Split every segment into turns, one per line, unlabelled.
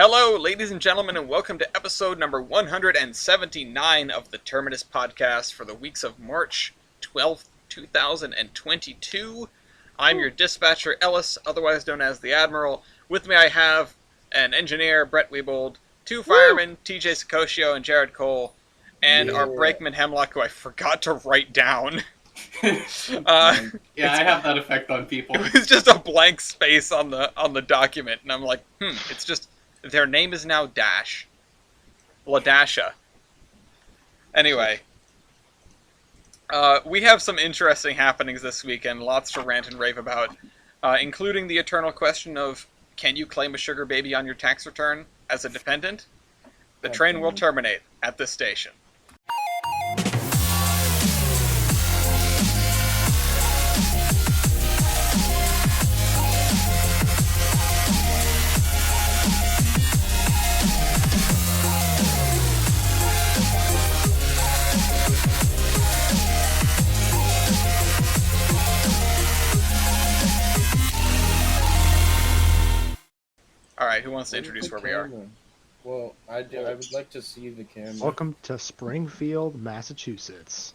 Hello, ladies and gentlemen, and welcome to episode number 179 of the Terminus podcast for the weeks of March 12th, 2022. I'm your dispatcher, Ellis, otherwise known as the Admiral. With me I have an engineer, Brett Wiebold, two firemen, TJ Sakosio and Jared Cole, and our brakeman, Hemlock, who I forgot to write down.
I have that effect on people.
It's just a blank space on the document, and I'm like, it's just... Their name is now Dash. Ladasha. Anyway. We have some interesting happenings this weekend, lots to rant and rave about, including the eternal question of, can you claim a sugar baby on your tax return as a dependent? The train will terminate at this station. Alright, who wants to introduce where we are?
Well, I would like to see the camera.
Welcome to Springfield, Massachusetts.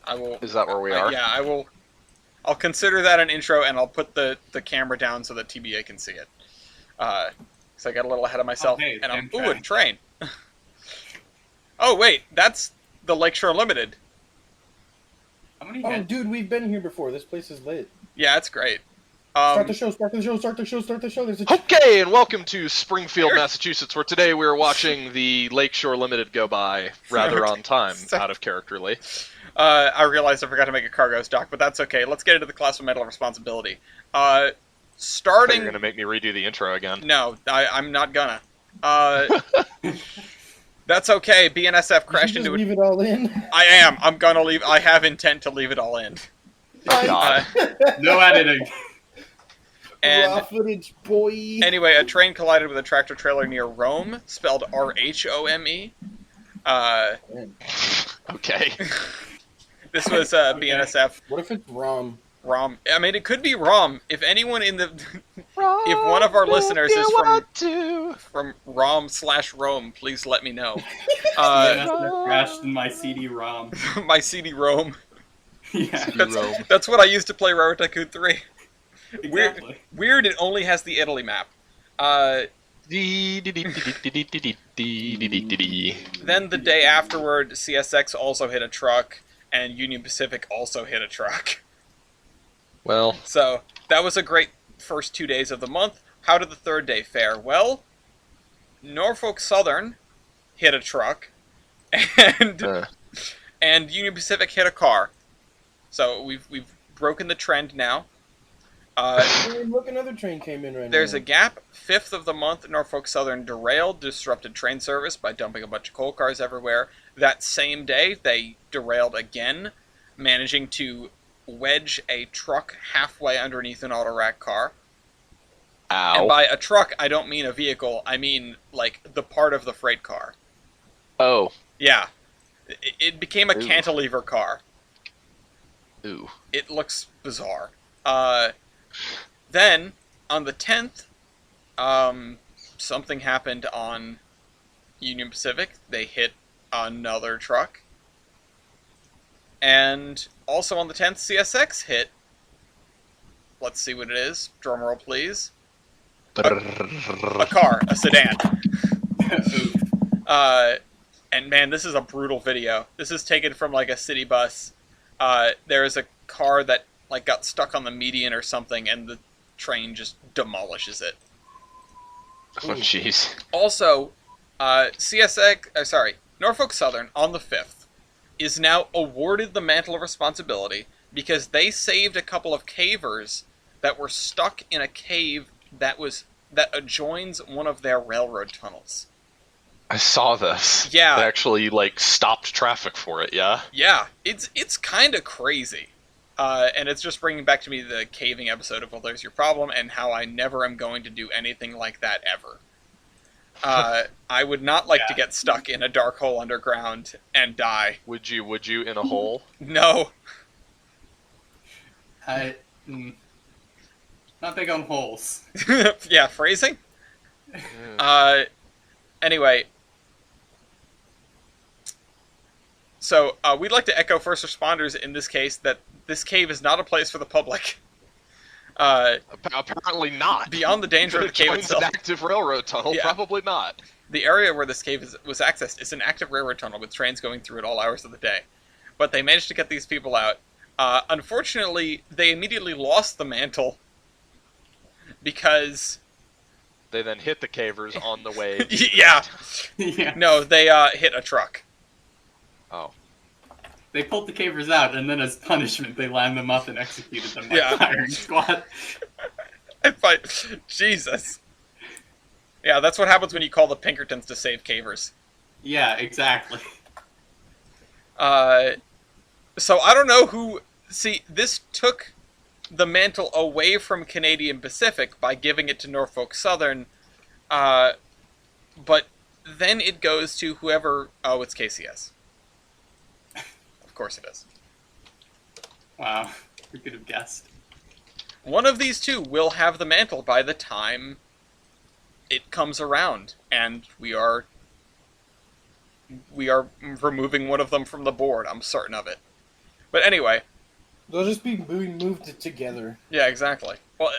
I will.
Is that where we are?
Yeah, I will. I'll consider that an intro, and I'll put the camera down so that TBA can see it. So I got a little ahead of myself, and I'm... Ooh, a train! Oh, wait, that's the Lakeshore Limited.
How many
Oh, dude, we've been here before. This place is lit.
Yeah, it's great.
Start the show, start the show, start the show, start the show. There's a...
Okay, and welcome to Springfield, Massachusetts, where today we're watching the Lakeshore Limited go by rather on time, out of characterly.
I realized I forgot to make a cargo stock, but that's okay. Let's get into the class of mental responsibility. Starting...
You're going to make me redo the intro again.
No, I'm not gonna. That's okay. BNSF crashed into it.
Leave it all in.
I am. I'm gonna leave. I have intent to leave it all in.
Oh, God.
No editing.
And
raw footage, boy.
Anyway, a train collided with a tractor trailer near Rome, spelled R-H-O-M-E.
Okay.
This was BNSF.
What if it's Rom?
Rom. I mean, it could be Rom. If anyone in the... if one of our listeners is from Rom/Rome, please let me know.
Crashed in my CD-ROM.
My CD-ROM.
Yeah.
That's what I used to play Railroad Tycoon 3.
Exactly.
Weird, it only has the Italy map. Then the day afterward, CSX also hit a truck, and Union Pacific also hit a truck.
Well...
So, that was a great first 2 days of the month. How did the third day fare? Well, Norfolk Southern hit a truck, and Union Pacific hit a car. So, we've broken the trend now.
Look, another train came in right now.
There's a gap. 5th of the month, Norfolk Southern derailed, disrupted train service by dumping a bunch of coal cars everywhere. That same day, they derailed again, managing to wedge a truck halfway underneath an auto-rack car.
Ow.
And by a truck, I don't mean a vehicle. I mean, like, the part of the freight car.
Oh.
Yeah. It became a cantilever car.
Ooh.
It looks bizarre. Then, on the 10th, something happened on Union Pacific. They hit another truck. And also on the 10th, CSX hit. Let's see what it is. Drumroll, please. A car, a sedan. And man, this is a brutal video. This is taken from like a city bus. There is a car that like got stuck on the median or something, and the train just demolishes it.
Oh, jeez.
Also, Norfolk Southern on the 5th is now awarded the mantle of responsibility because they saved a couple of cavers that were stuck in a cave that adjoins one of their railroad tunnels.
I saw this.
Yeah.
They actually, like, stopped traffic for it, yeah?
Yeah, it's kind of crazy. And it's just bringing back to me the caving episode of Well, There's Your Problem, and how I never am going to do anything like that ever. I would not like to get stuck in a dark hole underground and die.
Would you in a hole?
No.
Not big on holes.
Yeah, phrasing? Anyway, so we'd like to echo first responders in this case that this cave is not a place for the public.
Apparently not.
Beyond the danger of the cave itself.
An active railroad tunnel,
Yeah.
probably not.
The area where this cave was accessed is an active railroad tunnel with trains going through at all hours of the day. But they managed to get these people out. Unfortunately, they immediately lost the mantle because...
They then hit the cavers on the way.
Yeah.
Yeah.
No, they hit a truck.
Oh.
They pulled the cavers out, and then as punishment, they lined them up and executed them like
Yeah.
firing squad.
But, Jesus. Yeah, that's what happens when you call the Pinkertons to save cavers.
Yeah, exactly.
So I don't know who... See, this took the mantle away from Canadian Pacific by giving it to Norfolk Southern, but then it goes to whoever... Oh, it's KCS. Of course it is.
Wow, we could have guessed.
One of these two will have the mantle by the time it comes around, and we are removing one of them from the board. I'm certain of it. But anyway,
They'll just be moved together.
yeah, exactly. Well,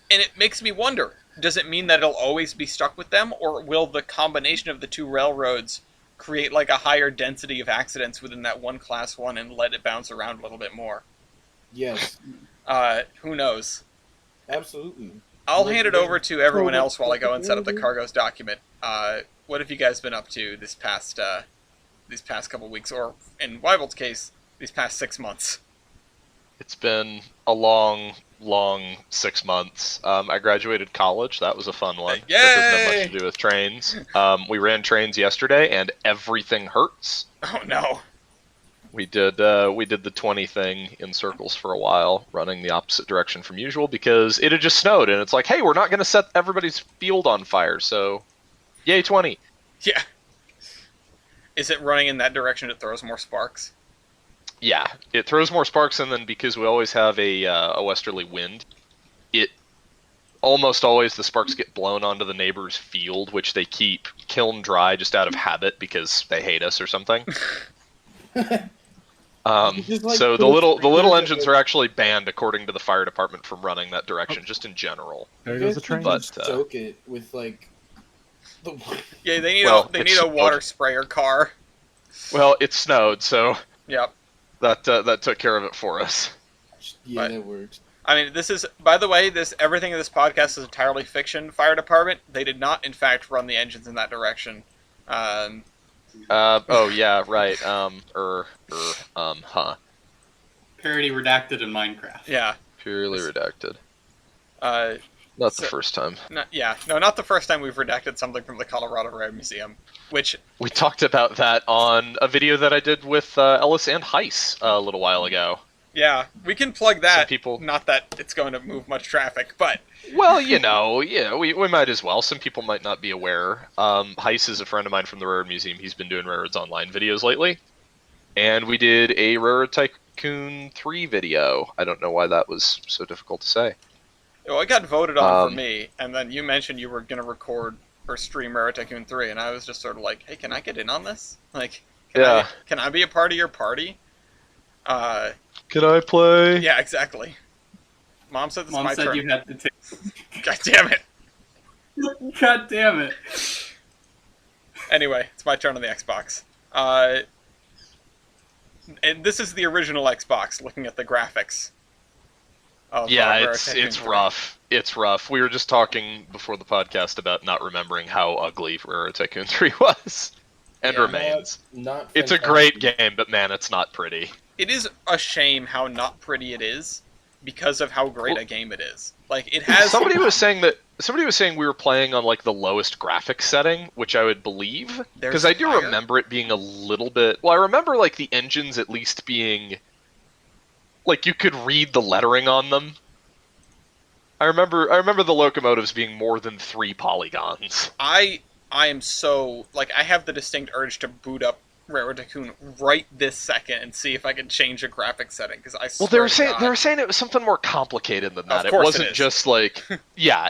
and it makes me wonder: does it mean that it'll always be stuck with them, or will the combination of the two railroads create like a higher density of accidents within that one class 1 and let it bounce around a little bit more?
Yes,
Who knows?
absolutely.
I'll hand it over to everyone else while I go and set up the cargoes document. What have you guys been up to these past couple weeks, or in Weibel's case, these past 6 months?
It's been a long 6 months. I graduated college. That was a fun one.
Yay!
That doesn't have much to do with trains. We ran trains yesterday, and everything hurts.
Oh no.
We did the 20 thing in circles for a while, running the opposite direction from usual because it had just snowed, and it's like, hey, we're not going to set everybody's field on fire, so yay 20.
Yeah. Is it running in that direction? It throws more sparks.
Yeah, it throws more sparks, and then because we always have a westerly wind, it almost always the sparks get blown onto the neighbor's field, which they keep kiln dry just out of habit because they hate us or something. So the little engines are actually banned according to the fire department from running that direction, just in general.
There
You
goes
guys
the
could
train.
just
But,
soak it with like the.
Yeah, they need
Well,
a
it's
water sprayer car.
Well, it snowed, so
Yep.
that took care of it for us.
Yeah,
Right.
that works.
I mean, this is, by the way, everything in this podcast is entirely fiction. Fire department, they did not, in fact, run the engines in that direction.
Oh yeah, right.
Parody redacted in Minecraft.
Yeah.
Purely redacted.
Uh,
Not the
So-
first time.
not the first time we've redacted something from the Colorado Rail Museum. Which,
We talked about that on a video that I did with Ellis and Heiss a little while ago.
yeah, we can plug that.
Some people-
Not that it's going to move much traffic, but
Well, we might as well. Some people might not be aware. Heiss is a friend of mine from the Railroad Museum. He's been doing Railroads Online videos lately. And we did a Railroad Tycoon 3 video. I don't know why that was so difficult to say.
well, it got voted on for me, and then you mentioned you were going to record or stream Railroad Tycoon 3, and I was just sort of like, hey, can I get in on this? Like, can I be a part of your party?
Can I play?
Yeah, exactly. Mom said this is
Mom
my
said
turn.
you had to take.
God damn it.
God damn it!
Anyway, it's my turn on the Xbox. And this is the original Xbox, looking at the graphics. Of,
Yeah,
Railroad
it's
Tycoon 3.
rough. It's rough. We were just talking before the podcast about not remembering how ugly Railroad Tycoon 3 was. And
Yeah.
remains.
Not
It's a
fantastic.
great game, but man, it's not pretty.
It is a shame how not pretty it is, because of how great a game it is. Like, it has...
Somebody was saying we were playing on like the lowest graphics setting, which I would believe, because I do
higher?
remember it being a little bit. Well, I remember like the engines at least being like you could read the lettering on them. I remember the locomotives being more than 3 polygons.
I am so... Like, I have the distinct urge to boot up Railroad Tycoon right this second and see if I can change a graphic setting, because I swear
Well, they were
to
saying
God,
it was something more complicated than that.
Of
It
course it
wasn't
is.
just like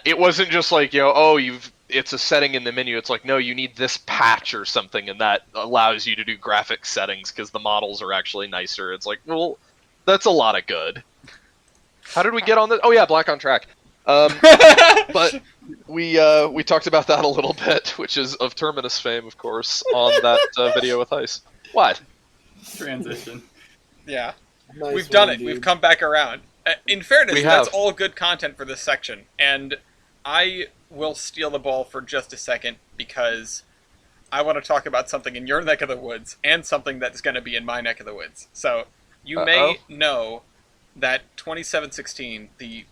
it wasn't just like, oh, you've it's a setting in the menu. It's like, no, you need this patch or something, and that allows you to do graphic settings because the models are actually nicer. It's like, well, that's a lot of good. How did we get on this? Oh yeah, Black on Track. But we talked about that a little bit, which is of Terminus fame, of course, on that video with Ice. What?
Transition.
Yeah.
Nice
We've done
one,
it.
dude.
We've come back around. In fairness,
We
that's
have.
all good content for this section. And I will steal the ball for just a second because I want to talk about something in your neck of the woods and something that's going to be in my neck of the woods. So you may know that 2716, the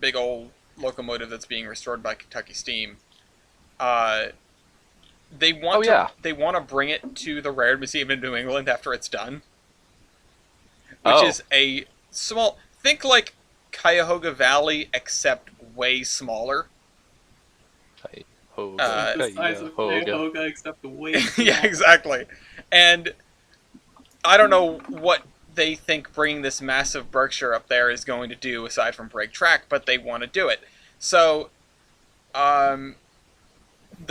big old locomotive that's being restored by Kentucky Steam, they want to bring it to the Rare Museum in New England after it's done, which is a small. Think like Cuyahoga Valley, except way smaller.
The size of Cuyahoga, except the weight.
Yeah, exactly. And I don't know what they think bringing this massive Berkshire up there is going to do aside from break track, but they want to do it. So, the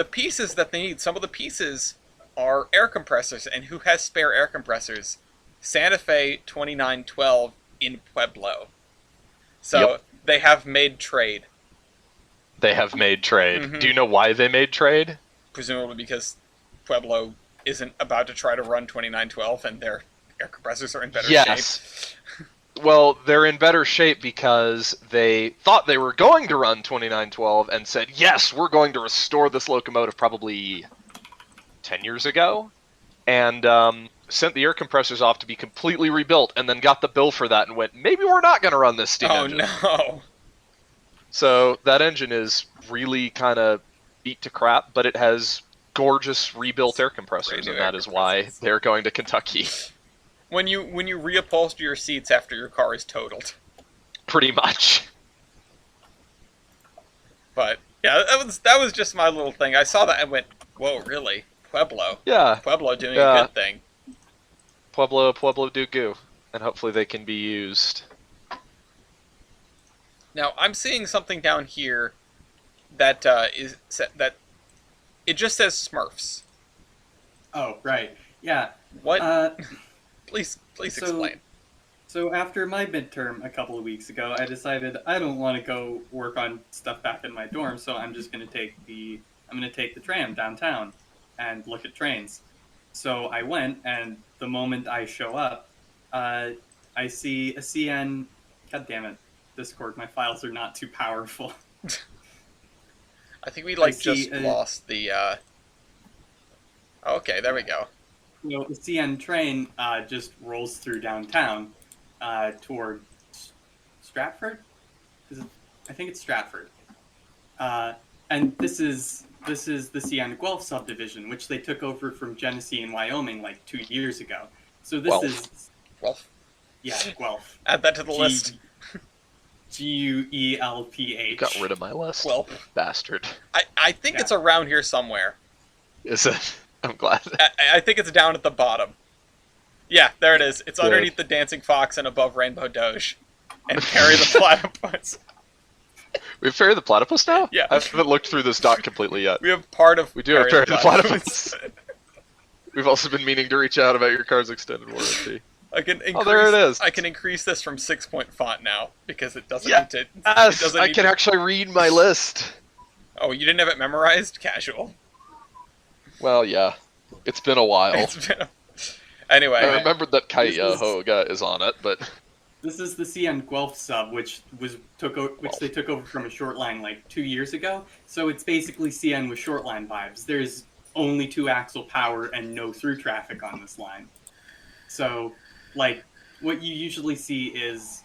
pieces that they need, some of the pieces are air compressors, and who has spare air compressors? Santa Fe 2912 in Pueblo. So, they have made trade.
They have made trade.
Mhm.
Do you know why they made trade?
Presumably because Pueblo isn't about to try to run 2912 and their air compressors are in better shape.
Well, they're in better shape because they thought they were going to run 2912 and said, yes, we're going to restore this locomotive probably 10 years ago, and sent the air compressors off to be completely rebuilt, and then got the bill for that and went, maybe we're not going to run this steam engine.
No.
So that engine is really kind of beat to crap, but it has gorgeous rebuilt air compressors, and that is why they're going to Kentucky.
When you reupholster your seats after your car is totaled.
Pretty much.
But yeah, that was just my little thing. I saw that and went, "Whoa, really? Pueblo?
Yeah.
Pueblo doing a good thing."
Pueblo do goo, and hopefully they can be used.
Now I'm seeing something down here that that it just says Smurfs.
Oh, right. Yeah.
What? Please explain.
So after my midterm a couple of weeks ago, I decided I don't want to go work on stuff back in my dorm, so I'm just going to take the tram downtown and look at trains. So I went, and the moment I show up, I see a CN. God damn it, Discord! My files are not too powerful.
I think we just lost the. Okay, there we go.
You know, the CN train just rolls through downtown toward Stratford. I think it's Stratford. And this is the CN Guelph subdivision, which they took over from Genesee in Wyoming like 2 years ago. So this is
Guelph.
Yeah, Guelph.
Add that to the list.
Guelph.
Got rid of my list.
Guelph.
Bastard.
I think it's around here somewhere.
Is it? I'm glad.
I think it's down at the bottom. Yeah, there it is. It's underneath the Dancing Fox and above Rainbow Doge. And Perry the Platypus.
We have Perry the Platypus now?
Yeah.
I haven't looked through this doc completely yet.
We have part of
We do have Perry the Platypus. We've also been meaning to reach out about your car's extended warranty.
I can increase,
there it is.
I can increase this from 6-point font now because it doesn't need to.
Yes,
it doesn't
I
need
can
to...
actually read my list.
Oh, you didn't have it memorized? Casual.
Well, yeah. It's been a while.
Anyway.
I remembered that Cuyahoga is on it, but...
This is the CN Guelph sub, which they took over from a short line like 2 years ago. So it's basically CN with short line vibes. There's only 2-axle power and no through traffic on this line. So, like, what you usually see is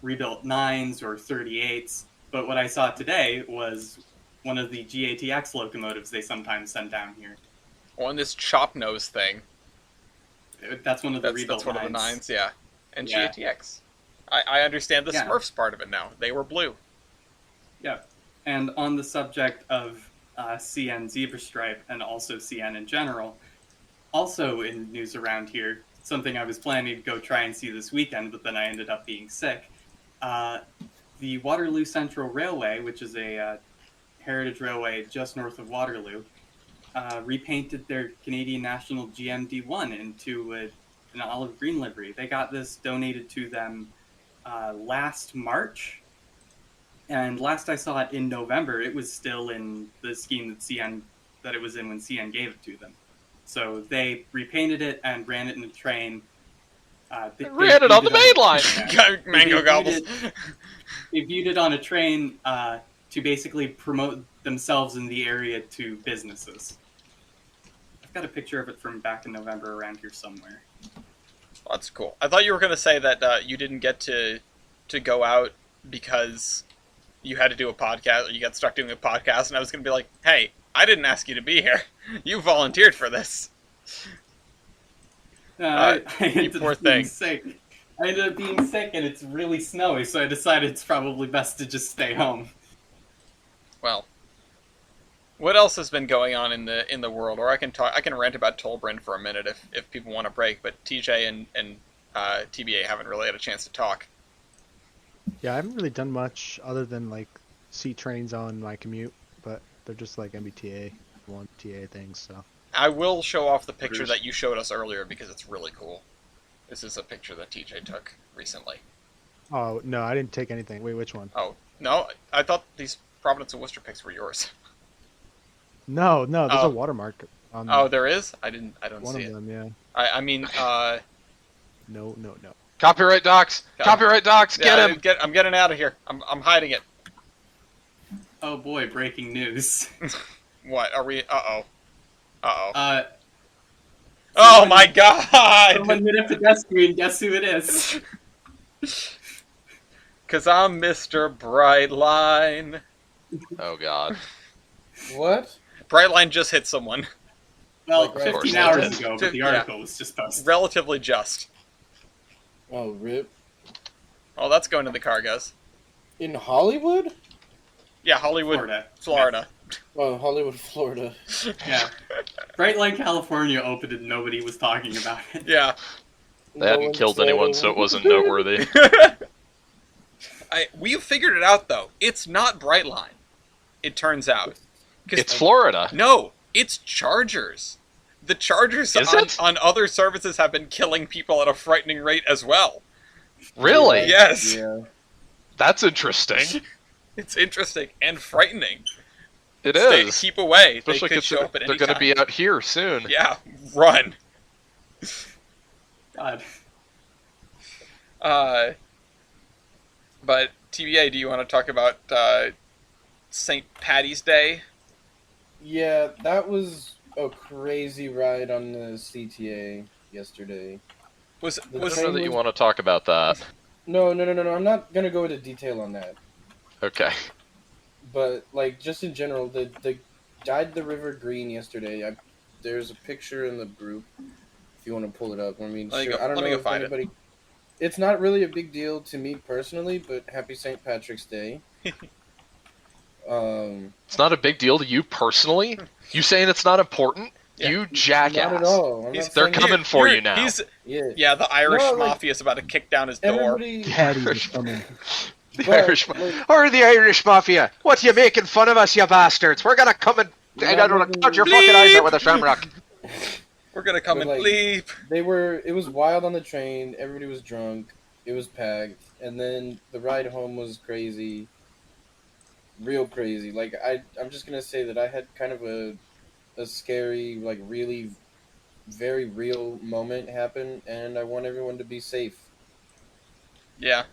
rebuilt 9s or 38s. But what I saw today was one of the GATX locomotives they sometimes send down here.
On this chop nose thing.
That's one of the rebuilt 9s.
That's one of the 9s, yeah. And GATX. I understand the Smurfs part of it now. They were blue.
Yeah. And on the subject of CN Zebra Stripe and also CN in general, also in news around here, something I was planning to go try and see this weekend, but then I ended up being sick. The Waterloo Central Railway, which is a Heritage Railway just north of Waterloo repainted their Canadian National GMD1 into an olive green livery. They got this donated to them last March, and last I saw it in November, it was still in the scheme that it was in when CN gave it to them. So they repainted it and ran it in a train. They
ran it on the main line.
Mango gobbles.
They viewed it on a train to basically promote themselves in the area to businesses. I've got a picture of it from back in November around here somewhere.
Well, that's cool. I thought you were going to say that you didn't get to go out because you had to do a podcast, or you got stuck doing a podcast, and I was going to be like, hey, I didn't ask you to be here. You volunteered for this.
I
you
ended
poor
up being
thing.
sick. I ended up being sick, and it's really snowy, so I decided it's probably best to just stay home.
Well, what else has been going on in the world? Or I can rant about Tolbrin for a minute if people want a break. But TJ and TBA haven't really had a chance to talk.
Yeah, I haven't really done much other than like see trains on my commute, but they're just like MBTA, one TA things. So
I will show off the picture that you showed us earlier because it's really cool. This is a picture that TJ took recently.
oh no, I didn't take anything. Wait, which one?
Oh no, I thought these Providence and Worcester pics were yours.
No, there's
Oh.
a watermark on
Oh, there is? I don't
one
see
of
it.
them. Yeah.
I mean,
No.
Copyright docs. Copyright docs. Get
yeah,
him.
I'm getting out of here. I'm hiding it.
Oh boy, breaking news.
What are we? Uh oh. Oh
Someone-
my God!
Someone hit a pedestrian, guess who it is?
Cause I'm Mr. Brightline.
Oh God.
What?
Brightline just hit someone.
Well,
Like, right
15
before
hours
sentence.
ago, but the
Yeah.
article was just posted.
Relatively just.
Oh, rip.
Oh, that's going to the cargoes.
In Hollywood?
Yeah, Hollywood, Florida.
Oh, Hollywood, Florida.
Yeah. Brightline, California opened and nobody was talking about it.
Yeah.
They hadn't killed anyone, so it wasn't noteworthy.
We've figured it out though. It's not Brightline. It turns out. 'Cause-
It's Florida.
No, it's Chargers. The Chargers
Is it?
on other services have been killing people at a frightening rate as well.
Really?
Yes.
Yeah.
That's interesting.
It's interesting and frightening.
It
Stay,
is.
keep away.
Especially
they could
because
show up at
they're
any
going to
time.
be out here soon.
Yeah, run.
God.
But TBA, do you want to talk about St. Patty's Day?
Yeah, that was a crazy ride on the CTA yesterday.
Was
I
was
don't know that you want to talk about that.
No. I'm not gonna go into detail on that.
Okay.
But like, just in general, the dyed the river green yesterday. There's a picture in the group if you want to pull it up. I mean,
Let me
sure,
go-
I don't
let
know
me go
if
find it.
anybody. It's not really a big deal to me personally, but happy St. Patrick's Day.
It's not a big deal to you personally? You saying it's not important?
Yeah.
You jackass.
Not at all. I'm
He's-
not
They're
saying-
coming for you now.
Yeah.
Yeah, the Irish
No, like-
mafia is about to kick down his door.
Everybody.
Patty's coming.
The
But,
Irish
like-
or the Irish Mafia. What, you making fun of us, you bastards? We're gonna come and
You're
I
not
don't
making-
cut your fucking eyes out with a shamrock.
We're gonna come
But,
and
like-
leave.
It was wild on the train. Everybody was drunk. It was packed. And then the ride home was crazy. Real crazy. Like, I'm just going to say that I had kind of a scary, like, really very real moment happen. And I want everyone to be safe.
Yeah,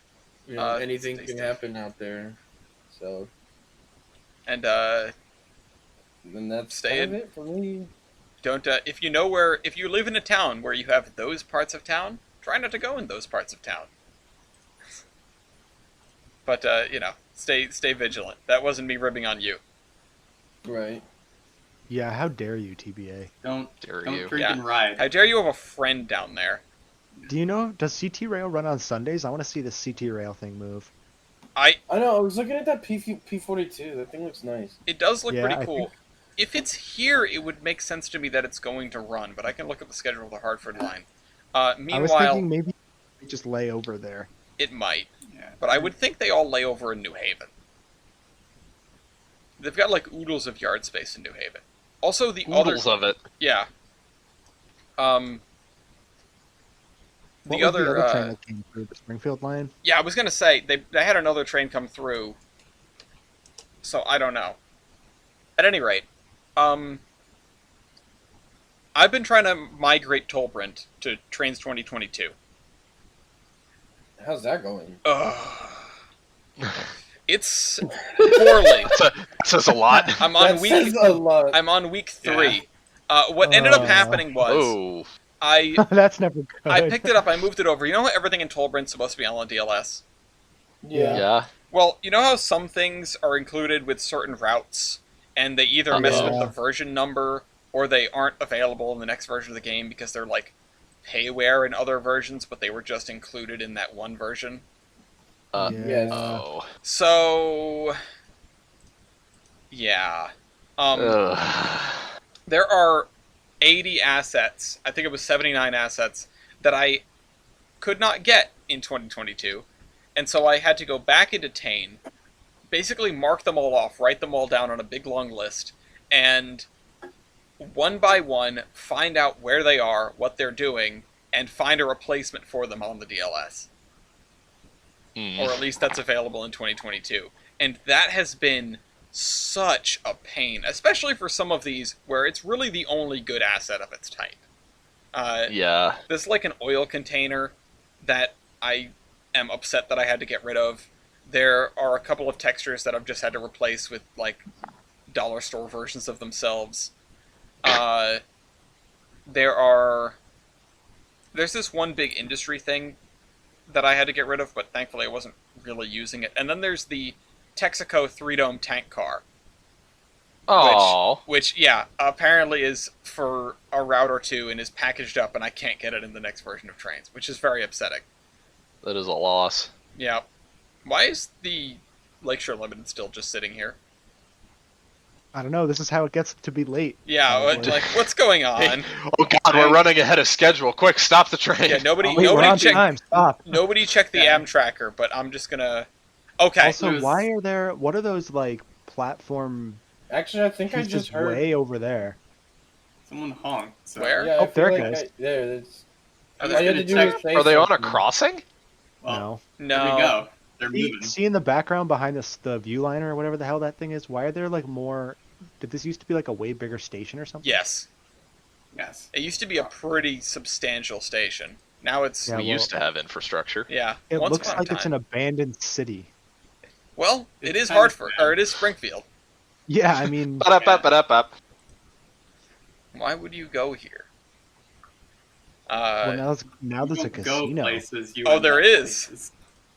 You know,
Uh,
anything
stay
can
safe.
happen out there. So,
and
then that's
Stay
kind of
in.
it for me.
don't if you live in a town where you have those parts of town, try not to go in those parts of town. But stay vigilant. That wasn't me ribbing on you.
Right.
Yeah, how dare you, TBA?
Don't
Dare
don't
you.
drink
Yeah.
and ride.
How dare you have a friend down there?
Do you know, does CT Rail run on Sundays? I want to see this CT Rail thing move.
I know. I was looking at that P42. That thing looks nice.
It does look
Yeah,
pretty
I
cool.
think-
If it's here, it would make sense to me that it's going to run, but I can look at the schedule of the Hartford line.
I was
Meanwhile,
thinking maybe they just lay over there.
it might,
Yeah.
but I would think they all lay over in New Haven. They've got like oodles of yard space in New Haven. Also, the
Oodles
other
of it.
yeah.
What
The
was
other,
the other train that came through the Springfield line?
yeah, I was gonna say they had another train come through. So I don't know. At any rate, I've been trying to migrate Tolbrand to Trains 2022.
How's that going?
Ugh. It's poorly.
That says a lot.
I'm on
That says a lot.
I'm on week 3. What ended up happening was
Oh.
That's never good.
I picked it up, I moved it over. You know how everything in Tolbrand's supposed to be on the DLS?
Yeah.
Yeah.
Well, you know how some things are included with certain routes, and they either mess with the version number, or they aren't available in the next version of the game because they're like payware in other versions, but they were just included in that one version?
Yes.
Oh.
So, yeah.
Ugh.
There are 80 assets, I think it was 79 assets, that I could not get in 2022. And so I had to go back into Tane, basically mark them all off, write them all down on a big long list, and one by one find out where they are, what they're doing, and find a replacement for them on the DLS. Or at least that's available in 2022. And that has been such a pain, especially for some of these where it's really the only good asset of its type.
Yeah.
There's like an oil container that I am upset that I had to get rid of. There are a couple of textures that I've just had to replace with like dollar store versions of themselves. There's this one big industry thing that I had to get rid of, but thankfully I wasn't really using it. And then there's the Texaco 3-dome tank car.
Oh.
Which, yeah, apparently is for a route or two and is packaged up, and I can't get it in the next version of Trains, which is very upsetting.
That is a loss.
Yeah. Why is the Lakeshore Limited still just sitting here?
I don't know. This is how it gets to be late.
Yeah, what's going on?
Oh god, we're running ahead of schedule. Quick, stop the train.
Yeah,
Wait, we're on time. Stop.
Nobody checked the AM tracker, but I'm just gonna. Okay.
Also, why are there? What are those like platform?
Actually, I think I
pieces
just heard.
way over there.
Someone honked. So.
Where?
Yeah,
Oh,
I feel
there it
like
goes.
there. That's.
I was
All you had
gonna
to do
check.
was say
Are they on a
something.
crossing?
Well,
No.
There we go. They're
See,
moving.
see in the background behind this, the view liner or whatever the hell that thing is. Why are there like more? Did this used to be like a way bigger station or something?
Yes.
Yes.
It used to be a pretty substantial station. Now it's
Yeah,
We
well,
used to have infrastructure.
yeah.
It
once
looks
upon a
like it's an
time.
abandoned city.
Well, it
It's
is
kind of
Hartford,
bad.
or it is Springfield.
Yeah, I mean,
Ba-da-ba-ba-da-ba.
Why would you go here?
well, now there's a
You don't go
casino.
places, you
Oh,
end
there
up
is.
places.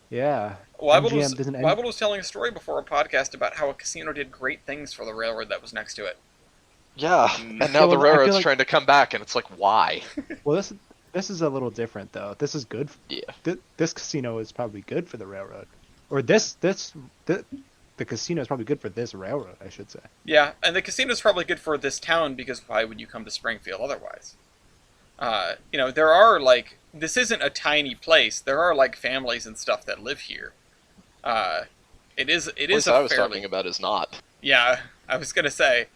Yeah.
Wybold
MGM doesn't end-
was telling a story before a podcast about how a casino did great things for the railroad that was next to it.
Yeah,
Mm.
and now the
I feel
railroad's
like-
trying to come back, and it's like, why?
Well, this is a little different though. This is good.
Yeah.
This casino is probably good for the railroad, or the casino is probably good for this railroad, I should say.
Yeah, and the casino's probably good for this town because why would you come to Springfield otherwise? There are like this isn't a tiny place. There are like families and stuff that live here. It is
What
a
I was
fairly
talking about is not.
yeah. I was gonna say,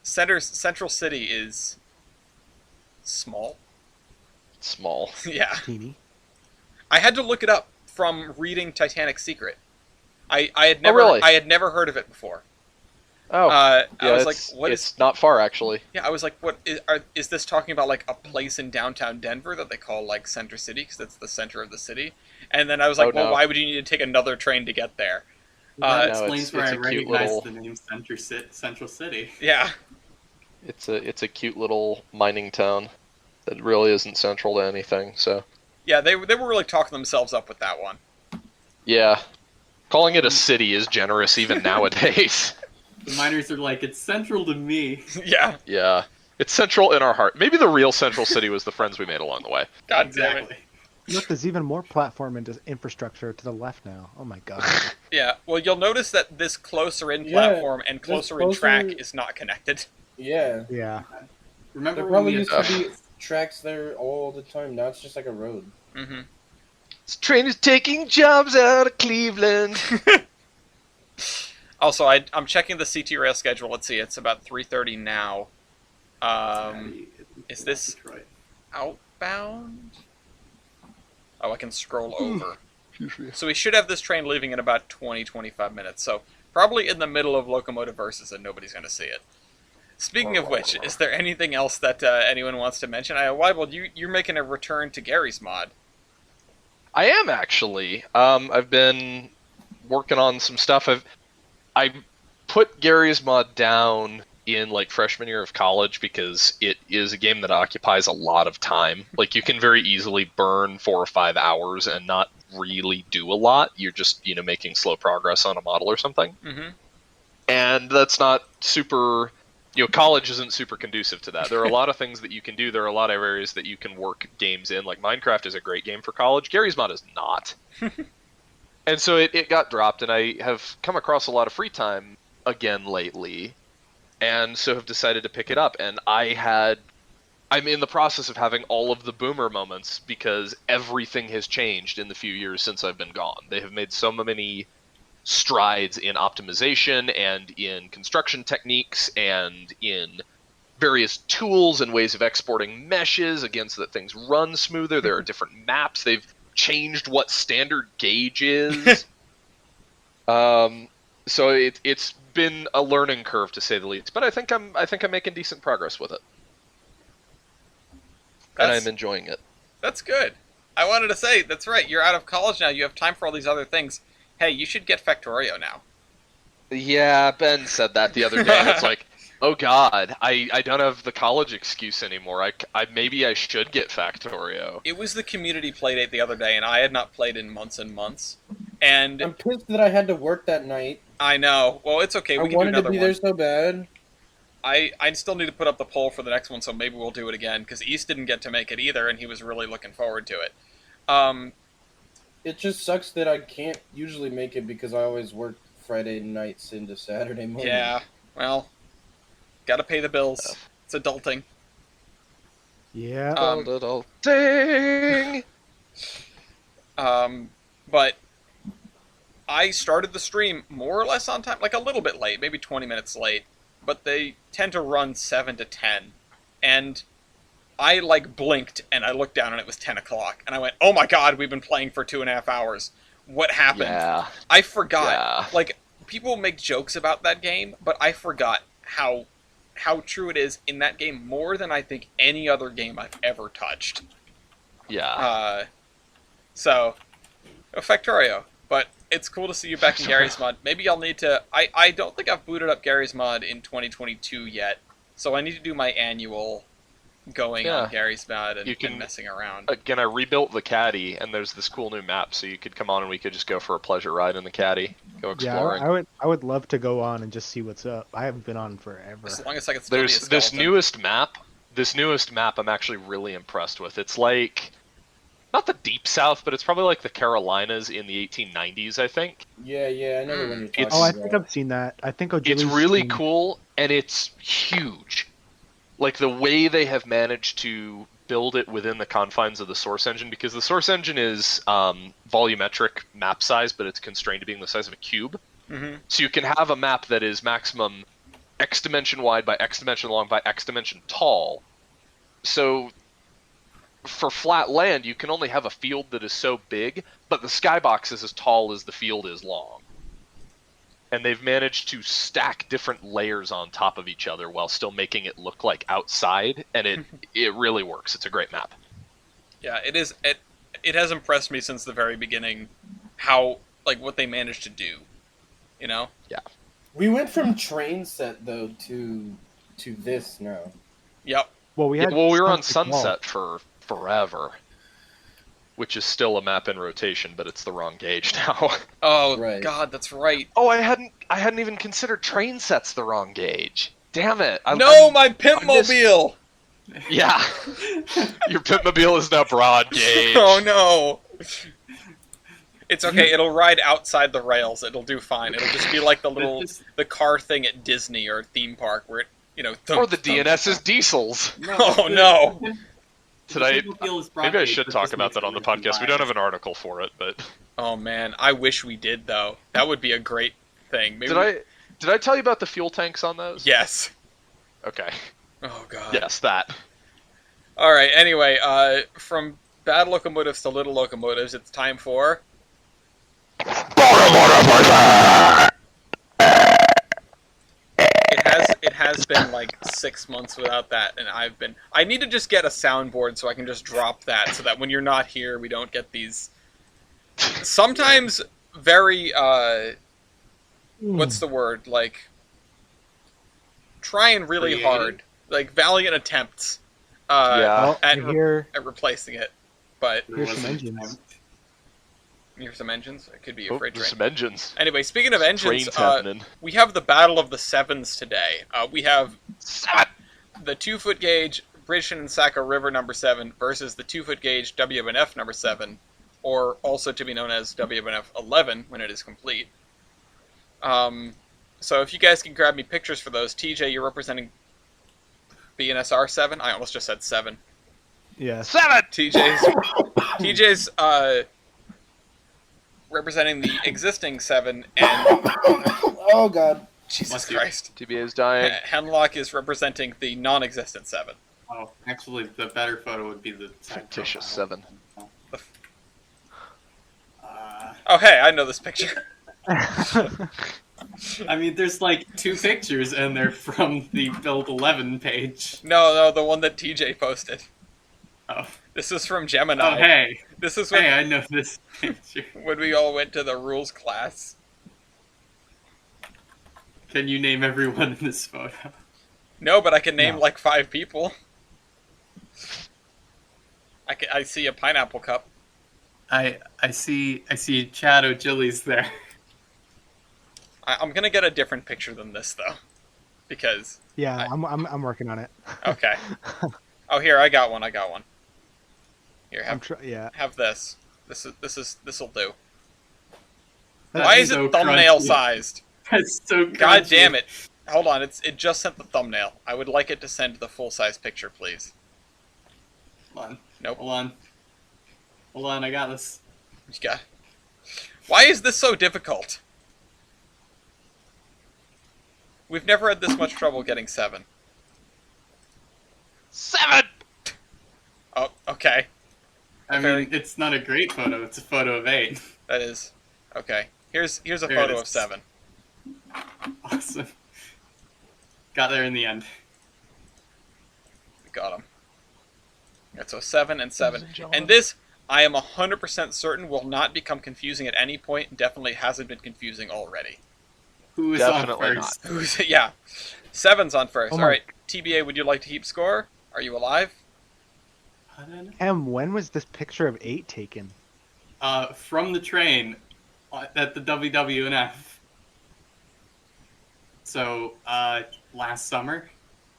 Central City is small.
Small.
Yeah,
Teeny.
I had to look it up from reading Titanic's Secret. I had never
really?
I had never heard of it before.
Oh,
I
yeah,
was
it's,
like, what is?
it's not far, actually.
Yeah, I was like, what is this talking about? Like a place in downtown Denver that they call like Center City because it's the center of the city. And then I was like,
Oh, no.
why would you need to take another train to get there?
That
no,
explains
it's-
where
it's
I
a cute
recognize
little-
the name Central City.
Yeah,
It's a cute little mining town that really isn't central to anything, so...
yeah, they were really talking themselves up with that one.
Yeah. Calling it a city is generous even nowadays.
The miners are like, it's central to me.
Yeah,
Yeah. It's central in our heart. Maybe the real Central City was the friends we made along the way.
God damn it.
Exactly.
Look, there's even more platform and infrastructure to the left now. Oh my god.
Yeah, well, you'll notice that this closer in
Yeah,
platform and
this
closer in
closer-
track is not connected.
Yeah.
Yeah.
Remember
There
when
probably
we
used
had
to be tracks there all the time. Now it's just like a road.
Mm-hmm.
This train is taking jobs out of Cleveland.
Also, I'm checking the CT rail schedule. Let's see, it's about 3:30 now. Is this
Detroit?
outbound? Oh, I can scroll over. So we should have this train leaving in about 20-25 minutes. So probably in the middle of Locomotive Versus, and nobody's going to see it. Speaking of which, is there anything else that anyone wants to mention? Wybold, you're making a return to Gary's mod.
I am actually. I've been working on some stuff. I put Gary's mod down in like freshman year of college because it is a game that occupies a lot of time. Like you can very easily burn 4 or 5 hours and not really do a lot. You're just making slow progress on a model or something.
Mm-hmm.
And that's not super. College isn't super conducive to that. There are a lot of things that you can do. There are a lot of areas that you can work games in. Like Minecraft is a great game for college. Gary's mod is not. And so it got dropped, and I have come across a lot of free time again lately, and so have decided to pick it up. And I'm in the process of having all of the boomer moments because everything has changed in the few years since I've been gone. They have made so many strides in optimization and in construction techniques and in various tools and ways of exporting meshes again so that things run smoother. There are different maps. They've changed what standard gauge is. So it's been a learning curve to say the least, but I think I'm making decent progress with it. And I'm enjoying it.
That's good. I wanted to say, that's right, you're out of college now, you have time for all these other things. Hey, you should get Factorio now.
Yeah, Ben said that the other day, and it's like, oh god, I don't have the college excuse anymore. Maybe I should get Factorio.
It was the community playdate the other day, and I had not played in months and months. And
I'm pissed that I had to work that night.
I know. Well, it's okay. We can do
wanted
another
to be
one.
there so bad.
I still need to put up the poll for the next one, so maybe we'll do it again, because East didn't get to make it either, and he was really looking forward to it.
It just sucks that I can't usually make it because I always work Friday nights into Saturday morning.
Yeah, well, gotta pay the bills. It's adulting.
Yeah.
Adulting!
But I started the stream more or less on time, like a little bit late, maybe 20 minutes late, but they tend to run 7 to 10, and I, blinked, and I looked down, and it was 10 o'clock, and I went, oh my god, we've been playing for 2.5 hours. What happened?
Yeah.
I forgot. Yeah. People make jokes about that game, but I forgot how true it is in that game more than I think any other game I've ever touched.
Yeah.
Factorio. But it's cool to see you back in Gary's mod. Maybe I'll need to... I don't think I've booted up Gary's mod in 2022 yet, so I need to do my annual going on Gary's mod and messing around.
Again, I rebuilt the caddy, and there's this cool new map, so you could come on and we could just go for a pleasure ride in the caddy, go exploring.
Yeah, I would love to go on and just see what's up. I haven't been on forever.
As long as I can still be a skeleton.
This newest map I'm actually really impressed with. It's like... not the Deep South, but it's probably like the Carolinas in the 1890s, I think.
Yeah, I know the one you're talking about.
I think I've seen that. I think
it's really cool, and it's huge. Like, the way they have managed to build it within the confines of the Source Engine, because the Source Engine is volumetric map size, but it's constrained to being the size of a cube.
Mm-hmm.
So you can have a map that is maximum X dimension wide by X dimension long by X dimension tall. So... for flat land, you can only have a field that is so big, but the skybox is as tall as the field is long. And they've managed to stack different layers on top of each other while still making it look like outside, and it really works. It's a great map.
Yeah, it is. It has impressed me since the very beginning how, what they managed to do, Yeah.
We went from train set, though, to this now.
Yep.
Well, we
were on Sunset for forever, which is still a map in rotation, but it's the wrong gauge now.
Oh,
right.
God, that's right.
Oh, I hadn't even considered train sets the wrong gauge. Damn it!
My Pimpmobile!
Yeah, your Pimpmobile is now broad gauge.
Oh no! It's okay. It'll ride outside the rails. It'll do fine. It'll just be like the car thing at Disney or theme park where it,
or the DNS's diesels.
Oh no!
Maybe I should talk about that on the podcast. We don't have an article for it, but...
Oh man, I wish we did, though. That would be a great thing. Maybe
Did I tell you about the fuel tanks on those?
Yes.
Okay.
Oh god.
Yes, that.
All right. Anyway, from bad locomotives to little locomotives, it's time for. It has been like 6 months without that, and I need to just get a soundboard so I can just drop that, so that when you're not here, we don't get these. Sometimes very what's the word, like, trying really
Creative?
hard, like valiant attempts
Yeah.
at
Here,
replacing it, but
There
here's some
wasn't
engines.
time.
here's some engines. It could be a
Oh,
freight
there's
train.
some engines.
Anyway, speaking of engines,
Trains happening.
we have the Battle of the Sevens today. We have
7!
the 2-foot gauge Bridgeton and Saco River number 7 versus the 2-foot gauge WMF number 7, or also to be known as WMF 11 when it is complete. So if you guys can grab me pictures for those. TJ, you're representing BNSR 7? I almost just said 7.
yes.
7!
TJ's representing the existing 7, and
Oh god.
Jesus
Bless you.
Christ.
TBA is dying.
Hemlock is representing the non-existent 7.
Oh, actually, the better photo would be the side
Fictitious
profile.
7.
Oh, hey, I know this picture.
I mean, there's like 2 pictures, and they're from the Build 11 page.
No, the one that TJ posted.
Oh,
This is from Gemini.
oh hey.
This is when,
Hey, I know this picture.
when we all went to the rules class.
Can you name everyone in this photo?
No, but I can name
No.
like 5 people. I see a pineapple cup.
I see Chad O'Gillies there.
I'm gonna get a different picture than this though, because
Yeah, I'm working on it.
okay. Oh, here I got one. Here,
Yeah.
have this. This'll do.
That
Why is
so
it thumbnail
crunchy.
sized?
That's so
God
crunchy.
damn it! Hold on, it just sent the thumbnail. I would like it to send the full size picture, please.
Hold on.
Nope.
Hold on, I got this.
You got. Why is this so difficult? We've never had this much trouble getting 7.
7!
Oh, okay.
I
Very-
mean, it's not a great photo. It's a photo of 8.
That is okay. Here's a
There it
photo of
is.
7.
Awesome. Got there in the end.
We got him. Right, so 7 and 7.
Ladies and gentlemen.
And this, I am 100% certain, will not become confusing at any point, and definitely hasn't been confusing already.
Who is
Definitely
on
not.
first?
Yeah. 7's on first.
Oh my-
Alright, TBA, would you like to keep score? Are you alive?
When was this picture of 8 taken?
From the train at the WWNF. So, last summer.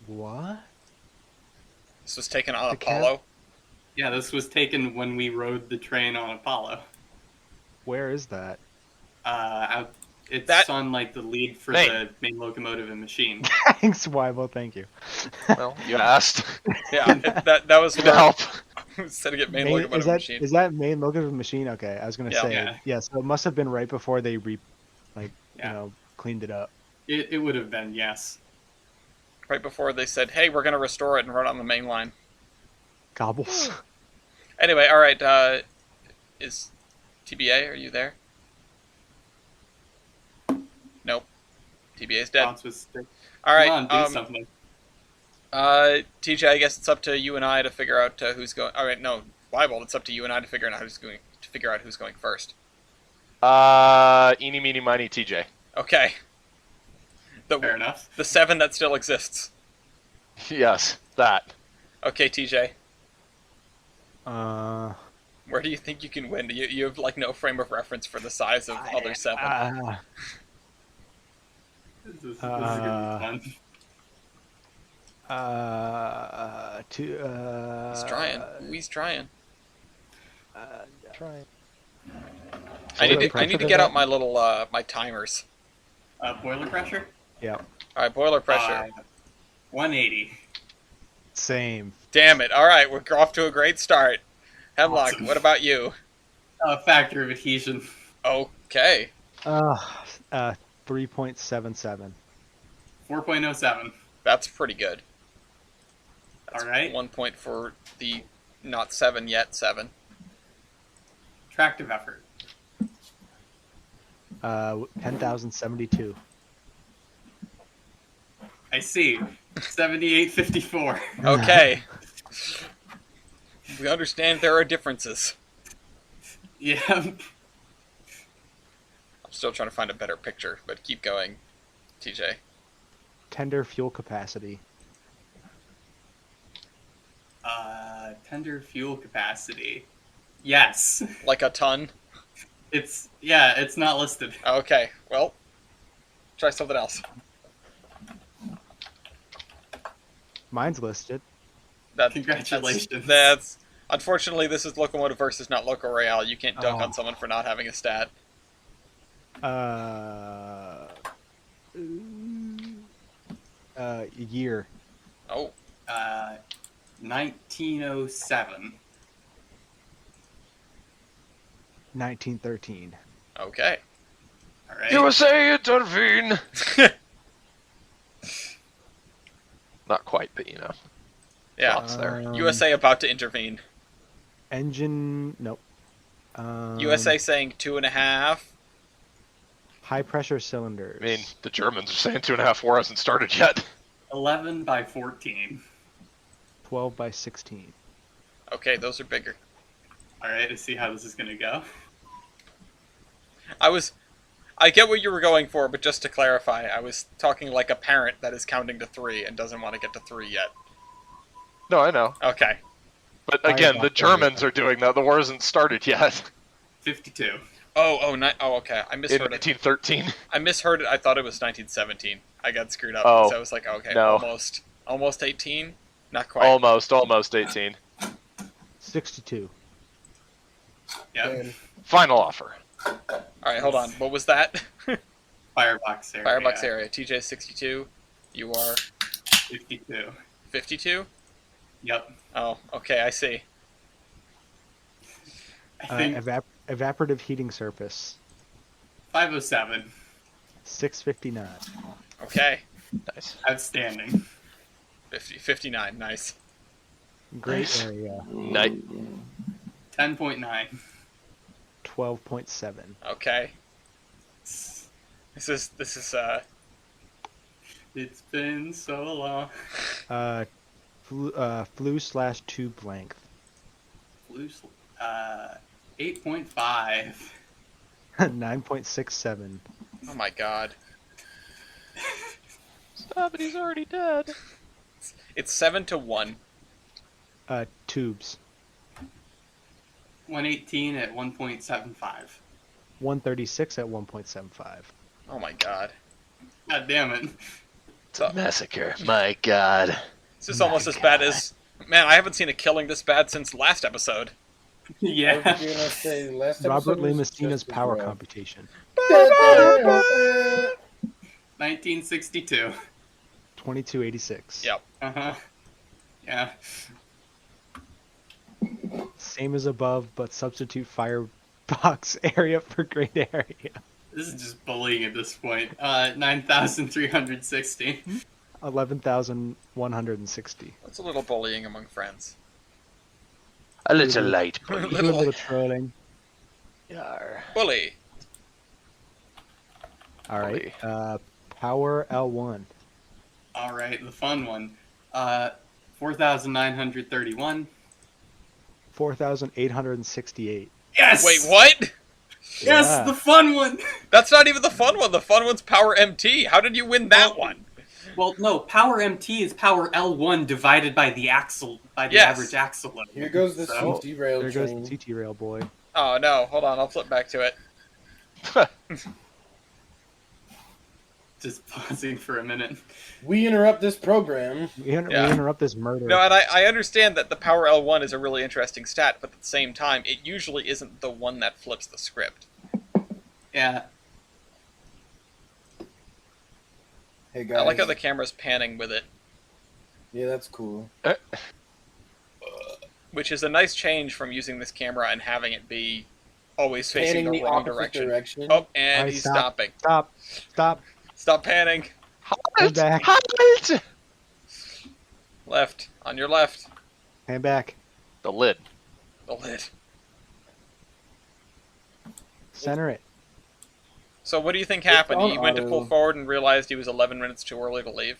What?
This was taken on
The cab-
Apollo.
Yeah, this was taken when we rode the train on Apollo.
Where is that?
It's
That-
on like the lead for
Hey.
the main locomotive and machine.
Thanks, Wybo. Thank you.
Well, you asked.
Yeah, that was
Good to
where
help.
instead of get main
Main-
locomotive machine.
is that main locomotive machine? Okay, I was gonna
Yeah.
say
Yeah.
so it must have been right before they
Yeah.
cleaned it up.
It would have been, yes.
Right before they said, "Hey, we're gonna restore it and run it on the main line."
Gobbles.
Anyway, all right. Is TBA? Are you there? Nope. TBA's dead.
Bounce was sick.
All right.
Come on, do something.
TJ, I guess it's up to you and I to figure out who's going. All right, no, Bible. It's up to you and I to figure out who's going first.
Eeny, meeny, miny, TJ.
Okay.
Fair enough.
The 7 that still exists.
Yes, that.
Okay, TJ.
Uh,
Where do you think you can win? You have like no frame of reference for the size of other 7.
This is gonna be fun.
He's trying. He's trying.
Trying.
I need to get out my little my timers.
Boiler pressure?
Yeah.
All right, boiler pressure.
180.
Same.
Damn it! All right, we're off to a great start. Hemlock,
Awesome.
what about you?
Factor of adhesion.
Okay.
3 3.77.
4.07.
That's pretty good. That's
All right.
1 point for the not 7 yet 7.
Tractive effort.
10,072.
I see. 78.54.
Okay. We understand there are differences.
Yeah.
I'm still trying to find a better picture, but keep going, TJ.
Tender fuel capacity.
Tender fuel capacity. Yes.
Like a ton?
It's not listed.
Okay, well, try something else.
Mine's listed.
Congratulations.
That's unfortunately, this is Locomotive versus not Loco Royale. You can't dunk
Oh.
on someone for not having a stat.
Year.
Oh,
1907.
1913.
okay.
All right.
USA intervene. Not quite, but you know.
Yeah.
Thoughts there.
USA about to intervene.
Engine. Nope.
USA saying 2.5.
High pressure cylinders.
I mean, the Germans are saying 2.5 war hasn't started yet.
11 by 14.
12 by 16.
Okay, those are bigger.
All right, let's see how this is gonna go.
I get what you were going for, but just to clarify, I was talking like a parent that is counting to 3 and doesn't want to get to 3 yet.
No, I know.
Okay.
But again, the Germans are doing that. The war hasn't started yet.
52.
Oh, okay. I
In
misheard it.
1913.
I misheard it. I thought it was 1917. I got screwed up.
Oh,
So I was like, okay,
no.
almost 18. Not quite.
Almost 18.
62.
Yep.
And
Final offer.
All right, hold on. What was that?
Firebox area.
Firebox area. TJ is 62. You are
52.
52.
Yep.
Oh, okay. I see.
I think
Evaporative heating surface.
507.
659.
Okay.
Nice.
Outstanding.
59. Nice.
Great area.
Night.
10.9.
12.7.
Okay. This is
It's been so long.
Flue/tube length.
8.5.
9.67.
oh my god.
Stop it, he's already dead.
It's 7 to 1.
Tubes.
118 at 1.75.
136 at 1.75.
Oh my god.
God damn it.
It's a massacre. My god.
This is almost as bad as. Man, I haven't seen a killing this bad since last episode.
what
Yeah.
was you gonna say? Last
Robert
episode
Lee
was
Messina's
just as
power
rough.
computation.
1962.
2286.
Yep.
Uh-huh. Yeah.
Same as above, but substitute firebox area for great area.
This is just bullying at this point. 9,360.
11,160.
That's a little bullying among friends.
A little light,
A
buddy.
little bit of trolling.
Yar.
Bully.
All right. Power L1.
All right, the fun one. 4,931.
4,868.
Yes!
Wait, what?
Yes,
Yeah.
the fun one!
That's not even the fun one. The fun one's Power MT. How did you win that one?
Well, no, power MT is power L1 divided by the axle, by the
Yes.
average axle load.
Here goes the
So-
CT rail
There goes
train.
the TT rail boy.
Oh no, hold on. I'll flip back to it.
Just pausing for a minute.
We interrupt this program.
We
Yeah.
interrupt this murder.
No, and I understand that the Power L1 is a really interesting stat, but at the same time, it usually isn't the one that flips the script.
Yeah.
Hey guys.
I like how the camera's panning with it,
Yeah, that's cool.
which is a nice change from using this camera and having it be always facing
Panning
the wrong
opposite
direction. Oh, and
Alright,
he's
stop.
stopping.
Stop.
Stop panning.
Hand back.
Halt!
Left. On your left.
Hand back.
The lid.
The lid.
Center it.
So what do you think happened?
on
He went to pull
auto.
forward and realized he was 11 minutes too early to leave.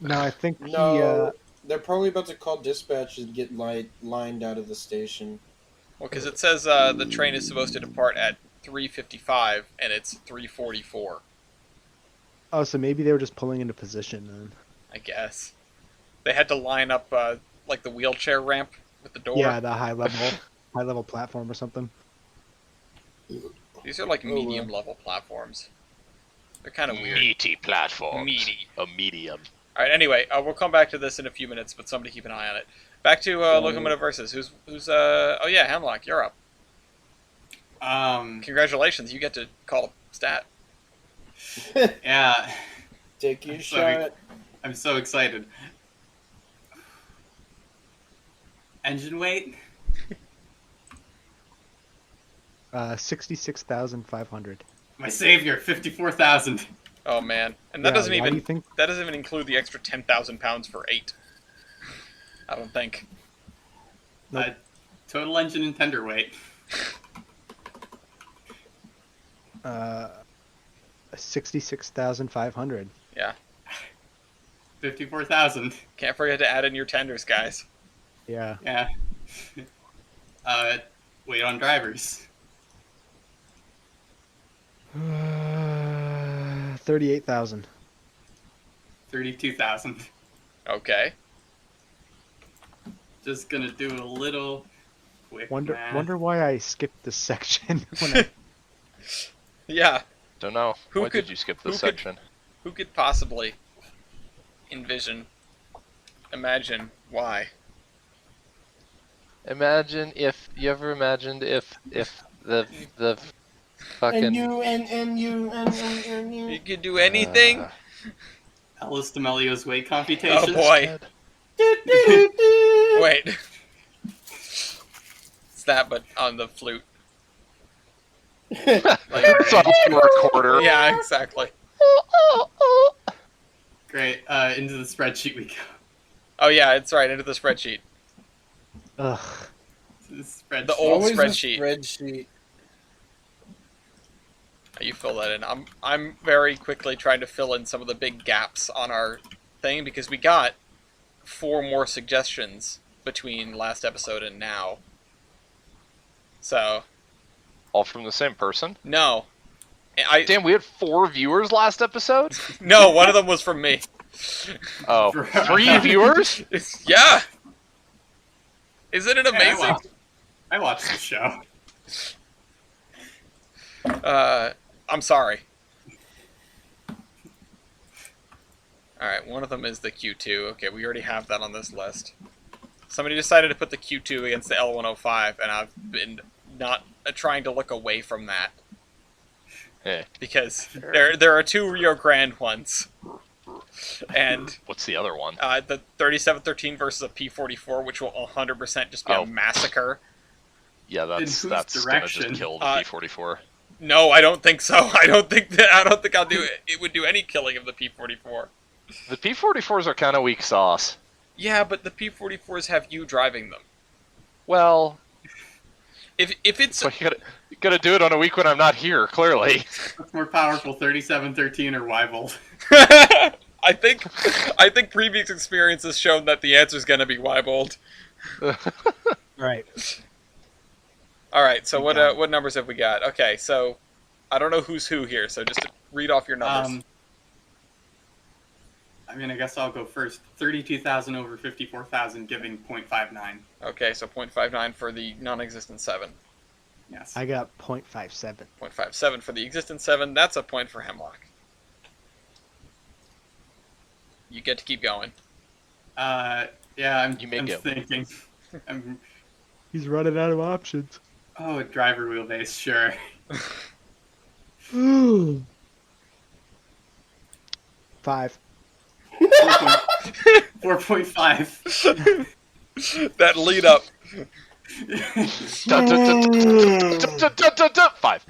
No, I think
No, they're probably about to call dispatch and get lined out of the station.
Well, because it says the train is supposed to depart at 3:55, and it's 3:44,
Oh, so maybe they were just pulling into position then.
I guess. They had to line up, like, the wheelchair ramp with the door.
Yeah, the high level platform or something.
These are, like,
Oh,
medium-level platforms. They're kind of weird.
Meaty platforms.
Meaty.
A medium.
Alright, anyway, we'll come back to this in a few minutes, but somebody keep an eye on it. Back to Locomotive Versus. Oh yeah, Hemlock, you're up. Congratulations, you get to call stat.
Yeah,
Take your
Sorry.
shot.
I'm so excited. Engine weight?
66,500.
My savior, 54,000.
Oh man, and that
Yeah,
doesn't
why do
even
you think?
that doesn't even include the extra 10,000 pounds for 8. I don't think.
Nope.
Total engine and tender weight.
66,500.
Yeah,
54,000.
can't forget to add in your tenders, guys.
Yeah.
Yeah. Weight on drivers.
38,000.
32,000.
Okay.
Just gonna do a little quick math.
Wonder why I skipped this section when I
Yeah.
Don't know.
Who
Why
could-
did you skip
who
this
could-
section?
Who could possibly imagine why?
Imagine if you ever imagined if the fucking
And you.
You could do anything.
Alice D'Amelio's weight computations.
Oh boy. Wait. It's that, but on the flute.
it's off the recorder.
Yeah, exactly.
Great. Into the spreadsheet we go.
Oh yeah, it's right into the spreadsheet.
Ugh.
The spreadsheet.
The old
Always a
spreadsheet.
spreadsheet.
You fill that in. I'm very quickly trying to fill in some of the big gaps on our thing because we got 4 more suggestions between last episode and now. So
All from the same person.
no,
Damn, we had 4 viewers last episode.
no, one of them was from me.
Oh, 3 viewers?
Yeah. Isn't it
Hey,
amazing?
I watched the show.
I'm sorry. Alright, one of them is the Q2. Okay, we already have that on this list. Somebody decided to put the Q2 against the L105, and I've been not trying to look away from that.
Hey,
Because there are 2 Rio Grande ones. And
what's the other one?
the 3713 versus a P44, which will 100% just be a massacre.
Yeah,
In
that's
whose
gonna
direction?
just kill the P44.
No, I don't think so. I don't think I'll do it. It would do any killing of the P44.
The P44s are kind of weak sauce.
Yeah, but the P44s have you driving them.
Well,
If it's
so you gotta do it on a week when I'm not here. Clearly,
What's more powerful, 3713 or Weibold?
I think previous experience has shown that the answer is going to be Weibold.
Right.
All right, so what numbers have we got? Okay, so I don't know who's who here, so just read off your numbers.
I mean, I guess I'll go first. 32,000 over 54,000, giving 0.59.
Okay, so 0.59 for the non-existent 7.
Yes.
I got 0.57.
0.57 for the existent 7. That's a point for Hemlock. You get to keep going.
Yeah, I'm thinking.
He's running out of options.
Oh, driver wheelbase, sure.
5.
4.5.
That lead up.
Five.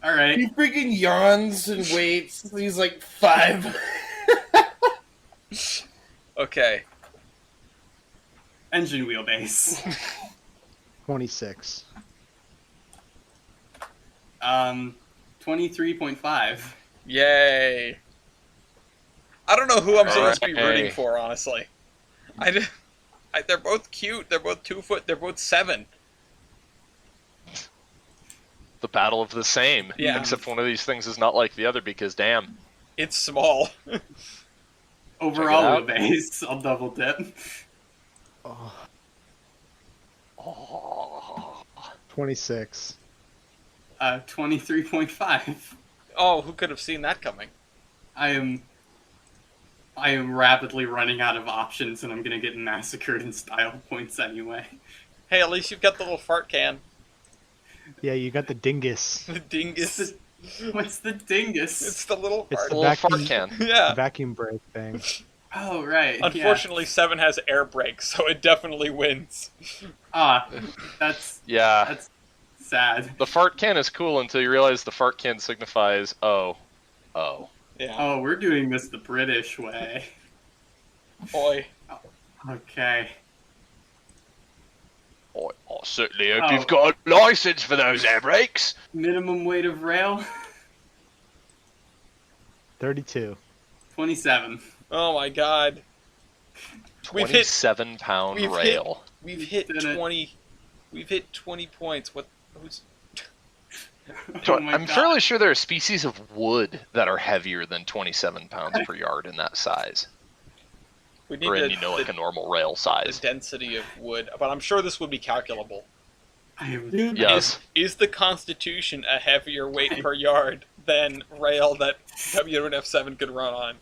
All right.
He freaking yawns and waits. He's like 5.
Okay.
Engine wheelbase.
26.
23.5.
Yay. I don't know who I'm supposed to be rooting
Hey.
for, honestly. They're both cute. They're both 2 foot. They're both 7.
The battle of the same.
Yeah.
Except one of these things is not like the other because damn.
It's small.
Overall
out.
wheelbase. I'll double dip.
Oh,
Oh.
26.
23.5.
Oh, who could have seen that coming?
I am rapidly running out of options, and I'm gonna get massacred in style points anyway.
Hey, at least you've got the little fart can.
Yeah, you got the dingus.
The dingus.
What's the dingus?
It's the little
It's
fart.
the
A little
vacuum-
fart can.
Yeah.
Vacuum brake thing.
Oh, right.
Unfortunately, 7 has air brakes, so it definitely wins.
Yeah. That's
Yeah.
sad.
The fart can is cool until you realize the fart can signifies oh.
Yeah.
Oh, we're doing this the British way.
Boy.
Okay.
I certainly hope
Oh.
you've got a license for those air brakes.
Minimum weight of rail,
32.
27.
Oh my god. We've hit
27-pound
we've hit-
rail.
we've hit
Did it.
20 we've hit 20 points. Who's
Oh my
I'm
God.
fairly sure there are species of wood that are heavier than 27 pounds per yard in that size.
we need
Or in,
to,
like a normal rail
the
size.
density of wood, but I'm sure this would be calculable.
I am
Yes.
Is the Constitution a heavier weight per yard than rail that WNF7 could run on?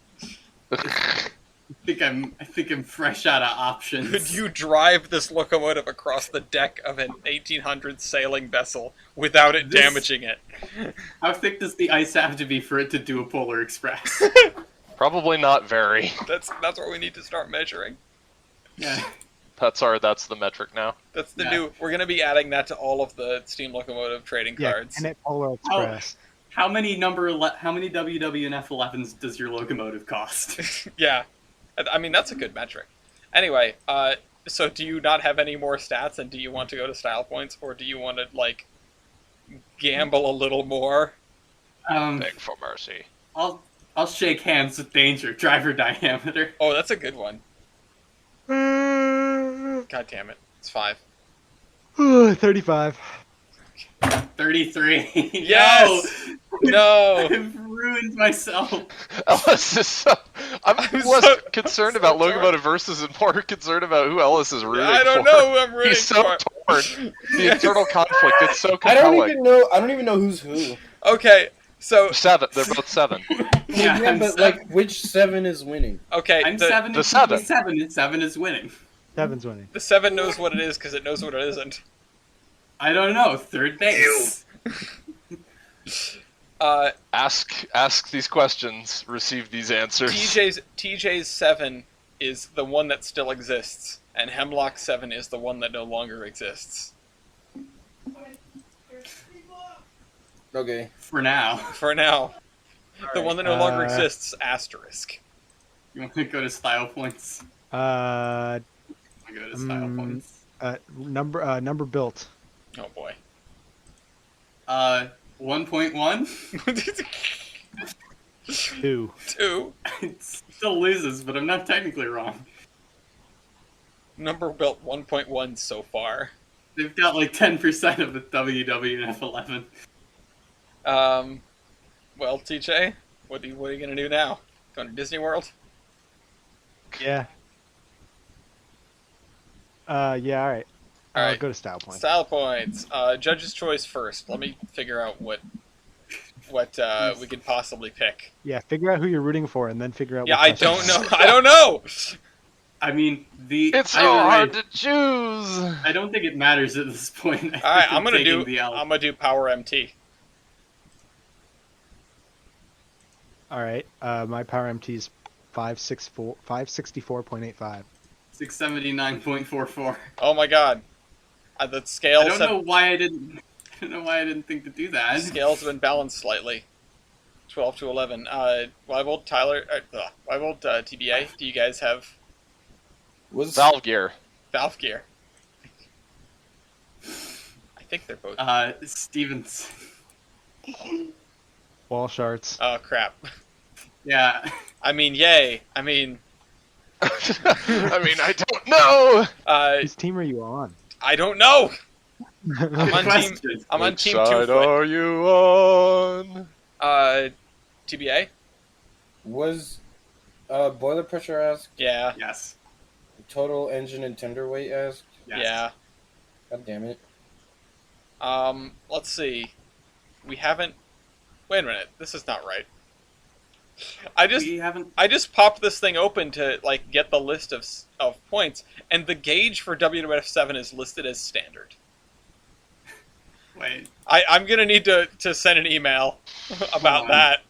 I think I'm fresh out of options.
Could you drive this locomotive across the deck of an 1800 sailing vessel without it
This-
damaging it?
How thick does the ice have to be for it to do a Polar Express?
Probably not very.
That's what we need to start measuring.
Yeah.
That's the metric now.
That's the
Yeah.
new. We're gonna be adding that to all of the steam locomotive trading
Yeah,
cards.
and at Polar Express.
How many WWNF 11s does your locomotive cost?
Yeah, I mean that's a good metric. Anyway, so do you not have any more stats, and do you want to go to style points, or do you want to like gamble a little more?
Beg for mercy.
I'll shake hands with danger. Driver diameter.
Oh, that's a good one. God damn it, it's 5.
35.
33.
Yes!
No!
No.
I've ruined myself.
Ellis is so... I'm
I'm
less
so-
concerned
I'm so
about locomotive versus and more concerned about who Ellis is rooting for.
I don't know who I'm rooting
He's so
for.
torn. The
Yes.
internal conflict, it's so
I don't
compelling.
even know who's who.
Okay, so
7. They're both 7.
Yeah, I'm
but
seven.
like, which 7 is winning?
okay,
I'm
the,
7.
the seven.
7 and 7 is winning.
7's winning.
the 7 knows what it is because it knows what it isn't.
I don't know. Third base.
Ask these questions, receive these answers.
TJ's 7 is the one that still exists, and Hemlock 7 is the one that no longer exists.
Okay.
For now.
For now. The one that no longer
Uh,
exists, asterisk.
You want to go to style points?
Uh,
I'll go to style points.
number built.
Oh boy.
1.1?
2.
2.
It still loses, but I'm not technically wrong.
Number built 1.1 so far.
They've got like 10% of the WWNF 11.
Well, TJ, what are you gonna do now? Going to Disney World?
Yeah. Yeah, alright. I'll
Alright.
go to style point.
Style points. Judge's choice first. Let me figure out what we could possibly pick.
Yeah, figure out who you're rooting for and then figure out
Yeah,
what
I
question.
don't know. I don't know.
I mean,
It's so
either way,
hard to choose.
I don't think it matters at this point.
All right, I'm gonna do Power MT.
Alright, my power MT is 564.85.
679.44.
Oh my god. The scales
I don't know why I didn't think to do that.
Scales have been balanced slightly. 12 to 11. Wyvold, Tyler, Wyvold, TBA, do you guys have
Valve gear.
Valve gear? I think they're both.
Stevens.
Wall shards.
Oh, crap.
Yeah.
I mean, yay. I mean...
I mean, I don't know!
Whose team are you on?
I don't know!
Good
I'm on
question.
Which
team
side
2 foot.
are you on?
TBA?
Was boiler pressure asked?
Yeah.
Yes.
Total engine and tender weight asked?
Yes.
Yeah.
God damn it.
Let's see. We haven't... Wait a minute. This is not right. I just popped this thing open to like get the list of points, and the gauge for WWF 7 is listed as standard.
Wait.
I'm gonna need to send an email about that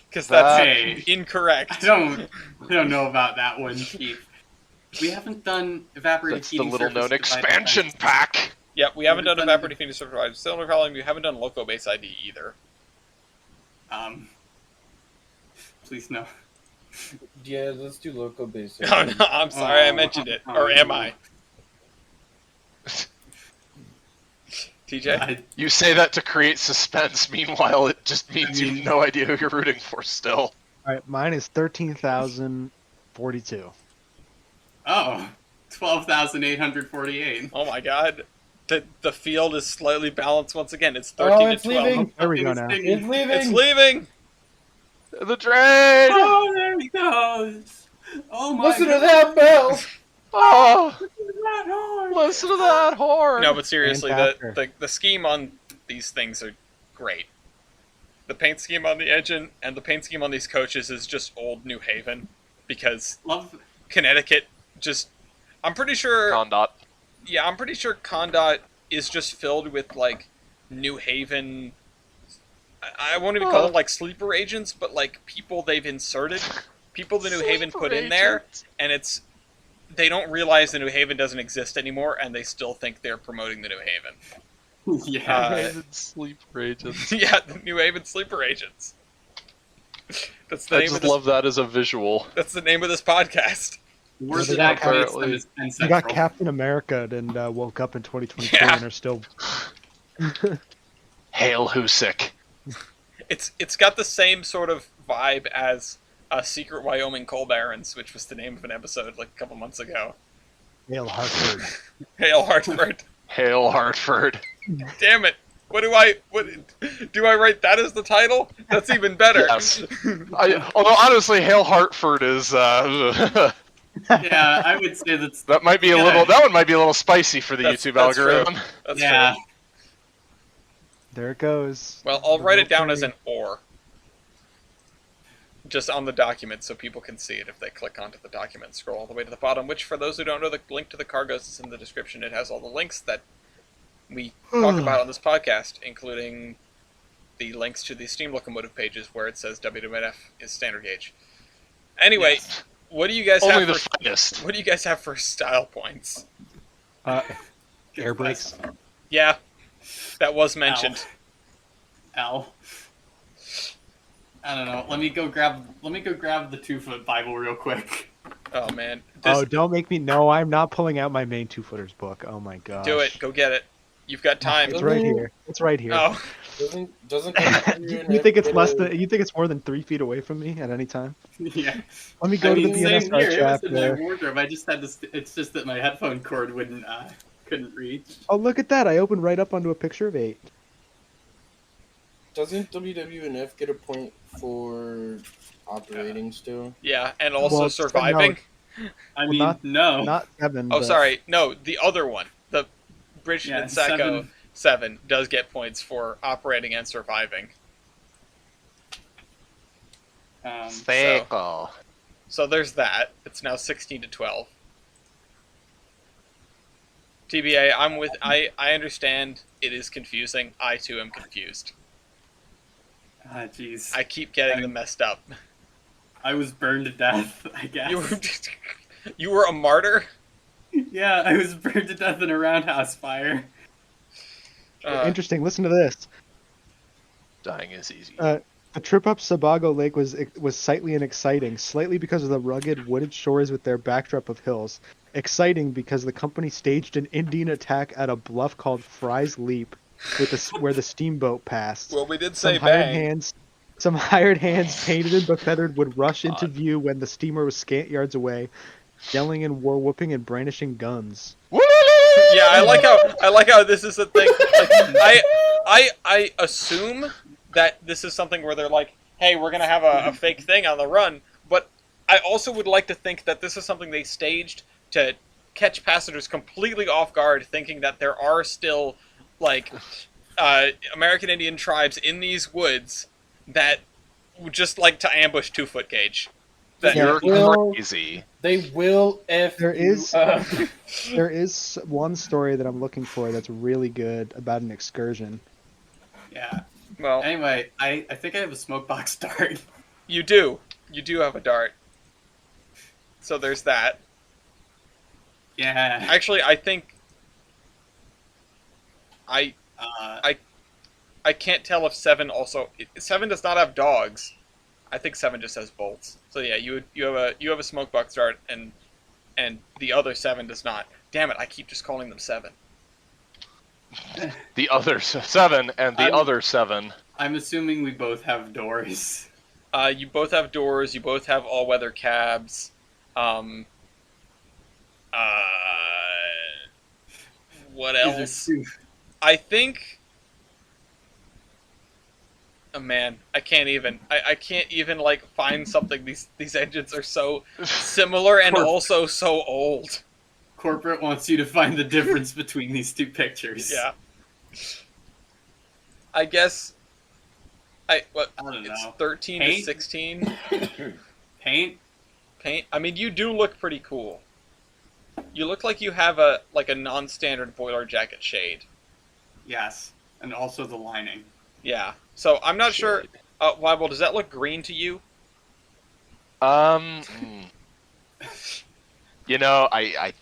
because that's
Hey.
incorrect.
I don't know about that one, Chief. We haven't done evaporated
That's the
heating
little known
surface divided
expansion
by-
pack!
Yep, we haven't done
Done-
evaporative heating survival cylinder problem. We haven't done loco base ID either.
Please no.
Yeah, let's do local base.
Oh, no, I'm sorry, I mentioned it, or am I? TJ?
You say that to create suspense, meanwhile it just means you have no idea who you're rooting for still.
Alright, mine is 13,042.
Oh, 12,848.
Oh my god. The field is slightly balanced once again. It's
Oh,
13
it's
to 12.
leaving.
There we go now.
It's leaving.
It's leaving!
The train!
Oh, there he goes! Oh my
Listen to that bell.
Oh,
that
listen to that horn!
No, but seriously,
Fantastic.
the scheme on these things are great. The paint scheme on the engine and the paint scheme on these coaches is just old New Haven. Because
Love.
Connecticut just... I'm pretty sure...
Condot.
Yeah, I'm pretty sure Condot is just filled with, like, New Haven... I won't even call them, like, sleeper agents, but, like, people they've inserted. People the New Haven put in there, and it's... They don't realize the New Haven doesn't exist anymore, and they still think they're promoting the New Haven.
Yeah.
Sleeper agents.
Yeah, the New Haven sleeper agents. That's the
I
name of
just
this,
love that as a visual.
That's the name of this podcast.
Worse
They
than that
got
creates
apparently-
them as Penn
You
Central.
got Captain America and woke up in 2022
Yeah.
and are still...
Hail Husick.
It's got the same sort of vibe as Secret Wyoming Coal Barons, which was the name of an episode like a couple months ago.
Hail Hartford.
Hail Hartford.
Hail Hartford.
Damn it. What do I write that as the title? That's even better.
Yes. Although honestly, Hail Hartford is
Yeah, I would say that's.
that might be a
Yeah.
little that one might be a little spicy for the YouTube
That's true.
algorithm.
That's
Yeah.
true.
There it goes.
Well, I'll write it down as an or. Just on the document so people can see it if they click onto the document. Scroll all the way to the bottom, which for those who don't know, the link to the cargoes is in the description. It has all the links that we talk about on this podcast, including the links to the steam locomotive pages where it says WWF is standard gauge. Anyway,
Yes.
what do you guys
Only
have
the
for
finest.
what do you guys have for style points?
Air brakes.
Yeah, that was mentioned.
L. I don't know. Let me go grab the 2-foot Bible real quick.
Oh man,
Oh, don't make me... No, I'm not pulling out my main two-footers book. Oh my gosh.
do it. Go get it. You've got time.
It's right here. It's right here.
Oh,
Doesn't
You think it's less than? You think it's more than 3 feet away from me at any time?
Yeah.
Let me go to the
same
BNSR
here. It was in my
chapter.
wardrobe. I just had to. It's just that my headphone cord couldn't reach.
Oh, look at that! I opened right up onto a picture of 8.
Doesn't WWNF get a point for operating still?
yeah, and also
Well,
surviving.
I mean,
not-
no.
Not 7.
Oh,
but-
sorry. No, the other one. The British
Yeah,
and Sacco 7 does get points for operating and surviving.
Thankle.
So there's that. It's now 16 to 12. TBA, I understand it is confusing. I too am confused.
Jeez.
I keep getting them messed up.
I was burned to death, I guess.
You were a martyr?
Yeah, I was burned to death in a roundhouse fire.
Interesting. Listen to this.
Dying is easy.
The trip up Sebago Lake was sightly and exciting, slightly because of the rugged, wooded shores with their backdrop of hills. Exciting because the company staged an Indian attack at a bluff called Fry's Leap, where the steamboat passed.
Well, we did say bang.
Some hired hands, painted and befeathered, would rush into view when the steamer was scant yards away, yelling and war whooping and brandishing guns.
Yeah, I like how this is a thing. Like, I assume that this is something where they're like, hey, we're gonna have a fake thing on the run, but I also would like to think that this is something they staged to catch passengers completely off guard, thinking that there are still like American Indian tribes in these woods that would just like to ambush 2-foot gauge.
You're crazy.
They will F.
There is one story that I'm looking for that's really good about an excursion.
Yeah.
Well,
anyway, I think I have a smoke box dart.
You do. You do have a dart. So there's that.
Yeah.
Actually, I think I can't tell if 7 also 7 does not have dogs. I think 7 just has bolts. So yeah, you have a smoke box dart and the other 7 does not. Damn it! I keep just calling them 7.
The other 7 and the other 7.
I'm assuming we both have doors.
You both have doors. You both have all-weather cabs. What else? I think. Oh man, I can't even like find something. These engines are so similar and also so old.
Corporate wants you to find the difference between these two pictures.
Yeah. I guess. I
don't know.
It's 13
Paint?
to 16.
Paint?
I mean, you do look pretty cool. You look like you have a non-standard boiler jacket shade.
Yes, and also the lining.
Yeah. So I'm not sure. Weibel, does that look green to you?
You know, I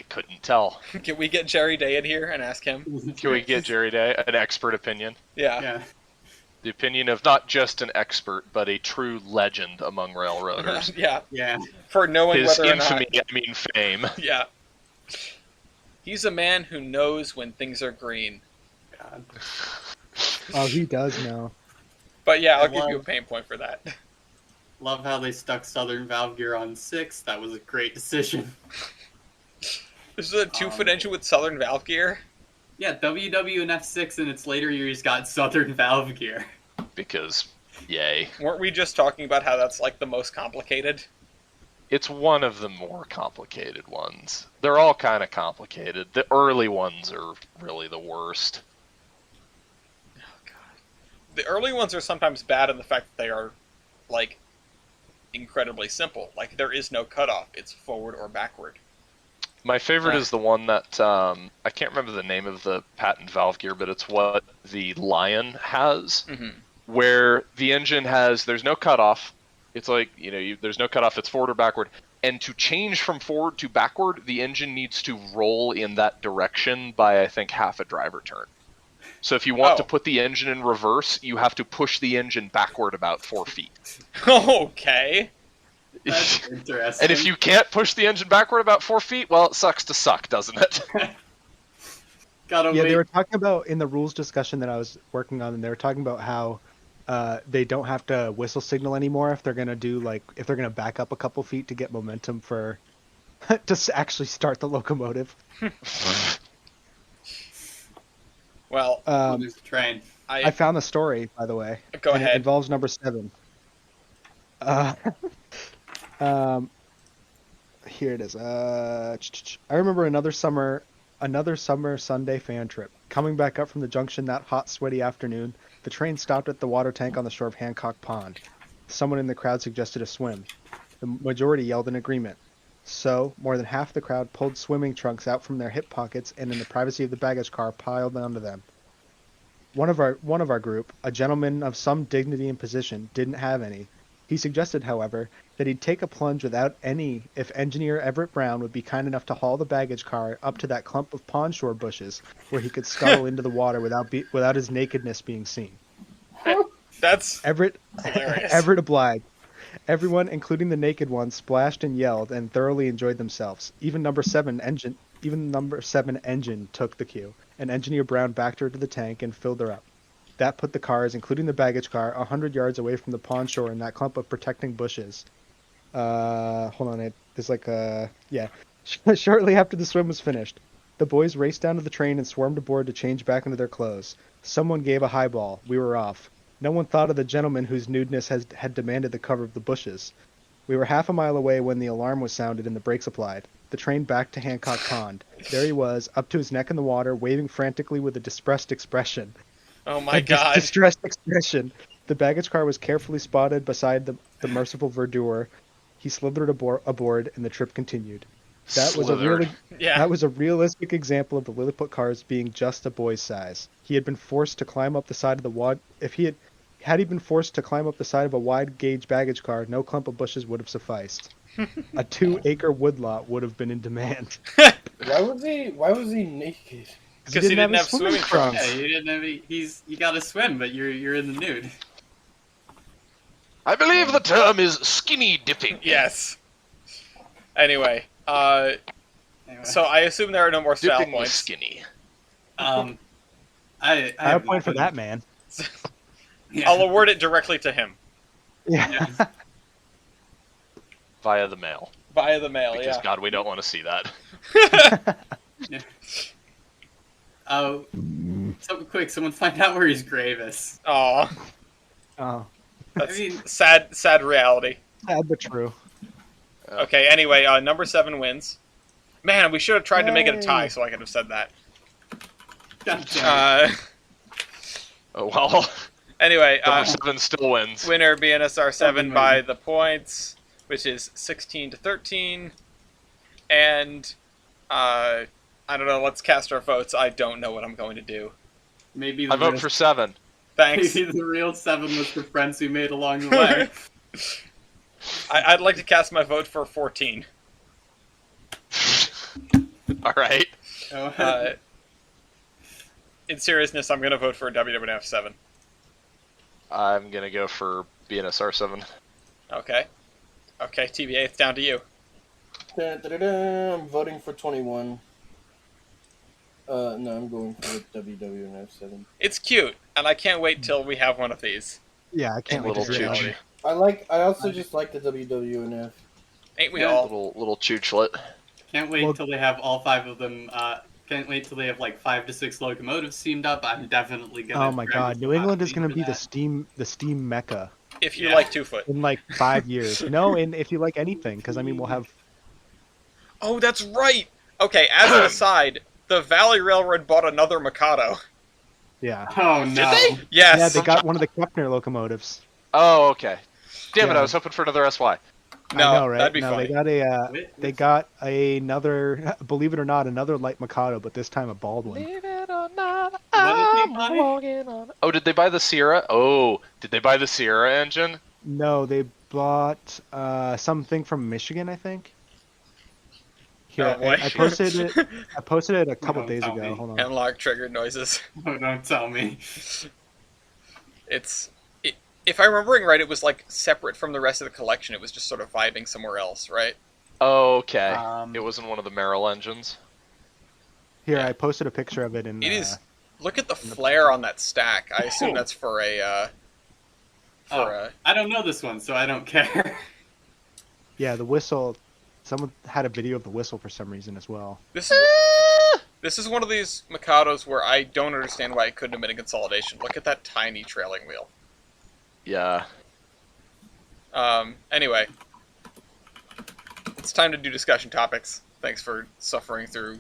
couldn't tell.
Can we get Jerry Day in here and ask him?
Can we get Jerry Day, an expert opinion?
Yeah.
The opinion of not just an expert, but a true legend among railroaders.
Yeah.
Yeah.
For knowing
His
whether
infamy,
or not.
I mean fame.
Yeah. He's a man who knows when things are green.
God.
Oh, he does know.
But yeah, I'll give you a pain point for that.
Love how they stuck Southern valve gear on 6. That was a great decision.
This is a 2-foot engine with Southern valve gear?
Yeah, WW and F6 in its later years got Southern valve gear.
Because, yay.
Weren't we just talking about how that's like the most complicated?
It's one of the more complicated ones. They're all kind of complicated. The early ones are really the worst.
Oh, God. The early ones are sometimes bad in the fact that they are, like, incredibly simple. Like, there is no cutoff. It's forward or backward.
My favorite is the one that, I can't remember the name of the patent valve gear, but it's what the Lion has, where the engine there's no cutoff. It's like, there's no cutoff, it's forward or backward. And to change from forward to backward, the engine needs to roll in that direction by, I think, half a driver turn. So if you want to put the engine in reverse, you have to push the engine backward about 4 feet.
Okay.
That's interesting.
And if you can't push the engine backward about 4 feet, well, it sucks to suck, doesn't it?
They were talking about in the rules discussion that I was working on, and they were talking about how they don't have to whistle signal anymore if they're gonna if they're gonna back up a couple feet to get momentum for to actually start the locomotive.
Well,
there's a train.
I found the story, by the way.
Go ahead.
It involves number 7. Here it is. I remember another summer Sunday fan trip. Coming back up from the junction that hot, sweaty afternoon, the train stopped at the water tank on the shore of Hancock Pond. Someone in the crowd suggested a swim. The majority yelled in agreement. So, more than half the crowd pulled swimming trunks out from their hip pockets and in the privacy of the baggage car piled onto them. One of our group, a gentleman of some dignity and position, didn't have any, He suggested, however, that he'd take a plunge without any if engineer Everett Brown would be kind enough to haul the baggage car up to that clump of pond shore bushes where he could scuttle into the water without his nakedness being seen.
That's
Everett
hilarious.
Everett obliged. Everyone, including the naked ones, splashed and yelled and thoroughly enjoyed themselves. Even number 7 engine took the cue, and Engineer Brown backed her to the tank and filled her up. That put the cars, including the baggage car, 100 yards away from the pond shore in that clump of protecting bushes. Hold on, there's like a... Yeah. Shortly after the swim was finished, the boys raced down to the train and swarmed aboard to change back into their clothes. Someone gave a highball. We were off. No one thought of the gentleman whose nudeness had demanded the cover of the bushes. We were half a mile away when the alarm was sounded and the brakes applied. The train backed to Hancock Pond. There he was, up to his neck in the water, waving frantically with a distressed expression.
Oh my god.
Distressed expression. The baggage car was carefully spotted beside the merciful verdure. He slithered aboard, and the trip continued. That was a realistic example of the Lilliput cars being just a boy's size. He had been forced to climb up the side of the wad. Had he been forced to climb up the side of a wide gauge baggage car, no clump of bushes would have sufficed. A 2-acre woodlot would have been in demand.
Why was he naked?
Because he didn't have swimming trunks.
Yeah, you didn't have. You gotta swim, but you're in the nude.
I believe the term is skinny dipping.
Yes. Anyway, so I assume there are no more style
Dipping the
points.
skinny.
I
I have a point for that man.
Yeah.
I'll award it directly to him
Yeah.
Via the mail.
via the mail.
Because,
Yeah.
God, we don't want to see that.
Oh, so quick! Someone find out where his grave is.
Aw,
Oh,
that's
I mean-
sad reality.
sad but true.
Okay. Anyway, number 7 wins. Man, we should have tried to make it a tie,
Yay.
so I could have said that.
God damn it.
Oh, well.
Anyway,
Number 7 still wins.
winner BNSR 7
Seven
by
wins.
the points, which is 16-13, and I don't know. Let's cast our votes. I don't know what I'm going to do.
Maybe
I
the
vote
real,
for 7.
Thanks.
maybe the real 7 was the friends we made along the way.
I'd like to cast my vote for 14.
Alright.
Oh,
In seriousness, I'm going to vote for WWF 7.
I'm gonna go for BNSR 7.
Okay. Okay, TBA, it's down to you.
I'm voting for 21. No, I'm going for WWF 7.
It's cute, and I can't wait till we have one of these.
Yeah, I can't wait to
Little
see
reality.
chooch.
I also just like the WWF.
Ain't we
Yeah.
all?
Little choochlet.
can't wait
Well-
till they have all 5 of them. Can't wait till they have like 5 to 6 locomotives steamed up. I'm definitely gonna.
Oh my god, New England is going to be the steam mecca
If you
Yeah.
like 2-foot.
in like 5 years. No, and if you like anything, because I mean we'll have.
Oh, that's right! Okay, as an aside, the Valley Railroad bought another Mikado.
Yeah.
Oh no!
they?
Yes!
Yeah, they got one of the Kepner locomotives.
Oh, okay. Damn it,
Yeah.
I was hoping for another SY.
No,
I know, right?
that'd be
no,
funny.
they got a.
Wait,
They got another. Believe it or not, another light Mikado, but this time a Baldwin.
Believe it or not,
What did they
I'm
buy?
walking on... Oh, did they buy the Sierra? Oh, did they buy the Sierra engine?
No, they bought something from Michigan, I think. Here,
Oh, boy.
I posted it. I posted it a couple
Don't
days
tell
ago.
me.
Hold on.
Analog triggered noises.
Oh, don't tell me.
If I'm remembering right, it was like separate from the rest of the collection. It was just sort of vibing somewhere else, right?
Oh, okay.
Um,
It wasn't one of the Merrill engines.
Here,
Yeah.
I posted a picture of it in.
It is. Look at the flare on that stack. I assume
Cool.
that's for a.
I don't know this one, so I don't care.
Yeah, the whistle. Someone had a video of the whistle for some reason as well.
This is one of these Mikados where I don't understand why it couldn't have been a consolidation. Look at that tiny trailing wheel.
Yeah.
Anyway, it's time to do discussion topics. Thanks for suffering through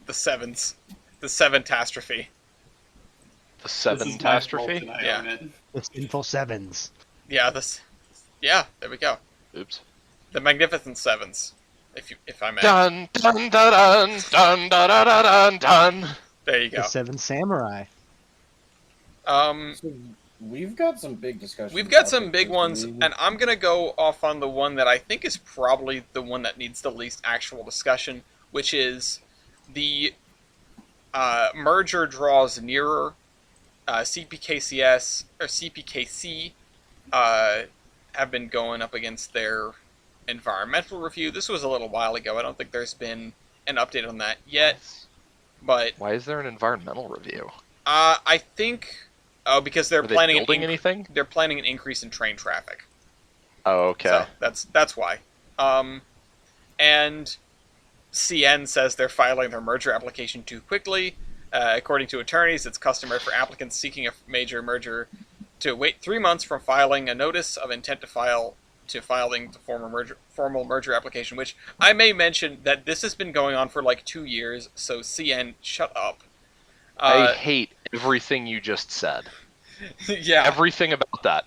the 7s. The 7-tastrophe.
The
This
7
is my fault
catastrophe?
and I
Yeah.
own it.
The sinful sevens.
Yeah, Yeah, there we go.
Oops.
The magnificent 7s, if I may.
Dun dun dun dun dun dun dun dun dun dun.
There you
The
go.
seven samurai.
So we've got some big discussions.
We've got some
topics
big
this
ones,
week.
and I'm going to go off on the one that I think is probably the one that needs the least actual discussion, which is the merger draws nearer. CPKCS or CPKC have been going up against their environmental review. This was a little while ago. I don't think there's been an update on that yet. But
Why is there an environmental review?
I think because they're
Are they
planning
building anything?
They're planning an increase in train traffic.
Oh, okay.
So that's why. And CN says they're filing their merger application too quickly. According to attorneys, it's customary for applicants seeking a major merger to wait 3 months from filing a notice of intent to filing the formal merger application, which I may mention that this has been going on for like 2 years, so CN, shut up.
I hate everything you just said.
Yeah.
Everything about that.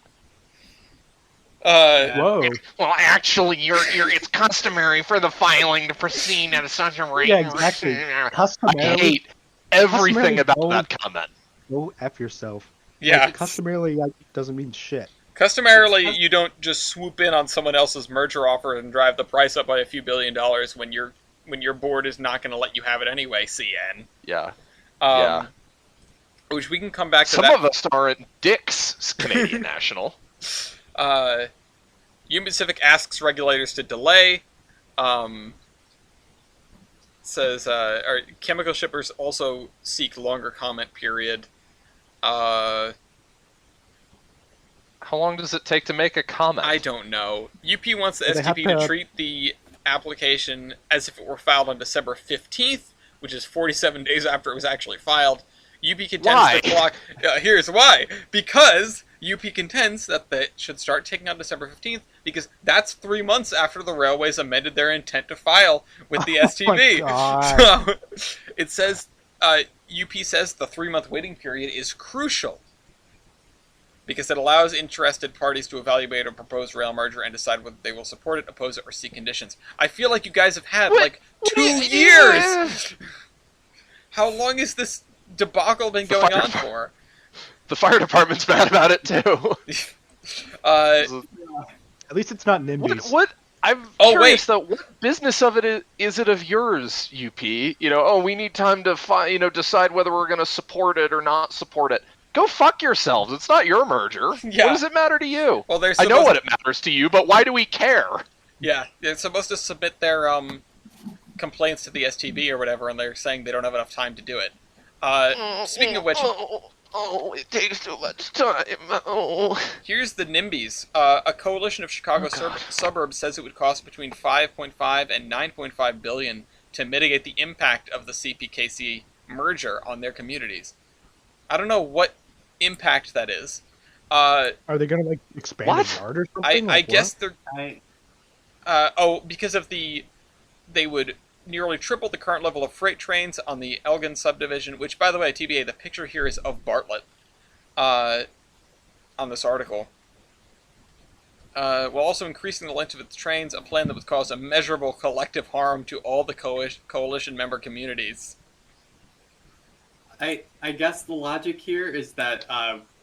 Whoa.
Well, actually, it's customary for the filing to proceed at such a rate.
Yeah, exactly.
I
Customarily,
hate everything
customarily
about
don't-
that comment.
go F yourself.
Yeah.
Like, customarily doesn't mean shit.
Customarily, you don't just swoop in on someone else's merger offer and drive the price up by a few $1 billion when your board is not going to let you have it anyway, CN.
Yeah.
Which we can come back to
Some
that.
of us aren't dicks, Canadian National.
Union Pacific asks regulators to delay. Says our chemical shippers also seek longer comment period.
How long does it take to make a comment?
I don't know. UP wants the
Do they have
STP to
to-
treat the application as if it were filed on December 15th, which is 47 days after it was actually filed. UP contends
Why?
the clock... here's why. Because UP contends that they should start taking on December 15th, because that's 3 months after the railways amended their intent to file with the STB.
God.
So, it says... UP says the 3-month waiting period is crucial because it allows interested parties to evaluate a proposed rail merger and decide whether they will support it, oppose it, or see conditions. I feel like you guys have had, like, 2 years! How long has this debacle been going on for?
The fire department's mad about it too.
At least it's not NIMBYs.
What? I'm curious though. What business of it is it of yours, UP? We need time to decide whether we're going to support it or not support it. Go fuck yourselves. It's not your merger.
Yeah.
What does it matter to you?
Well,
I know what it matters to you, but why do we care?
Yeah, they're supposed to submit their complaints to the STB or whatever, and they're saying they don't have enough time to do it. Speaking of which...
it takes too much time.
Here's the NIMBYs. A coalition of Chicago suburbs says it would cost between $5.5 and $9.5 billion to mitigate the impact of the CPKC merger on their communities. I don't know what impact that is.
Are they going to expand
What?
the yard or something?
I guess they're...
I
because of they would nearly triple the current level of freight trains on the Elgin subdivision, which, by the way, TBA, the picture here is of Bartlett on this article. While also increasing the length of its trains, a plan that would cause immeasurable collective harm to all the coalition member communities.
I guess the logic here is that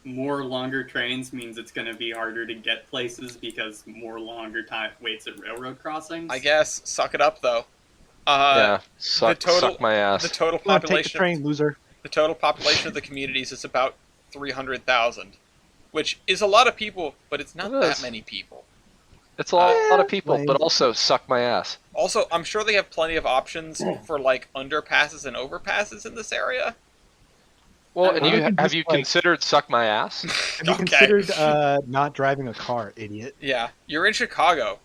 more longer trains means it's going to be harder to get places because more longer time waits at railroad crossings.
I guess. Suck it up, though.
Yeah, suck my ass.
The total
Take the
population.
train, loser.
The total population of the communities is about 300,000, which is a lot of people, but it's not
It
that
is.
many people.
It's a lot of people,
lame.
but also suck my ass.
Also, I'm sure they have plenty of options for underpasses and overpasses in this area.
Well,
Or
and
we
you
can
have
just,
you considered suck my ass?
Have you considered not driving a car, idiot?
Yeah, you're in Chicago.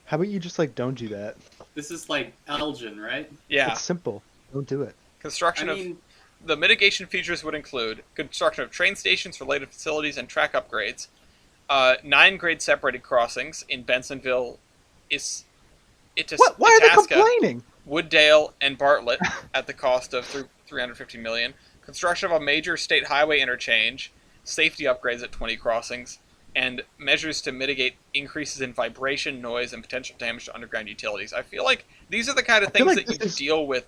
How about you just don't do that?
This is like Elgin, right?
Yeah,
It's simple. Don't do it.
construction
I mean,
of the mitigation features would include construction of train stations, related facilities, and track upgrades. 9 grade separated crossings in Bensonville,
Why are they
Itasca,
complaining?
Wooddale, and Bartlett at the cost of $350 million. Construction of a major state highway interchange, safety upgrades at 20 crossings, and measures to mitigate increases in vibration, noise, and potential damage to underground utilities. I feel like these are the kind of
I feel
things
like
that you
this is-
deal with,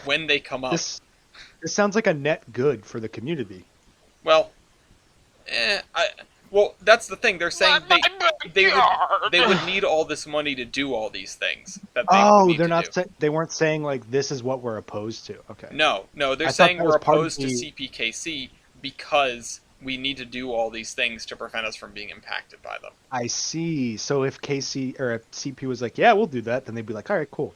when they come up.
This sounds like a net good for the community.
Well, Well, that's the thing. They're saying they would need all this money to do all these things that they would need
they're
to
not.
do.
They weren't saying like this is what we're opposed to. Okay.
No, they're
I thought
saying
that
we're
was part of
opposed to
the-
CPKC because we need to do all these things to prevent us from being impacted by them.
I see. So if KC or if CP was like, yeah, we'll do that, then they'd be like, all right, cool.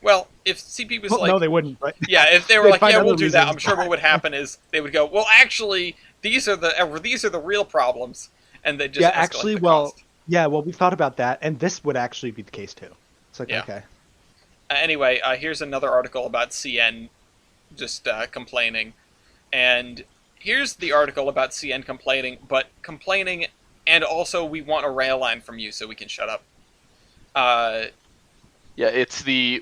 Well, if CP was
Well,
like,
no, they wouldn't. But
yeah, if they were
they'd
like,
find
yeah, we'll
other
do that, I'm
reasons.
sure what would happen is they would go, well, actually, these are the real problems, and they just
yeah,
escalate
actually,
the
well,
cost.
yeah, well, we thought about that, and this would actually be the case too. It's like,
Yeah.
okay,
Anyway, here's another article about CN just complaining, and here's the article about CN complaining, and also we want a rail line from you so we can shut up.
Yeah, it's we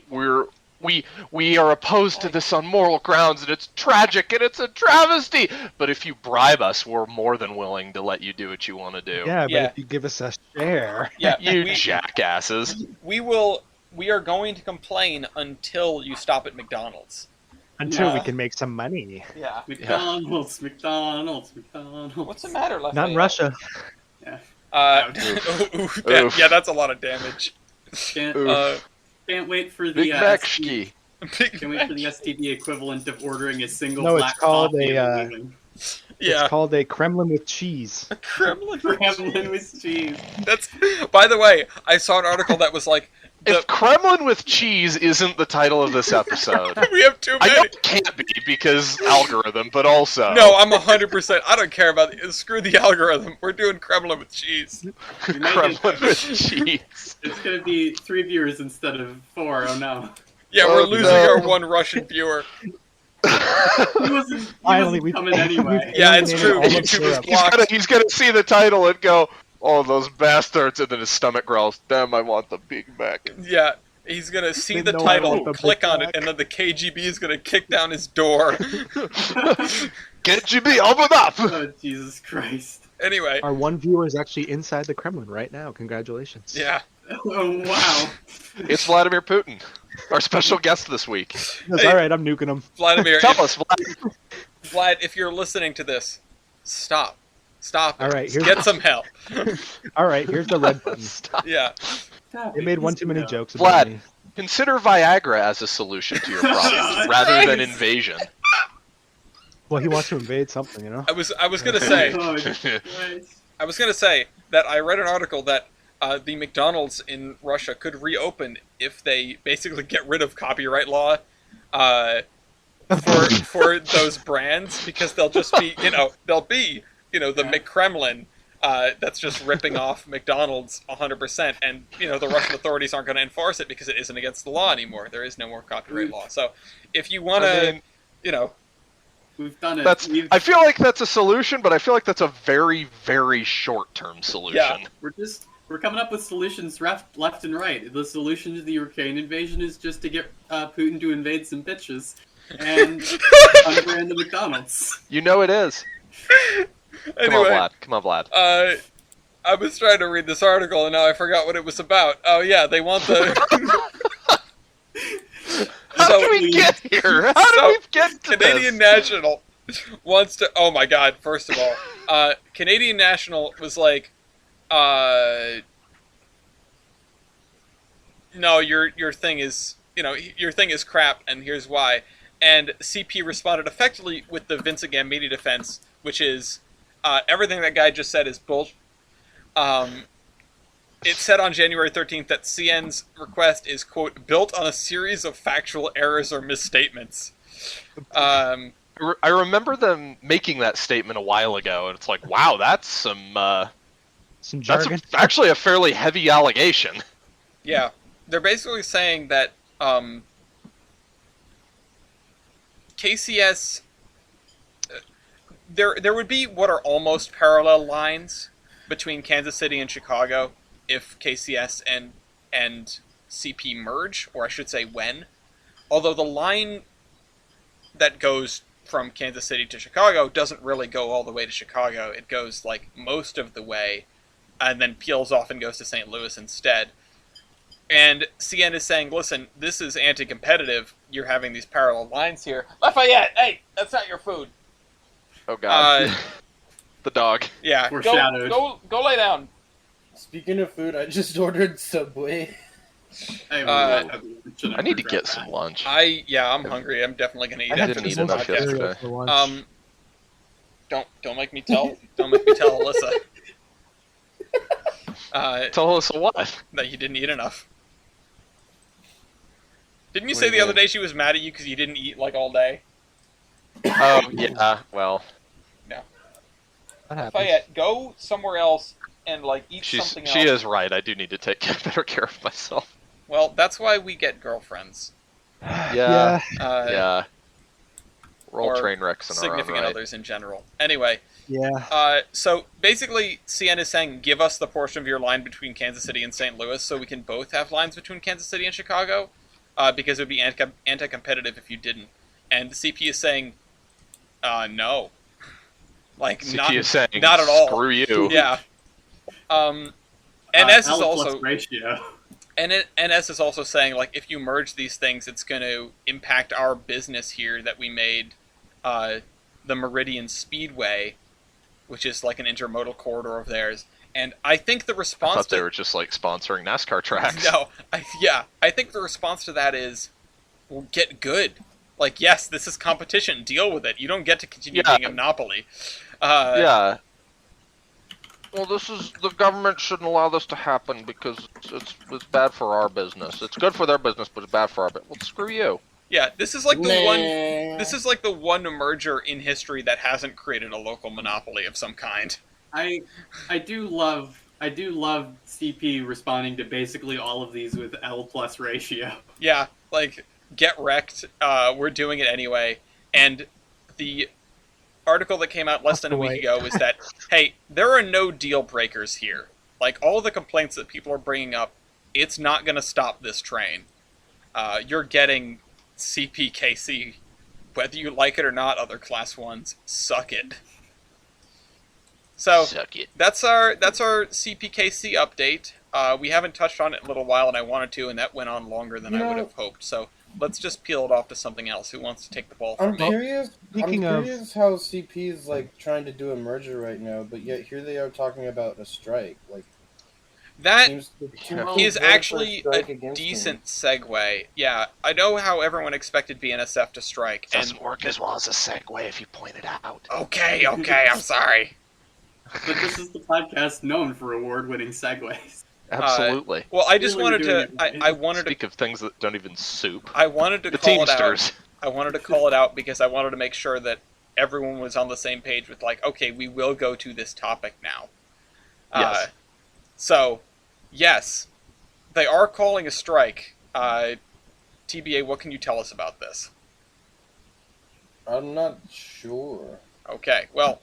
are opposed to this on moral grounds, and it's tragic, and it's a travesty. But if you bribe us, we're more than willing to let you do what you want to do.
yeah, but
Yeah.
if you give us a share,
Yeah,
You jackasses.
we are going to complain until you stop at McDonald's.
until we
Yeah.
can make some money.
Yeah.
McDonald's.
What's the matter, Lafayette?
Not in Russia.
Yeah, that's a lot of damage.
Can't,
Oof.
can't wait for the
Big Mac ski.
Can't wait for the STD equivalent of ordering a single
No, it's
black
called
coffee
a,
and leaving.
Yeah,
It's called a Kremlin with cheese.
Kremlin.
Kremlin with cheese.
That's. By the way, I saw an article that was like,
If Kremlin with cheese isn't the title of this episode,
we have too
I know
many.
it can't be because algorithm, but also
No, I'm 100%. I don't care about it. Screw the algorithm. We're doing Kremlin with cheese.
We made
Kremlin
it.
with cheese.
It's gonna be 3 viewers instead of 4. Oh no.
Yeah,
Oh,
we're losing
no.
our one Russian viewer.
He
Finally,
wasn't coming anyway.
Yeah, it's
eliminated
true.
all of
YouTube is
Europe.
blocked.
He's gonna see the title and go, "Oh, those bastards!" And then his stomach growls, "Damn, I want the Big Mac."
Yeah, he's gonna see
They
the
know I
title,
want the
click
Big
on it,
Mac.
and then the KGB is gonna kick down his door.
Get GB, open up!
Oh, Jesus Christ.
Anyway,
Our one viewer is actually inside the Kremlin right now. Congratulations.
yeah.
Oh, wow.
It's Vladimir Putin, our special guest this week.
That's
Hey.
all right. I'm nuking him.
Vladimir,
Tell
if,
us, Vlad.
Vlad, if you're listening to this, stop. Stop.
All right, here's-
Get some help.
All right, here's the red button.
Yeah.
They made one too many jokes about
Vlad.
me.
Consider Viagra as a solution to your problem, rather than invasion.
Well, he wants to invade something, you know.
I was gonna say
Oh, Christ.
I was gonna say that I read an article that the McDonald's in Russia could reopen if they basically get rid of copyright law for those brands, because they'll just be the McKremlin that's just ripping off McDonald's 100%, and the Russian authorities aren't going to enforce it because it isn't against the law anymore. There is no more copyright law. So if you want
I
to,
mean,
We've done it.
I feel like that's a solution, but I feel like that's a very, very short-term solution.
Yeah.
We're coming up with solutions left and right. The solution to the Ukraine invasion is just to get Putin to invade some bitches and unbrand the McDonald's.
You know it is.
anyway,
Come on, Vlad.
I was trying to read this article and now I forgot what it was about. Oh yeah, they want the
How did we get here? How did we get to
Canadian
this?
National wants to. Oh my God! First of all, Canadian National was like, "No, your thing is your thing is crap, and here's why." And CP responded effectively with the Vincent Gambini defense, which is everything that guy just said is bullshit. It said on January 13th that CN's request is, quote, built on a series of factual errors or misstatements.
I remember them making that statement a while ago, and it's like, wow, that's some
jargon.
that's actually a fairly heavy allegation.
Yeah. They're basically saying that KCS... There would be what are almost parallel lines between Kansas City and Chicago if KCS and CP merge, or I should say when. Although the line that goes from Kansas City to Chicago doesn't really go all the way to Chicago. It goes like most of the way and then peels off and goes to St. Louis instead. And CN is saying, listen, this is anti-competitive. You're having these parallel lines here. Lafayette, hey, that's not your food.
Oh god. The dog.
Yeah,
Foreshadowed.
go lay down.
Speaking of food, I just ordered Subway.
I need to get some lunch.
I'm hungry. I'm definitely gonna eat
I
after
didn't
this
eat enough
podcast.
yesterday.
For lunch.
Don't make me tell. Don't make me tell Alyssa.
Tell us what?
That you didn't eat enough. Didn't you
What
say
do
the
you
other
mean?
day she was mad at you because you didn't eat like all day?
Oh, yeah, well,
That happens.
Fayette, go somewhere else and like eat
she
something else.
is right. I do need to take better care of myself.
Well, that's why we get girlfriends.
Yeah. Yeah. We're all
or
train wrecks in our own
significant
right.
others in general. Anyway,
Yeah.
so basically, CN is saying, give us the portion of your line between Kansas City and St. Louis, so we can both have lines between Kansas City and Chicago, because it would be anti-competitive if you didn't. And the CP is saying, no, like
CP is saying,
not at all.
Screw you.
Yeah. NS is
L
also
plus ratio.
NS is also saying, like, if you merge these things, it's going to impact our business here that we made the Meridian Speedway, which is like an intermodal corridor of theirs. And I think the
I
response
thought
to
they were just like sponsoring NASCAR tracks.
no, I think the response to that is, well, get good. Like, yes, this is competition. Deal with it. You don't get to continue
Yeah.
being a monopoly.
Yeah. Well, the government shouldn't allow this to happen because it's bad for our business. It's good for their business, but it's bad for our business. Well, screw you.
Yeah, this is like the
Nah.
one. This is like the one merger in history that hasn't created a local monopoly of some kind.
I do love CP responding to basically all of these with L plus ratio.
Yeah, like, get wrecked. We're doing it anyway. And the article that came out less than a week ago was that, hey, there are no deal breakers here. Like, all the complaints that people are bringing up, it's not going to stop this train. You're getting CPKC. Whether you like it or not, other Class 1s, suck it. So,
Suck it.
that's our CPKC update. We haven't touched on it in a little while, and I wanted to, and that went on longer than I would have hoped. So let's just peel it off to something else. Who wants to take the ball from
I'm
me?
curious.
Speaking
I'm
of-
curious how CP is like trying to do a merger right now, but yet here they are talking about a strike. Like
That
seems
is
voted for
actually
strike
a
against
decent segue. Yeah, I know how everyone expected BNSF to strike.
Doesn't work as well as a segue if you point it out.
Okay, I'm sorry.
But this is the podcast known for award-winning segues.
Absolutely.
Well, I just
Really
wanted
doing
to.
it right.
I wanted to.
Speak of things that don't even soup.
I wanted to
The
call it out.
Teamsters.
I wanted to call it out because I wanted to make sure that everyone was on the same page with, like, okay, we will go to this topic now.
Yes.
So, yes, they are calling a strike. TBA, what can you tell us about this?
I'm not sure.
Okay, well,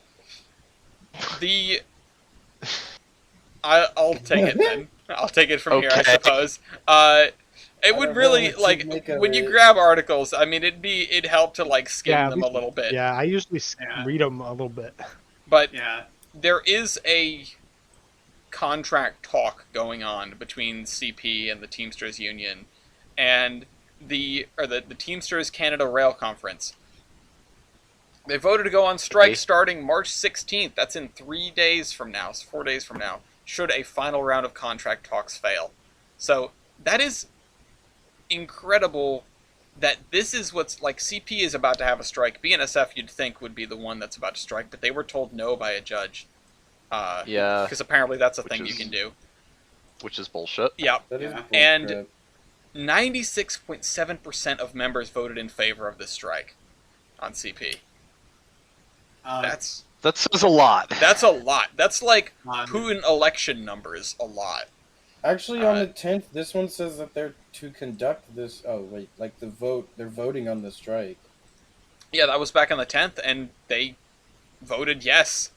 I'll take it then. I'll take it from here, I
Okay.
suppose. It would
don't know
really,
what to
like,
make of
when you
it.
grab articles, I mean, it'd help to, like, skim
Yeah,
them a little bit.
Yeah, I usually
Yeah.
read them a little bit.
But
Yeah.
there is a contract talk going on between CP and the Teamsters Union and the Teamsters Canada Rail Conference. They voted to go on strike
Okay.
starting March 16th. That's in 3 days from now, 4 days from now, should a final round of contract talks fail. So that is incredible that this is what's, like, CP is about to have a strike. BNSF, you'd think, would be the one that's about to strike, but they were told no by a judge.
Yeah,
Because apparently that's a
Which
thing you
is-
can do.
which is bullshit.
Yeah.
That is
Yeah.
bull
And-
crap.
96.7% of members voted in favor of this strike on CP. That's
That says a lot.
a lot. That's like
Um,
Putin election numbers a lot.
Actually, on
Uh,
the 10th, this one says that they're to conduct this. Oh wait, like the vote. They're voting on the strike.
Yeah, that was back on the 10th, and they voted yes.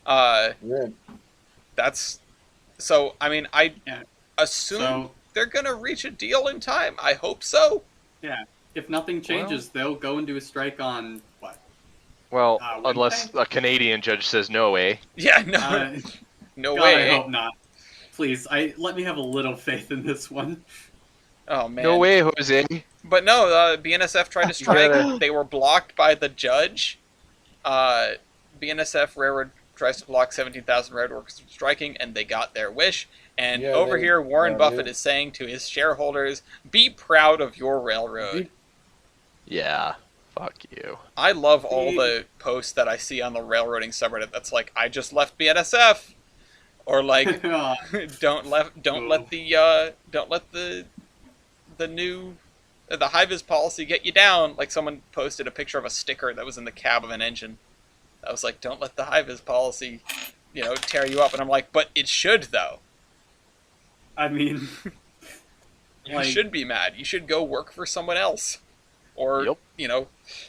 Yeah.
That's so. I mean, I
Yeah.
assume
So
they're gonna reach a deal in time. I hope so.
if nothing changes, they'll go into a strike on what?
Well,
Wednesday?
unless a Canadian judge says no, eh?
Yeah, no,
Uh,
no
God,
way.
I hope not. Please, let me have a little faith in this one.
Oh man.
No way, Jose.
But no, BNSF tried to strike.
gotta-
They were blocked by the judge. BNSF tries to block 17,000 railroad workers from striking, and they got their wish. And
Yeah,
over here, Warren Buffett
dude.
is saying to his shareholders, be proud of your railroad.
Yeah. Fuck you.
I love all the posts that I see on the railroading subreddit that's like, I just left BNSF. Or like, don't let the high-vis policy get you down. Like someone posted a picture of a sticker that was in the cab of an engine. I was like, don't let the high-vis policy, tear you up. And I'm like, but it should though.
I mean,
You should be mad. You should go work for someone else. Or,
Yep.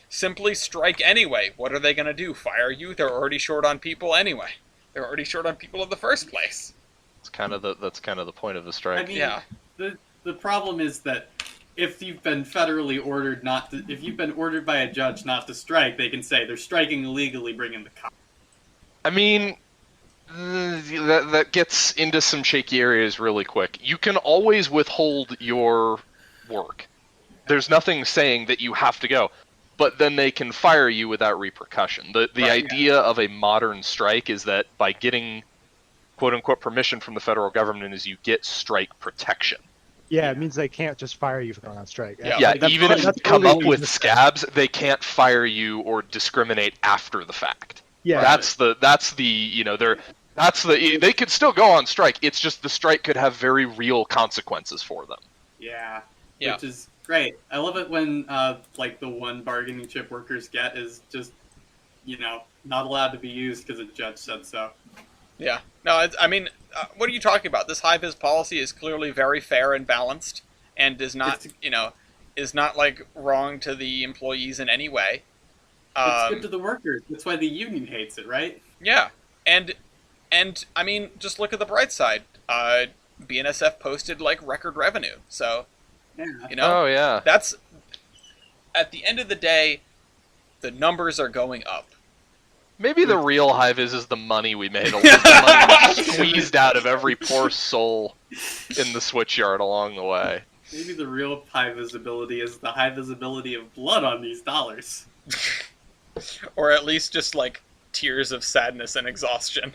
Simply strike anyway. What are they going to do? Fire you? They're already short on people anyway. They're already short on people in the first place.
That's kind of the point of the strike.
I mean,
Yeah.
the problem is that if you've been federally ordered if you've been ordered by a judge not to strike, they can say they're striking illegally, bring in the cops.
I mean, that gets into some shaky areas really quick. You can always withhold your work. There's nothing saying that you have to go, but then they can fire you without repercussion. The idea of a modern strike is that by getting quote-unquote permission from the federal government is you get strike protection.
Yeah, it means they can't just fire you for going on strike.
Yeah,
That's
even if you
that's
come
totally
up with
the-
scabs, they can't fire you or discriminate after the fact.
Yeah,
They could still go on strike. It's just the strike could have very real consequences for them.
Yeah.
Yeah.
Which is great. I love it when the one bargaining chip workers get is just not allowed to be used because a judge said so.
Yeah. No, what are you talking about? This high-vis policy is clearly very fair and balanced, and is not, is not like wrong to the employees in any way.
It's good to the workers. That's why the union hates it, right?
Yeah, and I mean, just look at the bright side. BNSF posted like record revenue, so
Yeah.
Oh yeah.
that's at the end of the day, the numbers are going up.
Maybe the real hive is the money we made. The money we squeezed out of every poor soul in the switchyard along the way.
Maybe the real high visibility is the high visibility of blood on these dollars.
Or at least just like tears of sadness and exhaustion.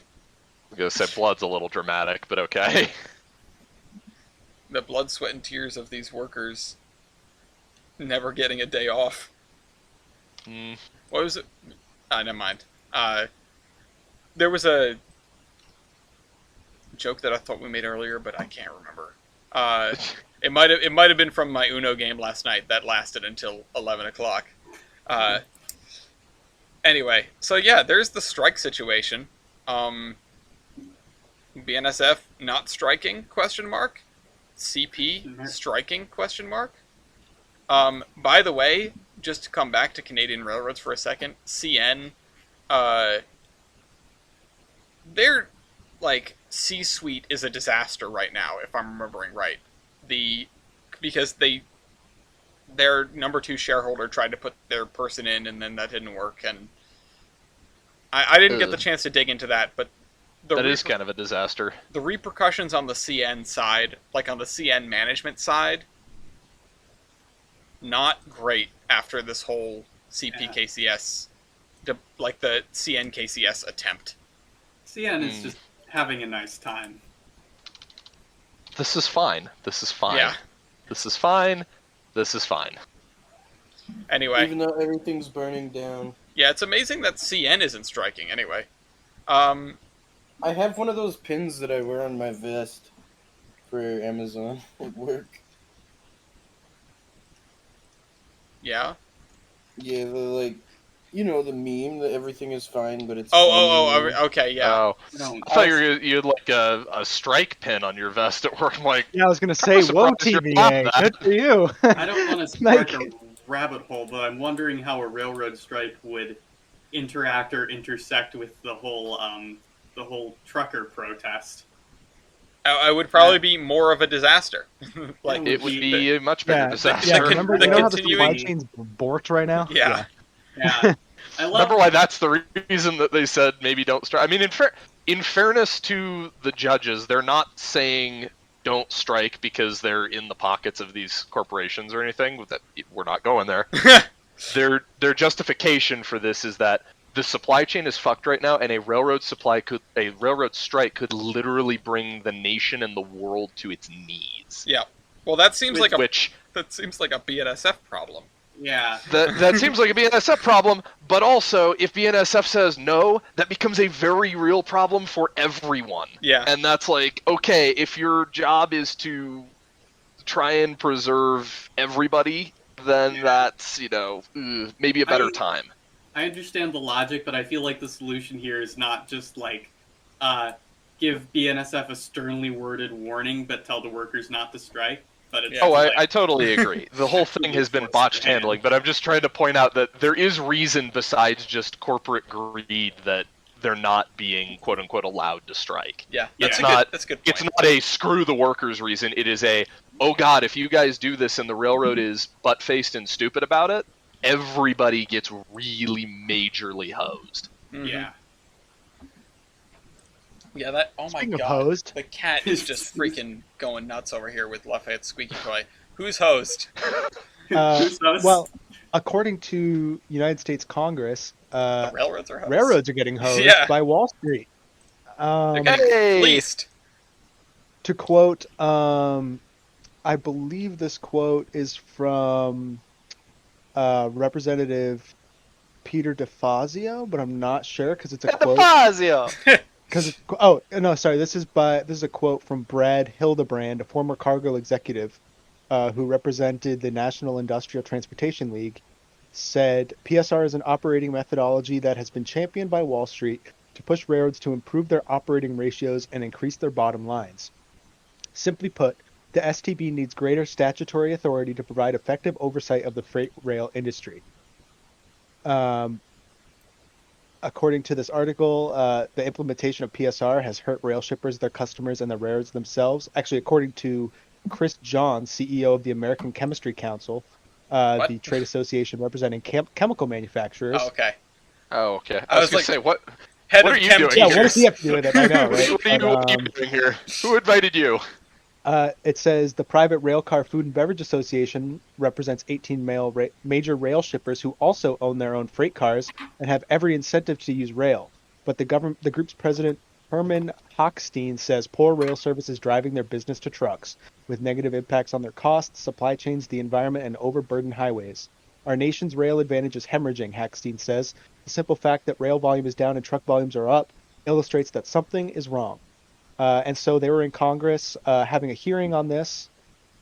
I'm gonna say blood's a little dramatic, but okay.
The blood, sweat, and tears of these workers never getting a day off. What was it? Never mind. There was a joke that I thought we made earlier, but I can't remember. It might have been from my Uno game last night that lasted until 11 o'clock. Anyway, so yeah, there's the strike situation. BNSF not striking? ? CP striking ? By the way, just to come back to Canadian railroads for a second, CN, their C-suite is a disaster right now, if I'm remembering right. Because their number 2 shareholder tried to put their person in, and then that didn't work, and I didn't get the chance to dig into that, but
that is kind of a disaster.
The repercussions on the CN side, like on the CN management side, not great after this whole CPKCS, the CNKCS attempt.
CN is just having a nice time.
This is fine. This is fine.
Yeah.
This is fine. This is fine.
Anyway.
Even though everything's burning down.
Yeah, it's amazing that CN isn't striking anyway.
I have one of those pins that I wear on my vest for Amazon at work.
Yeah?
Yeah, the the meme that everything is fine, but it's
okay, yeah.
Oh,
No,
I thought you had like a strike pin on your vest at work. I'm like,
Yeah, I was gonna say, whoa,
surprised you're
TVA,
not that.
good for you.
I don't want to spark a rabbit hole, but I'm wondering how a railroad strike would interact or intersect with the whole trucker protest.
I would probably be more of a disaster.
it would be a much bigger
Yeah,
disaster.
yeah. Remember,
the
you know how the
continuing-
supply chain's borked right now?
Yeah.
Yeah, I love.
Remember why that's the reason that they said maybe don't strike? I mean, in fairness to the judges, they're not saying don't strike because they're in the pockets of these corporations or anything. That we're not going there. Their justification for this is that the supply chain is fucked right now, and a railroad strike could literally bring the nation and the world to its knees.
Yeah. Well, that seems like a
Which
BNSF problem.
Yeah.
that seems like a BNSF problem, but also if BNSF says no, that becomes a very real problem for everyone.
Yeah.
And that's like, okay, if your job is to try and preserve everybody, then that's, maybe a better time.
I understand the logic, but I feel like the solution here is not just like give BNSF a sternly worded warning, but tell the workers not to strike. But it's
I totally agree. The whole thing has been botched handling, but I'm just trying to point out that there is reason besides just corporate greed that they're not being quote unquote allowed to strike.
Yeah,
that's
a good point.
It's not a screw the workers reason. It is a, oh god, if you guys do this and the railroad is butt faced and stupid about it, everybody gets really majorly hosed.
Mm-hmm.
Yeah.
Yeah, that. Oh
Speaking
my
of
god,
hosed.
the cat is just freaking going nuts over here with Lafayette's squeaky toy. Who's hosed?
Well,
according to United States Congress,
The railroads are hosed.
railroads are getting hosed
Yeah.
by Wall Street.
They're getting fleeced.
To quote, I believe this quote is from Representative Peter DeFazio, but I'm not sure because it's a quote.
DeFazio!
This is a quote from Brad Hildebrand, a former Cargill executive who represented the National Industrial Transportation League, said PSR is an operating methodology that has been championed by Wall Street to push railroads to improve their operating ratios and increase their bottom lines. Simply put, the STB needs greater statutory authority to provide effective oversight of the freight rail industry. According to this article, the implementation of PSR has hurt rail shippers, their customers, and the railroads themselves. Actually, according to Chris Johns, CEO of the American Chemistry Council, the trade association representing chemical manufacturers.
Oh, okay.
I was going to say, what
Head
are
of
you
Chem
doing?
Yeah,
here?
what does he have to do with it? I know, right?
What are you doing here? Who invited you?
It says the private Railcar Food and Beverage Association represents 18 major rail shippers who also own their own freight cars and have every incentive to use rail. But the group's president, Herman Hochstein, says poor rail service is driving their business to trucks, with negative impacts on their costs, supply chains, the environment, and overburdened highways. Our nation's rail advantage is hemorrhaging, Hochstein says. The simple fact that rail volume is down and truck volumes are up illustrates that something is wrong. And so they were in Congress having a hearing on this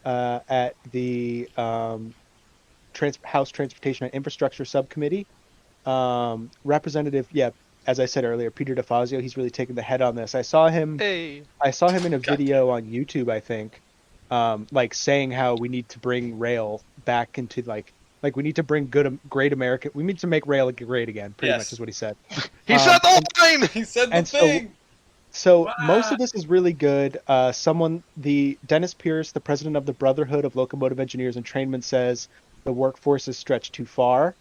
at the House Transportation and Infrastructure Subcommittee. Representative, as I said earlier, Peter DeFazio, he's really taken the head on this. I saw him in a video on YouTube, I think, saying how we need to bring rail back into like we need to bring great American. We need to make rail great again. Pretty much is what he said.
He said the line.
He said the thing.
So most of this is really good. Dennis Pierce, the president of the Brotherhood of Locomotive Engineers and Trainmen, says the workforce is stretched too far.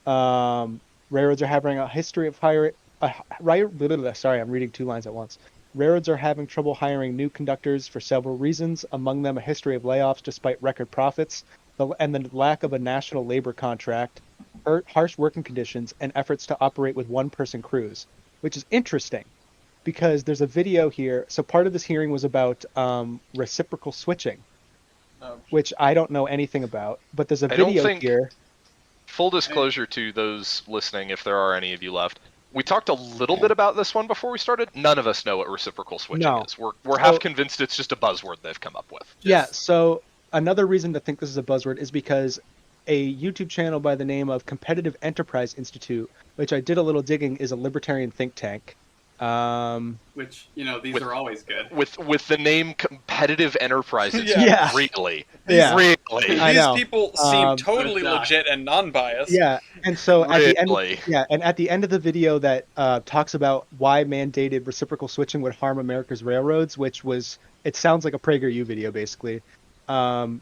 Railroads are having a history of hiring. Sorry, I'm reading two lines at once. Railroads are having trouble hiring new conductors for several reasons, among them a history of layoffs despite record profits, and the lack of a national labor contract, harsh working conditions, and efforts to operate with one-person crews, which is interesting. Because there's a video here. So part of this hearing was about reciprocal switching, which I don't know anything about. But there's a video here.
Full disclosure to those listening, if there are any of you left, we talked a little bit about this one before we started. None of us know what reciprocal switching is. We're half convinced it's just a buzzword they've come up with.
Yeah, so another reason to think this is a buzzword is because a YouTube channel by the name of Competitive Enterprise Institute, which I did a little digging, is a libertarian think tank.
Which, these are always good.
With the name Competitive Enterprise, it's really.
I know.
These people seem totally legit and non-biased.
Yeah, and so at the end of the video that talks about why mandated reciprocal switching would harm America's railroads, it sounds like a PragerU video basically. At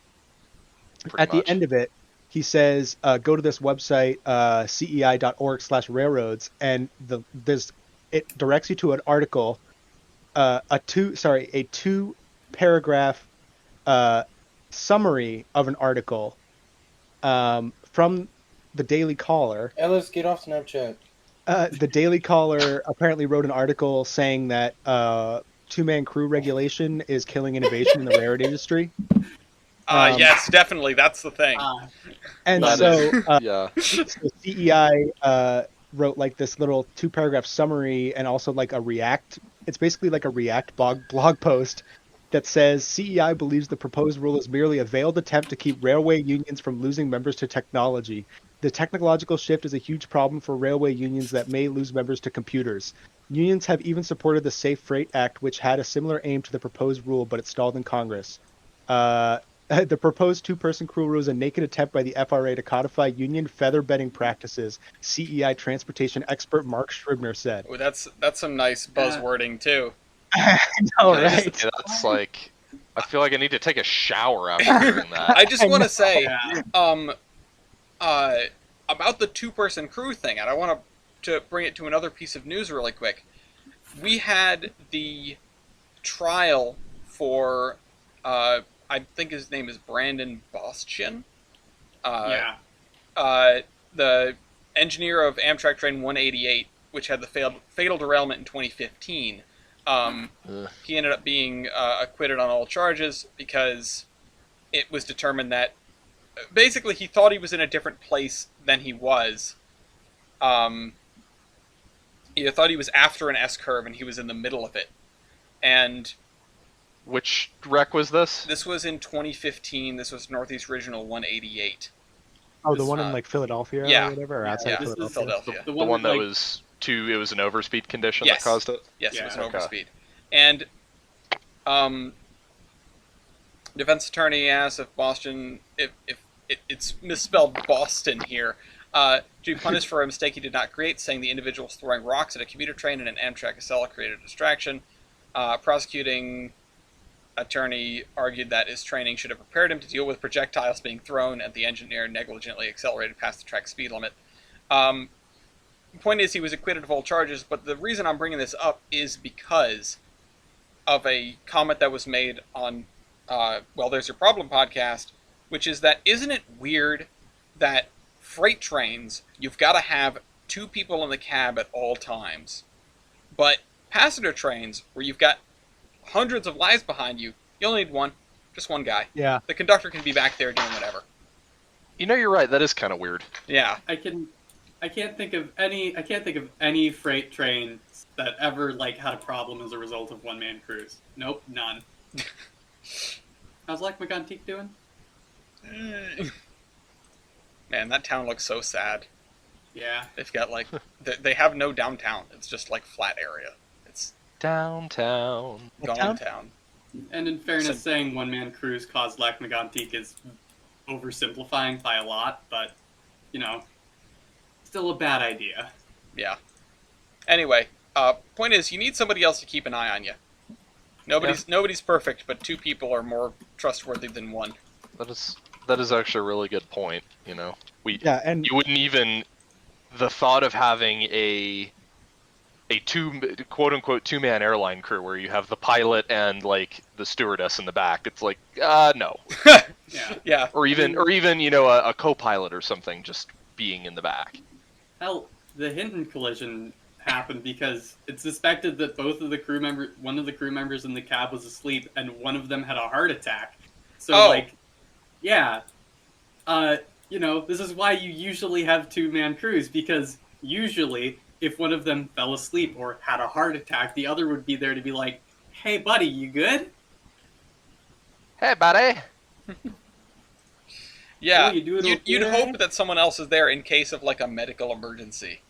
the end of it, he says, go to this website, cei.org/railroads, and it directs you to an article, a two-paragraph summary of an article from the Daily Caller.
Ellis, get off Snapchat.
The Daily Caller apparently wrote an article saying that two-man crew regulation is killing innovation in the railroad industry.
Yes, definitely. That's the thing.
And
That
so,
Yeah.
so CEI wrote like this little 2-paragraph summary and also like a React. It's basically like a React blog post that says CEI believes the proposed rule is merely a veiled attempt to keep railway unions from losing members to technology. The technological shift is a huge problem for railway unions that may lose members to computers. Unions have even supported the Safe Freight Act, which had a similar aim to the proposed rule, but it stalled in Congress. The proposed two-person crew rule is a naked attempt by the FRA to codify union feather-bedding practices, CEI transportation expert Mark Scribner said.
Ooh, that's some nice buzzwording too.
I know,
Yeah,
right?
That's like, I feel like I need to take a shower after hearing that.
I just want to say,
Yeah.
about the two-person crew thing, and I want to bring it to another piece of news really quick. We had the trial for, I think his name is Brandon Bastian.
Yeah.
The engineer of Amtrak Train 188, which had the fatal derailment in 2015. He ended up being acquitted on all charges because it was determined that basically he thought he was in a different place than he was. He thought he was after an S-curve and he was in the middle of it. And
Which wreck was this?
this was in 2015. This was Northeast Regional 188.
Oh, the one in like Philadelphia
yeah.
or whatever, or outside
Yeah,
this is
Philadelphia.
Philadelphia.
The
one
one
that,
that
like-
was it was an overspeed condition
Yes.
that caused it?
Yes,
Yeah,
it was an
okay.
overspeed. And defense attorney asked if Boston, if it's misspelled Boston here, to be punished for a mistake he did not create, saying the individual was throwing rocks at a commuter train and an Amtrak Acela created a distraction. Prosecuting attorney argued that his training should have prepared him to deal with projectiles being thrown, and the engineer negligently accelerated past the track speed limit. The point is, he was acquitted of all charges, but the reason I'm bringing this up is because of a comment that was made on Well, There's Your Problem podcast, which is that isn't it weird that freight trains, you've got to have 2 people in the cab at all times, but passenger trains, where you've got hundreds of lives behind you, you only need one, just one guy.
Yeah.
The conductor can be back there doing whatever.
You know, you're right. That is kind of weird.
Yeah.
I can't think of any freight train that ever like had a problem as a result of one-man crews. Nope, none. How's Lac-Mégantic doing?
Man, that town looks so sad.
Yeah.
They've got like they have no downtown. It's just like flat area. It's
Downtown.
gone town.
And in fairness,
So-
saying one-man crews caused Lac-Mégantic is oversimplifying by a lot, but, you know, still a bad idea.
Yeah. Anyway, point is, you need somebody else to keep an eye on you. Nobody's perfect, but 2 people are more trustworthy than 1.
That is actually a really good point. You know,
Yeah, and
you wouldn't even, the thought of having a quote unquote 2-man airline crew where you have the pilot and like the stewardess in the back. It's like no.
Yeah.
Yeah.
Or even you know a co-pilot or something just being in the back.
Hell, the Hinton Collision happened because it's suspected that one of the crew members in the cab was asleep and one of them had a heart attack. So, yeah, you know, this is why you usually have 2-man crews, because usually if one of them fell asleep or had a heart attack, the other would be there to be like, hey, buddy, you good?
Hey, buddy.
Yeah.
Oh, you doing
You'd
okay?
hope that someone else is there in case of like a medical emergency.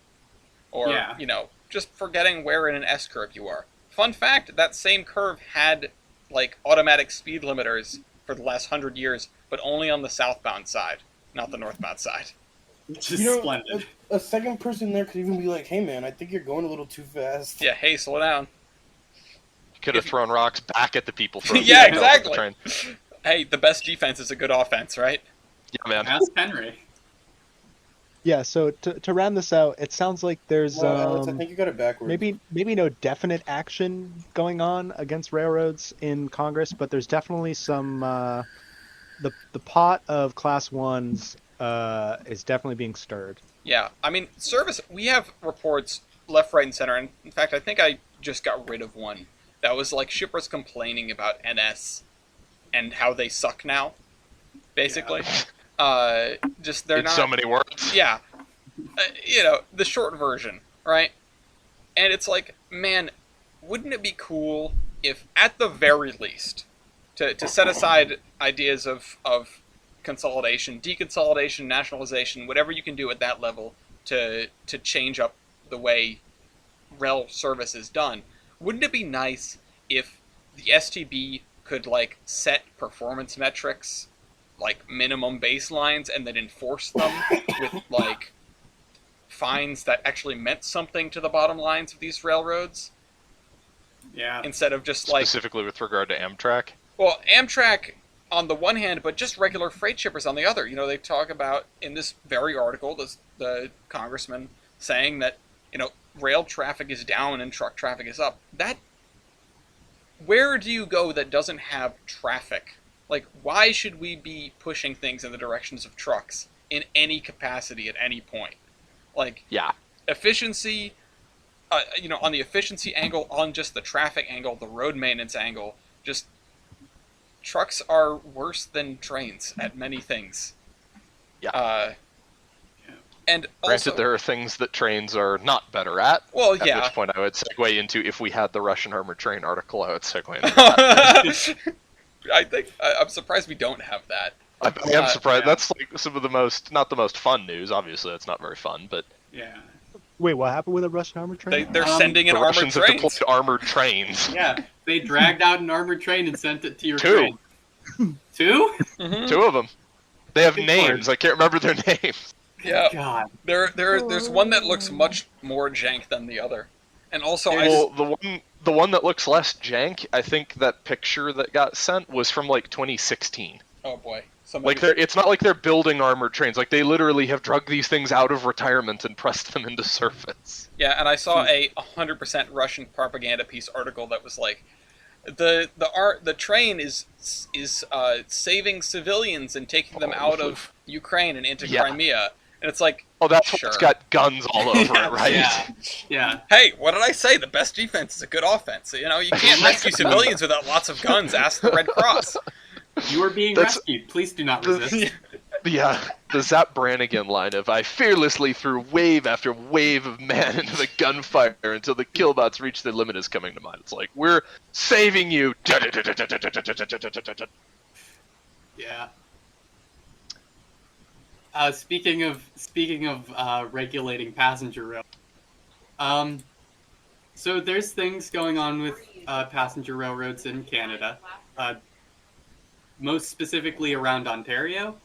Or,
Yeah.
you know, just forgetting where in an S-curve you are. Fun fact, that same curve had like automatic speed limiters for the last 100 years, but only on the southbound side, not the northbound side.
Which is
You know,
splendid.
a second person there could even be like, "Hey, man, I think you're going a little too fast."
Yeah, hey, slow down.
You could have thrown rocks back at the people from
Yeah,
the
exactly.
train.
Hey, the best defense is a good offense, right?
Yeah, man.
Ask Henry.
yeah, so to round this out, it sounds like there's
No, Alex, I think you got it backwards.
maybe no definite action going on against railroads in Congress, but there's definitely some the pot of class 1s is definitely being stirred.
Yeah, I mean, service. We have reports left, right, and center, and in fact, I think I just got rid of one that was like shippers complaining about NS and how they suck now. Basically, just they're
In
not.
so many words.
Yeah, the short version, right? And it's like, man, wouldn't it be cool if, at the very least, to set aside ideas of consolidation, deconsolidation, nationalization, whatever you can do at that level to change up the way rail service is done, wouldn't it be nice if the STB could like set performance metrics, like minimum baselines, and then enforce them with like fines that actually meant something to the bottom lines of these railroads?
Yeah.
Instead of just like,
Specifically with regard to Amtrak.
well, Amtrak on the one hand, but just regular freight shippers on the other. They talk about in this very article, the congressman saying that, rail traffic is down and truck traffic is up. Where do you go that doesn't have traffic? Like, why should we be pushing things in the directions of trucks in any capacity at any point? Like,
Yeah.
efficiency, on the efficiency angle, on just the traffic angle, the road maintenance angle, just trucks are worse than trains at many things.
Yeah.
And also,
Granted, there are things that trains are not better at.
well,
At
yeah.
which point I would segue into, if we had the Russian armored train article, I would segue into that.
I'm surprised we don't have that.
I am surprised.
Yeah.
That's like some of the most, not the most fun news. Obviously, that's not very fun, but
Yeah.
Wait, what happened with a Russian armored train?
They're sending in
the
armored
Russians have
trains.
deployed armored trains.
Yeah. They dragged out an armored train and sent it to your
Two.
train. Two?
Mhm.
Two of them. They have
Good
names. I can't remember their names.
Yeah.
God.
There's one that looks much more jank than the other, and also
Well, the one that looks less jank, I think that picture that got sent was from like 2016.
oh boy,
Like it's not like they're building armored trains. Like they literally have drug these things out of retirement and pressed them into service.
yeah, and I saw a 100% Russian propaganda piece article that was like, the train is saving civilians and taking them out of Ukraine and into
Yeah.
Crimea, and it's like,
Oh, that's
sure.
what's got guns all over it, right?
Yeah. Yeah.
Hey, what did I say? The best defense is a good offense. You can't rescue civilians without lots of guns. Ask the Red Cross.
You are being
That's-
rescued. Please do not resist.
Yeah, the Zap Brannigan line of "I fearlessly threw wave after wave of man into the gunfire until the killbots reached their limit" is coming to mind. It's like, we're saving you.
Yeah. Speaking of regulating passenger rail, so there's things going on with passenger railroads in Canada, most specifically around Ontario.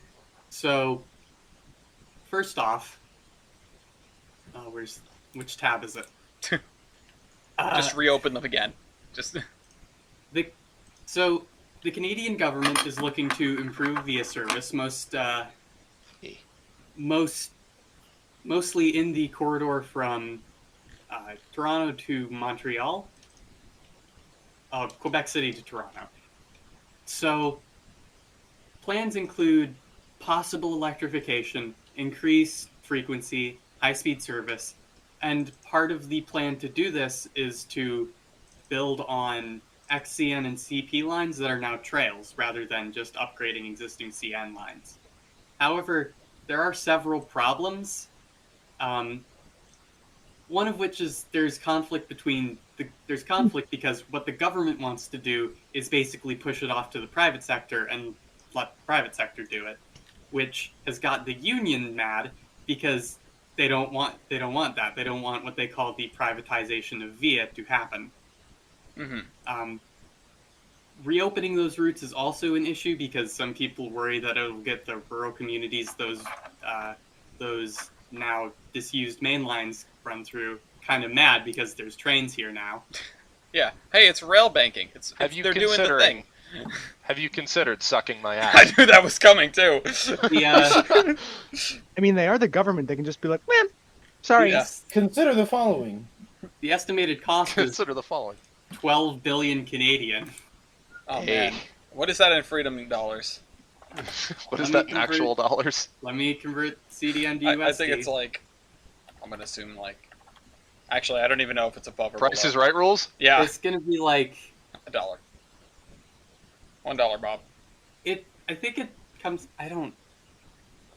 So, first off, which tab is it?
Just reopen them again. Just
So the Canadian government is looking to improve via service, mostly in the corridor from Toronto to Montreal, Quebec City to Toronto. So plans include possible electrification, increased frequency, high-speed service, and part of the plan to do this is to build on XCN and CP lines that are now trails rather than just upgrading existing CN lines. However, there are several problems. One of which is there's conflict because what the government wants to do is basically push it off to the private sector and let the private sector do it, which has got the union mad because they don't want that. They don't want what they call the privatization of VIA to happen.
Mhm.
Reopening those routes is also an issue because some people worry that it'll get the rural communities those now disused main lines run through kind of mad because there's trains here now.
Yeah. Hey, it's rail banking. They're doing the thing.
Have you considered sucking my
I
ass?
knew that was coming too.
The,
I mean, they are the government. They can just be like, man, sorry.
Yeah.
Consider the following.
the estimated cost is
Consider the following.
12 billion Canadian.
Oh
Hey.
man, what is that in freedom dollars?
What is
Let me
that in actual dollars?
Let me convert CDN to USD.
I think it's like, I'm gonna assume like, actually I don't even know if it's above or
Price is
below.
Right rules?
Yeah,
It's gonna be like
$1. $1, Bob.
I think it comes.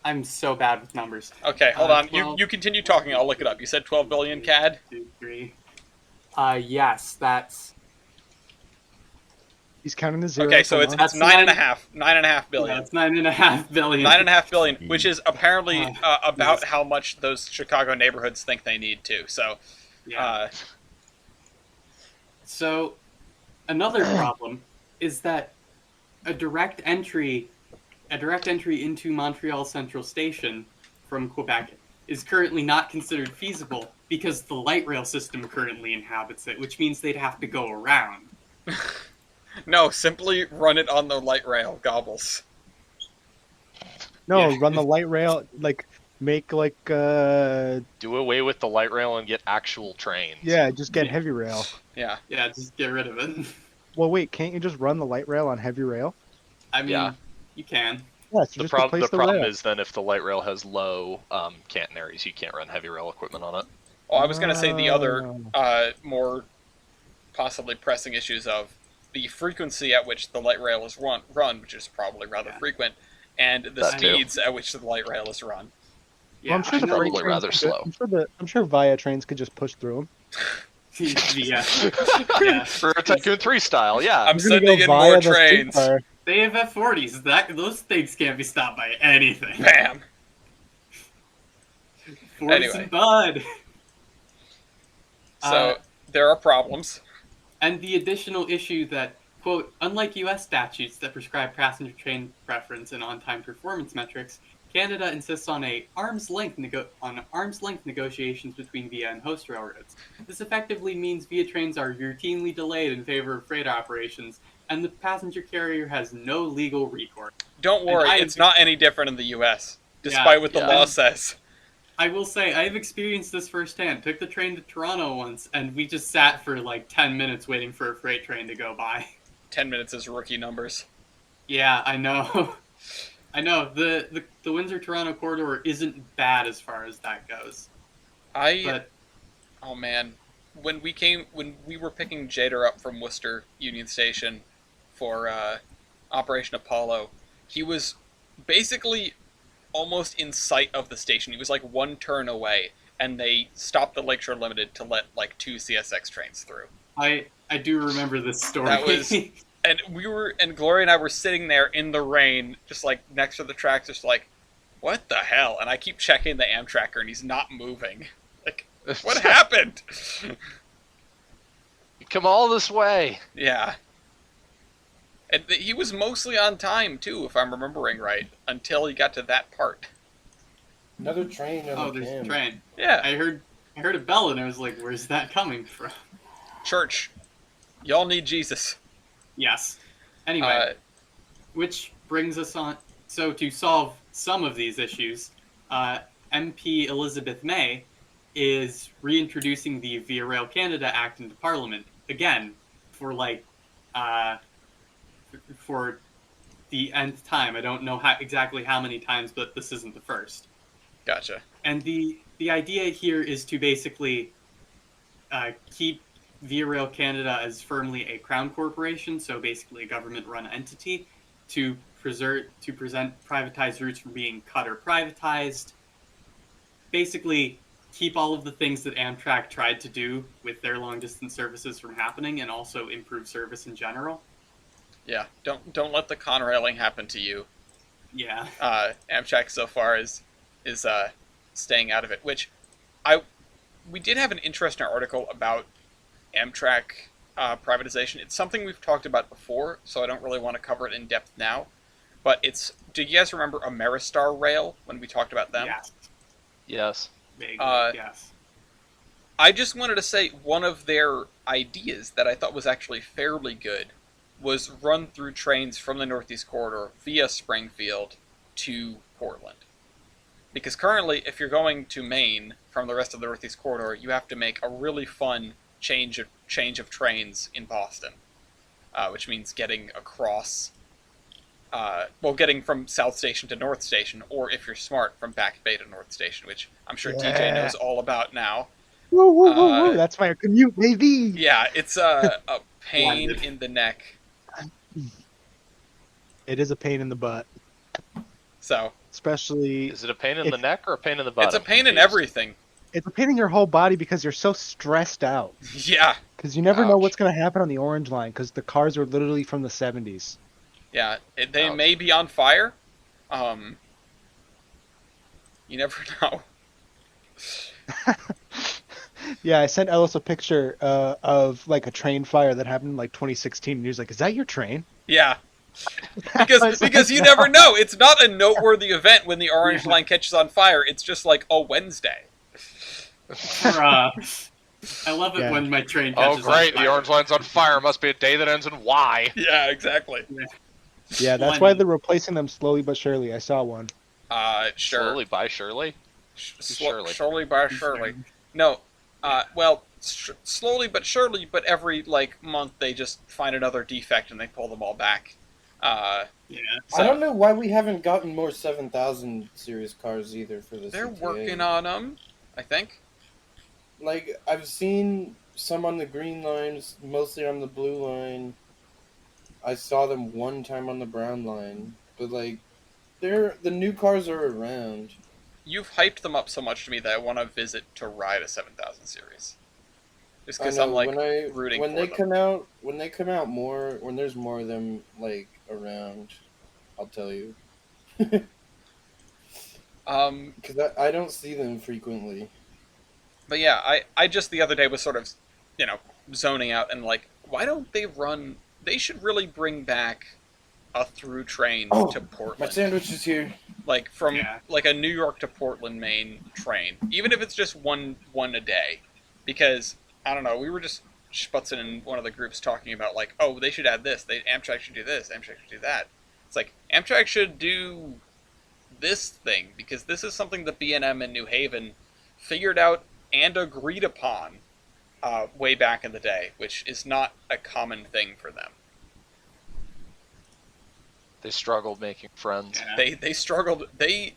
I'm so bad with numbers.
Okay, hold on.
12,
You continue talking. I'll look it up. You said 12 billion CAD.
2, 3. Yes, that's.
He's counting the zeros.
Okay, so it's
That's
9.5 billion.
Yeah, it's 9.5 billion.
9.5 billion, which is apparently about how much those Chicago neighborhoods think they need to. So,
Yeah. So, another problem is that a direct entry into Montreal Central Station from Quebec is currently not considered feasible because the light rail system currently inhabits it, which means they'd have to go around.
no, simply run it on the light rail, gobbles.
No,
Yeah.
run the light rail, like, make, like,
Do away with the light rail and get actual trains.
yeah, just get
Yeah.
heavy rail.
Yeah.
Yeah, just get rid of it.
Well, wait, can't you just run the light rail on heavy rail?
I mean,
Yeah.
you can.
Yes,
The
just
problem
replace the
problem
rail.
is then if the light rail has low catenaries, you can't run heavy rail equipment on it.
Well, I was going to say the other
Oh.
more possibly pressing issues of the frequency at which the light rail is run, which is probably rather
Yeah.
frequent, and the
That too.
speeds at which the light rail is run.
Yeah,
I'm sure the
I know.
freight
Probably
trains
rather
could-
slow.
I'm sure Via trains could just push through them.
Yeah. Yeah.
For a Tycoon 3 style, yeah.
I'm
You're gonna
sending
go
in
via
more
the
trains.
streetcar.
They have F40s. Those things can't be stopped by anything.
Bam.
40s
Anyway.
and Bud.
So there are problems.
And the additional issue that, quote, unlike U.S. statutes that prescribe passenger train preference and on-time performance metrics, Canada insists on arm's length negotiations between VIA and host railroads. This effectively means VIA trains are routinely delayed in favor of freight operations, and the passenger carrier has no legal recourse.
Don't worry,
I-
it's not any different in the U.S., despite what the
Yeah.
law says.
I will say, I've experienced this firsthand. Took the train to Toronto once, and we just sat for like 10 minutes waiting for a freight train to go by.
10 minutes is rookie numbers.
Yeah, I know. I know. The Windsor-Toronto corridor isn't bad as far as that goes. But
Oh man, when we were picking Jader up from Worcester Union Station for Operation Apollo, he was basically almost in sight of the station. He was like one turn away, and they stopped the Lakeshore Limited to let like 2 CSX trains through.
I do remember this story.
That was- And Gloria and I were sitting there in the rain, just like next to the tracks, just like, what the hell? And I keep checking the Amtracker, and he's not moving. Like, what happened?
You come all this way.
Yeah. And he was mostly on time, too, if I'm remembering right, until he got to that part.
Another train on
Oh,
the
there's a
cam.
train.
Yeah.
I heard a bell, and I was like, "Where's that coming from?"
Church. Y'all need Jesus.
Yes. Anyway, which brings us on. So to solve some of these issues, MP Elizabeth May is reintroducing the Via Rail Canada Act into Parliament again for for the nth time. I don't know exactly how many times, but this isn't the first.
Gotcha.
And the idea here is to basically keep Via Rail Canada as firmly a crown corporation, so basically a government-run entity, to present privatized routes from being cut or privatized. Basically, keep all of the things that Amtrak tried to do with their long-distance services from happening, and also improve service in general.
Yeah, don't let the Conrailing happen to you.
Yeah.
Amtrak so far is staying out of it. Which we did have an interesting article about Amtrak privatization. It's something we've talked about before, so I don't really want to cover it in depth now. But do you guys remember Ameristar Rail when we talked about them?
Yes.
Yes.
Vaguely, yes.
I just wanted to say one of their ideas that I thought was actually fairly good was run through trains from the Northeast Corridor via Springfield to Portland. Because currently, if you're going to Maine from the rest of the Northeast Corridor, you have to make a really fun change of trains in Boston, which means getting across getting from South Station to North Station, or if you're smart, from Back Bay to North Station, which I'm sure TJ
Yeah.
knows all about now.
Woo, woo, woo, woo. That's my commute, baby.
Yeah, it's a pain
Blended.
in the neck.
It is a pain in the butt,
So
especially.
Is it a pain in the neck or a pain in the butt?
it's a
I'm
pain in
confused.
everything.
It's a pain in your whole body because you're so stressed out.
Yeah,
Because you never know
Ouch.
what's going to happen on the orange line because the cars are literally from the 70s.
yeah. They
Ouch.
may be on fire. You never know.
Yeah, I sent Ellis a picture of like a train fire that happened in like 2016, and he was like, "Is that your train?"
Yeah,
I
because
was
because
like,
you
"No."
never know. It's not a noteworthy event when the orange line catches on fire. It's just like a Wednesday.
I love it
Yeah.
when my train
Oh,
catches
great!
on
The
fire.
orange line's on fire. Must be a day that ends in Y.
Yeah, exactly.
Yeah, that's why they're replacing them slowly but surely. I saw one.
Sure.
Slowly by surely. Surely.
Slowly by surely. No, slowly but surely. But every month they just find another defect and they pull them all back.
Yeah.
So
I don't know why we haven't gotten more 7000 series cars either for the
they're
CTA.
working on them. I think.
Like, I've seen some on the green lines, mostly on the blue line. I saw them one time on the brown line, but the new cars are around.
You've hyped them up so much to me that I want to visit to ride a 7000 series. Just because
I
I'm
know,
rooting
when
for
they
them.
come out more, when there's more of them around, I'll tell you. Because I don't see them frequently.
But yeah, I just the other day was sort of, zoning out and why don't they run? They should really bring back a through train
Oh,
to
My
Portland,
sandwich is here.
from
Yeah.
a New York to Portland Main train, even if it's just one a day, because I don't know. We were just sputzing in one of the groups talking about oh, they should add this. Amtrak should do this. Amtrak should do that. It's Amtrak should do this thing because this is something the B&M in New Haven figured out and agreed upon way back in the day, which is not a common thing for them.
They struggled making friends.
Yeah.
They struggled. They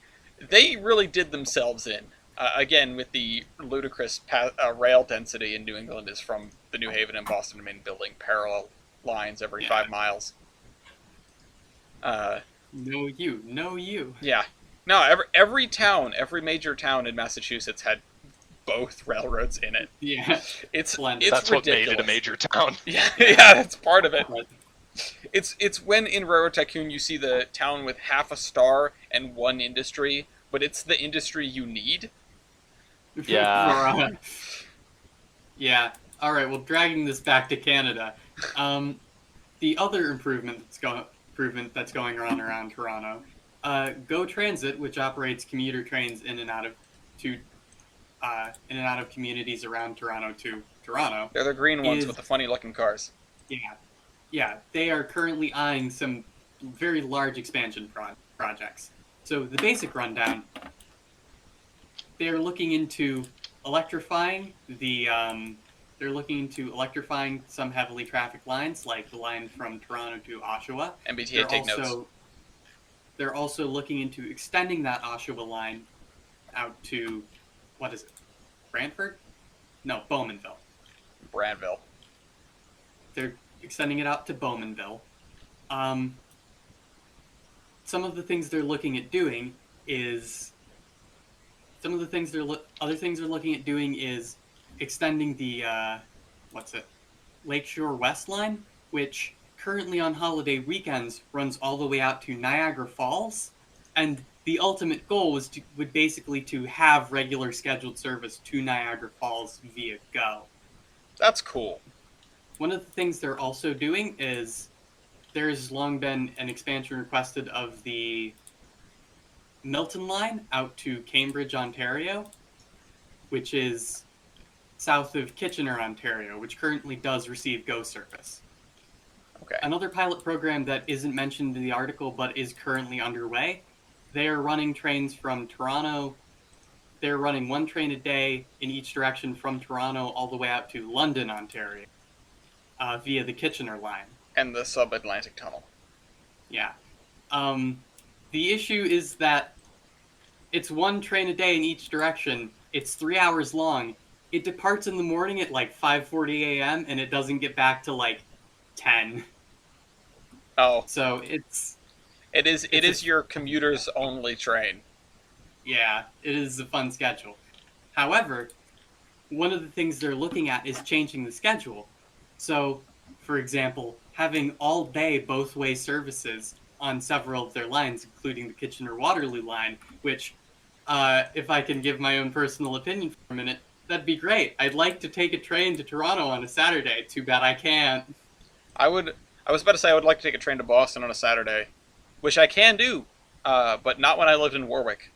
really did themselves in. Again, with the ludicrous rail density in New England is from the New Haven and Boston Main building parallel lines every 5 miles.
No you.
Yeah. No, every town, every major town in Massachusetts had both railroads in it.
Yeah.
It's
Splendid.
it's
That's what
ridiculous.
made it a major town.
Yeah, yeah, that's part of it.
Right.
It's when in Railroad Tycoon you see the town with half a star and one industry, but it's the industry you need.
Yeah.
Yeah. All right. Well, dragging this back to Canada, the other improvement that's going on around Toronto, Go Transit, which operates commuter trains in and out of communities around Toronto to Toronto.
They're the green ones
Is-
with the funny looking cars.
Yeah. They are currently eyeing some very large expansion projects. So the basic rundown. They are looking into electrifying some heavily trafficked lines, like the line from Toronto to Oshawa.
MBTA, take notes.
They're also looking into extending that Oshawa line out to, what is it, Brantford? No, Bowmanville.
Bradville.
They're extending it out to Bowmanville. Some of the things they're looking at doing is extending the Lakeshore West line, which currently on holiday weekends runs all the way out to Niagara Falls, and the ultimate goal would basically to have regular scheduled service to Niagara Falls via Go.
That's cool.
One of the things they're also doing is there's long been an expansion requested of the Milton line out to Cambridge, Ontario, which is south of Kitchener, Ontario, which currently does receive Go service.
Okay.
Another pilot program that isn't mentioned in the article but is currently underway, they are running trains from Toronto. They're running one train a day in each direction from Toronto all the way out to London, Ontario, via the Kitchener line.
And the sub-Atlantic tunnel.
Yeah. The issue is that it's one train a day in each direction. It's 3 hours long. It departs in the morning at like 5:40 a.m. and it doesn't get back to like 10.
Oh,
So
it is your commuters only train.
yeah, it is a fun schedule. However, one of the things they're looking at is changing the schedule. So, for example, having all day both way services on several of their lines, including the Kitchener-Waterloo line, which, if I can give my own personal opinion for a minute, that'd be great. I'd like to take a train to Toronto on a Saturday. Too bad I can't.
I was about to say I would like to take a train to Boston on a Saturday, which I can do, but not when I lived in Warwick,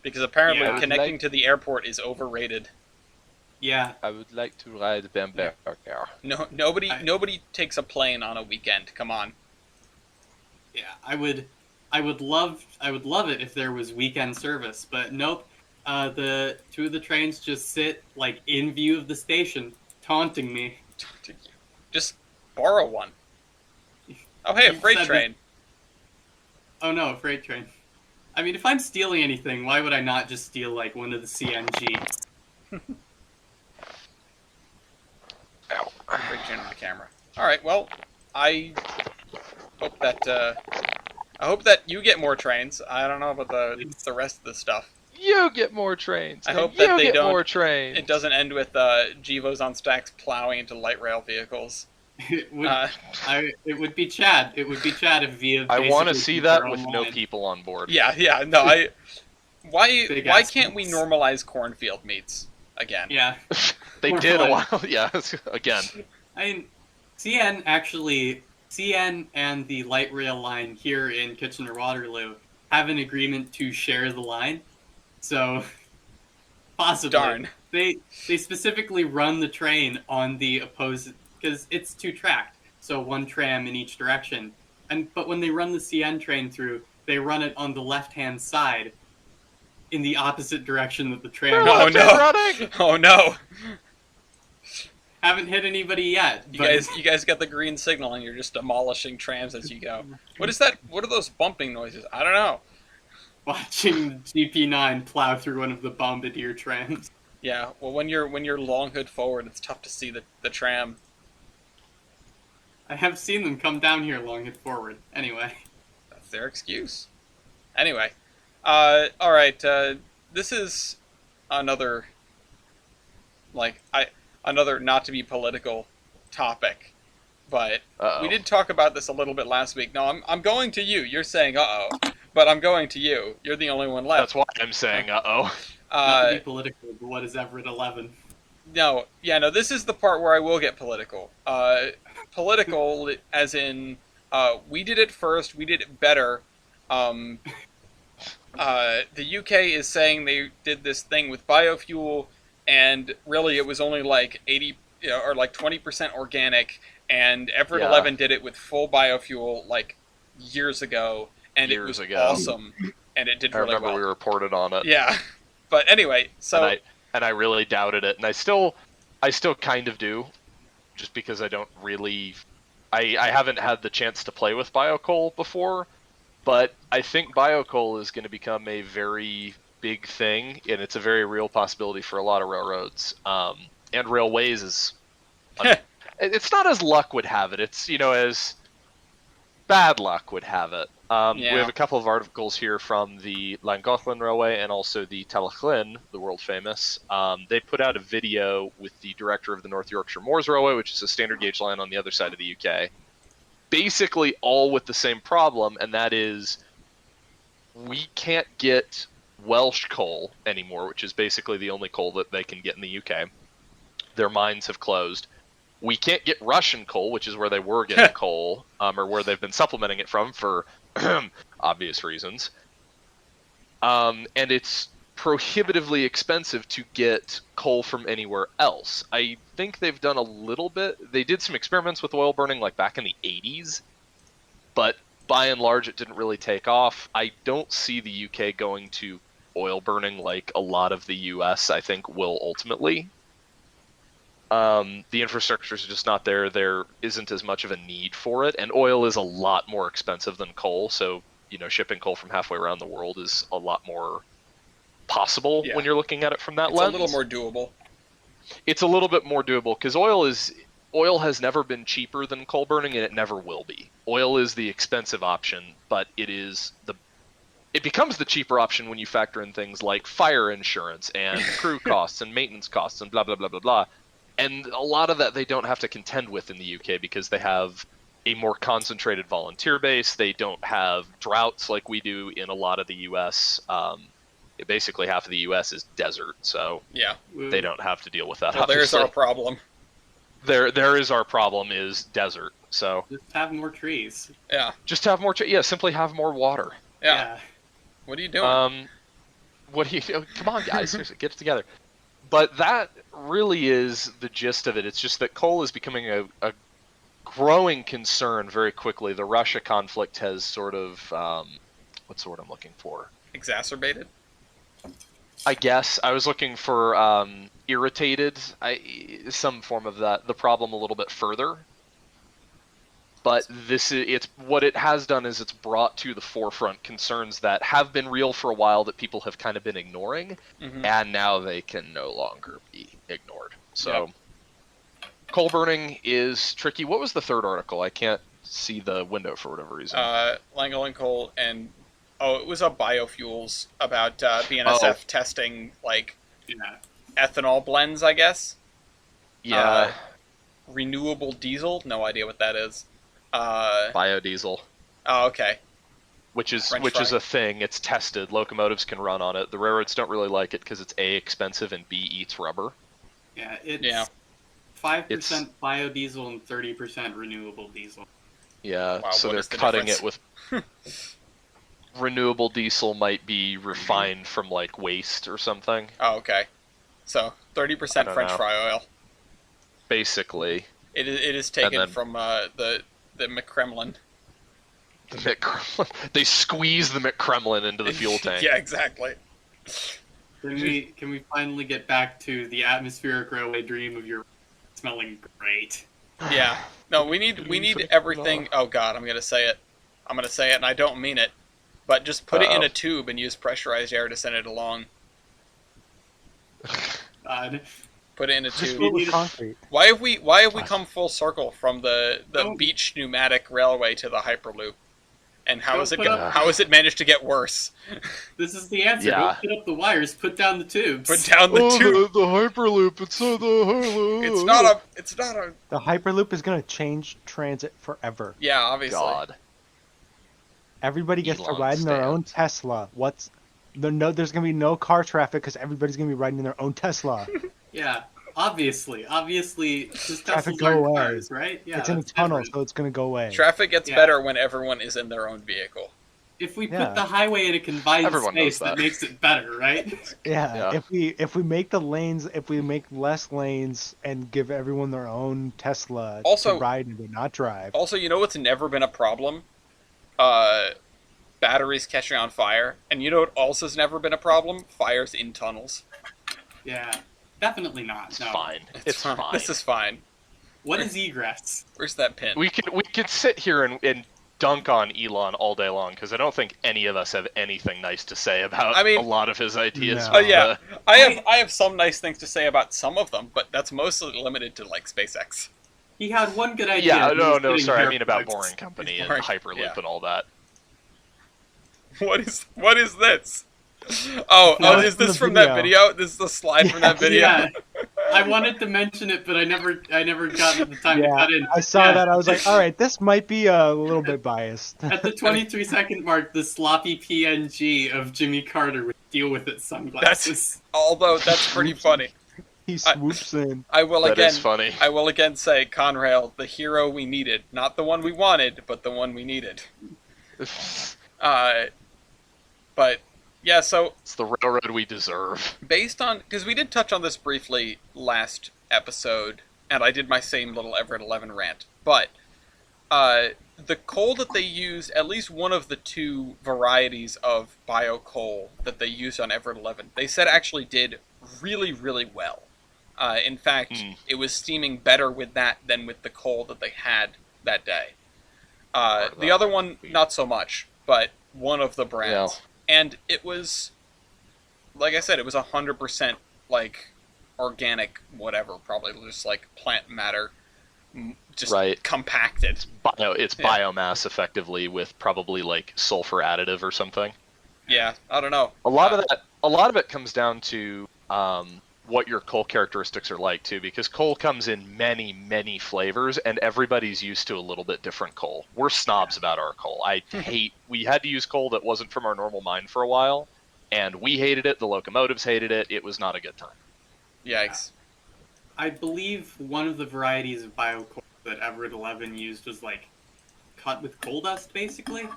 because apparently
Yeah.
connecting to the airport is overrated.
Yeah,
I would like to ride Bamberger.
No, nobody takes a plane on a weekend. Come on.
yeah. I would love it if there was weekend service, but nope. The two of the trains just sit like in view of the station, taunting me.
Just borrow one. Oh, hey, a
You
freight
said
train.
Oh no, a freight train. I mean, if I'm stealing anything, why would I not just steal like one of the CNG?
Ow.
Freight train on the camera. All right. Well, I hope that you get more trains. I don't know about the rest of the stuff.
You get more trains.
I
and
hope that
you
they
get
don't-
more trains.
It doesn't end with Gevos on stacks plowing into light rail vehicles.
It would,
Uh,
it would be Chad. It would be Chad if Via.
I want to
basically
see
keep
that
their
with
own
no
line.
people on board.
yeah. No, Why
Big
why
ass
can't we
meats.
normalize cornfield meats again?
Yeah,
They
More
did a
fun.
while. Yes, again.
I mean, CN and the light rail line here in Kitchener-Waterloo have an agreement to share the line, so possibly
Darn.
they specifically run the train on the opposite because it's two-tracked, so one tram in each direction. But when they run the CN train through, they run it on the left-hand side in the opposite direction that the tram.
Oh,
Left-hand
no.
running!
Oh no!
Haven't hit anybody yet.
You
but-
guys got the green signal and you're just demolishing trams as you go. What is that? What are those bumping noises? I don't know.
watching GP9 plow through one of the bombardier trams.
Yeah. Well, when you're long hood forward, it's tough to see the tram.
I have seen them come down here long and forward. Anyway,
That's their excuse. Anyway, all right. This is another another not to be political topic, but
Uh-oh.
we did talk about this a little bit last week. No, I'm going to you. You're saying uh-oh, but I'm going to you. You're the only one left.
That's why I'm saying uh-oh.
not to be political, but what is Everett 11?
No, this is the part where I will get political. Political, as in, we did it first, we did it better. The UK is saying they did this thing with biofuel, and really it was only like 80 or like 20% organic, and Everett
Yeah.
11 did it with full biofuel like years ago, and it
Years
was
ago.
awesome, and it did
I
really
remember
well.
we reported on it.
Yeah, but anyway, so
And I really doubted it, and I still kind of do, just because I don't really, I haven't had the chance to play with biocoal before, but I think biocoal is going to become a very big thing, and it's a very real possibility for a lot of railroads, and railways is, it's not as luck would have it, it's, as bad luck would have it. We have a couple of articles here from the Llangollen Railway and also the Talachlyn, the world famous. They put out a video with the director of the North Yorkshire Moors Railway, which is a standard gauge line on the other side of the UK. Basically all with the same problem, and that is we can't get Welsh coal anymore, which is basically the only coal that they can get in the UK. Their mines have closed. We can't get Russian coal, which is where they were getting coal, or where they've been supplementing it from for obvious reasons. And it's prohibitively expensive to get coal from anywhere else. I think they've done a little bit. They did some experiments with oil burning like back in the 80s, but by and large it didn't really take off. I don't see the UK going to oil burning like a lot of the US I think will ultimately. The infrastructure is just not there. There isn't as much of a need for it, and oil is a lot more expensive than coal, so shipping coal from halfway around the world is a lot more possible
Yeah.
when you're looking at it from that
It's
lens.
a little more doable.
It's a little bit more doable because oil has never been cheaper than coal burning, and it never will be. Oil is the expensive option, but it becomes the cheaper option when you factor in things like fire insurance and crew costs and maintenance costs and blah blah blah blah blah. And a lot of that they don't have to contend with in the UK because they have a more concentrated volunteer base. They don't have droughts like we do in a lot of the US. Basically half of the US is desert, so
Yeah.
they don't have to deal with that.
Well, there's
obviously.
our problem.
There is our problem is desert. So
Just have more trees.
Yeah.
just have more. Simply have more water.
Yeah. What are you doing?
What do you? Come on, guys, seriously, get it together. But that really is the gist of it. It's just that coal is becoming a growing concern very quickly. The Russia conflict has sort of what's the word I'm looking for?
Exacerbated?
I guess I was looking for irritated, some form of that. The problem a little bit further. But what it has done is it's brought to the forefront concerns that have been real for a while that people have kind of been ignoring, and now they can no longer be ignored. So, coal burning is tricky. What was the third article? I can't see the window for whatever reason.
Langolin coal and it was biofuels about BNSF testing ethanol blends, I guess.
Yeah.
Renewable diesel, no idea what that is.
Biodiesel.
Oh, okay.
Which is
French
a
fry.
thing. It's tested. Locomotives can run on it. The railroads don't really like it because it's A, expensive, and B, eats rubber.
Yeah, it's 5% biodiesel and 30% renewable diesel.
Yeah,
Wow,
so
what
they're
is the
cutting
difference?
it with... renewable diesel might be refined from, waste or something.
Oh, okay. So, 30%
I
French
don't know.
fry oil.
Basically.
It is taken
then-
from the McKremlin.
The McKremlin. They squeeze the McKremlin into the fuel tank.
Yeah, exactly.
Can we finally get back to the atmospheric railway dream of your smelling great?
Yeah. No, we need everything. Oh god, I'm gonna say it, and I don't mean it. But just put it in a tube and use pressurized air to send it along.
God.
Put it in a
Just
tube.
fill it with concrete.
Why have we come full circle from the beach pneumatic railway to the Hyperloop? And how has it managed to get worse?
This is the answer.
Yeah.
Don't put up the wires. Put down the tubes.
Put down the tube.
The Hyperloop. It's the Hyperloop.
It's not a.
The Hyperloop is going to change transit forever.
Yeah, obviously.
God.
Everybody gets to
Elon
ride in their
stand.
own Tesla. There's going to be no car traffic because everybody's going to be riding in their own Tesla.
Yeah, obviously, just
Traffic
Teslas
go
aren't
away.
cars, right? Yeah,
It's in a
that's
tunnel,
different.
so it's going to go away.
Traffic gets
Yeah.
better when everyone is in their own vehicle.
If we
Yeah.
put the highway in a confined
Everyone knows
space, that
that.
makes it better, right?
Yeah.
Yeah.
If we make less lanes and give everyone their own Tesla
Also-
to ride and not drive.
Also, you know what's never been a problem? Batteries catching on fire. And you know what also has never been a problem? Fires in tunnels.
Yeah, definitely not.
It's
No.
fine. It's fine.
This is fine.
What is egress?
Where's that pin?
We could sit here and dunk on Elon all day long because I don't think any of us have anything nice to say about
I mean-
a lot of his ideas.
No.
with
Yeah,
the-
I have some nice things to say about some of them, but that's mostly limited to SpaceX.
He had one good idea.
Yeah,
He
no,
was
no,
getting
sorry. I mean about
airports.
Boring Company and
Boring,
Hyperloop
yeah.
and all that.
What is this? Oh,
No,
is
it's from
this
the
from that
video.
video? This is the slide from that video.
Yeah, I wanted to mention it, but I never got the time to
Yeah,
cut in.
I saw
Yeah.
that. I was like, all right, this might be a little bit biased.
At the 23-second mark, the sloppy PNG of Jimmy Carter with Deal With It sunglasses.
Although that's pretty funny.
He swoops in.
I will
That
again.
is funny.
I will again say Conrail, the hero we needed, not the one we wanted, but the one we needed. But yeah, so
It's the railroad we deserve.
based on, because we did touch on this briefly last episode, and I did my same little Everett 11 rant, but the coal that they use, at least one of the two varieties of bio coal that they used on Everett 11, they said actually did really, really well. In fact, it was steaming better with that than with the coal that they had that day. The other one, not so much, but one of the brands, and it was, like I said, it was 100% like organic, whatever, probably just like plant matter, just compacted.
It's biomass effectively with probably like sulfur additive or something.
Yeah, I don't know.
A lot of it comes down to what your coal characteristics are like too, because coal comes in many flavors, and everybody's used to a little bit different coal. We're snobs about our coal. We had to use coal that wasn't from our normal mine for a while, and we hated it. The locomotives hated it. It was not a good time.
Yikes.
I believe one of the varieties of biocoal that Everett 11 used was like cut with coal dust, basically.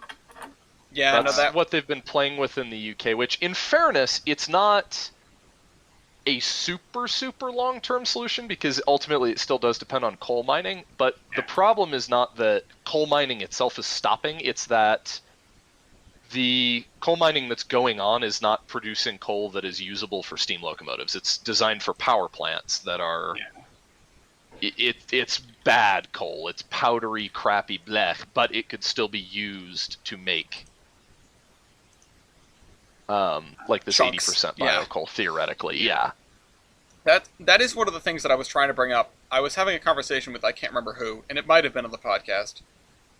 Yeah,
that's what they've been playing with in the UK, which, in fairness, it's not a super long-term solution, because ultimately it still does depend on coal mining, but the problem is not that coal mining itself is stopping, it's that the coal mining that's going on is not producing coal that is usable for steam locomotives. It's designed for power plants that are... It's bad coal. It's powdery, crappy blech, but it could still be used to make like this
chunks.
80% biocoal, theoretically. Yeah.
That is one of the things that I was trying to bring up. I was having a conversation with, I can't remember who, and it might have been on the podcast,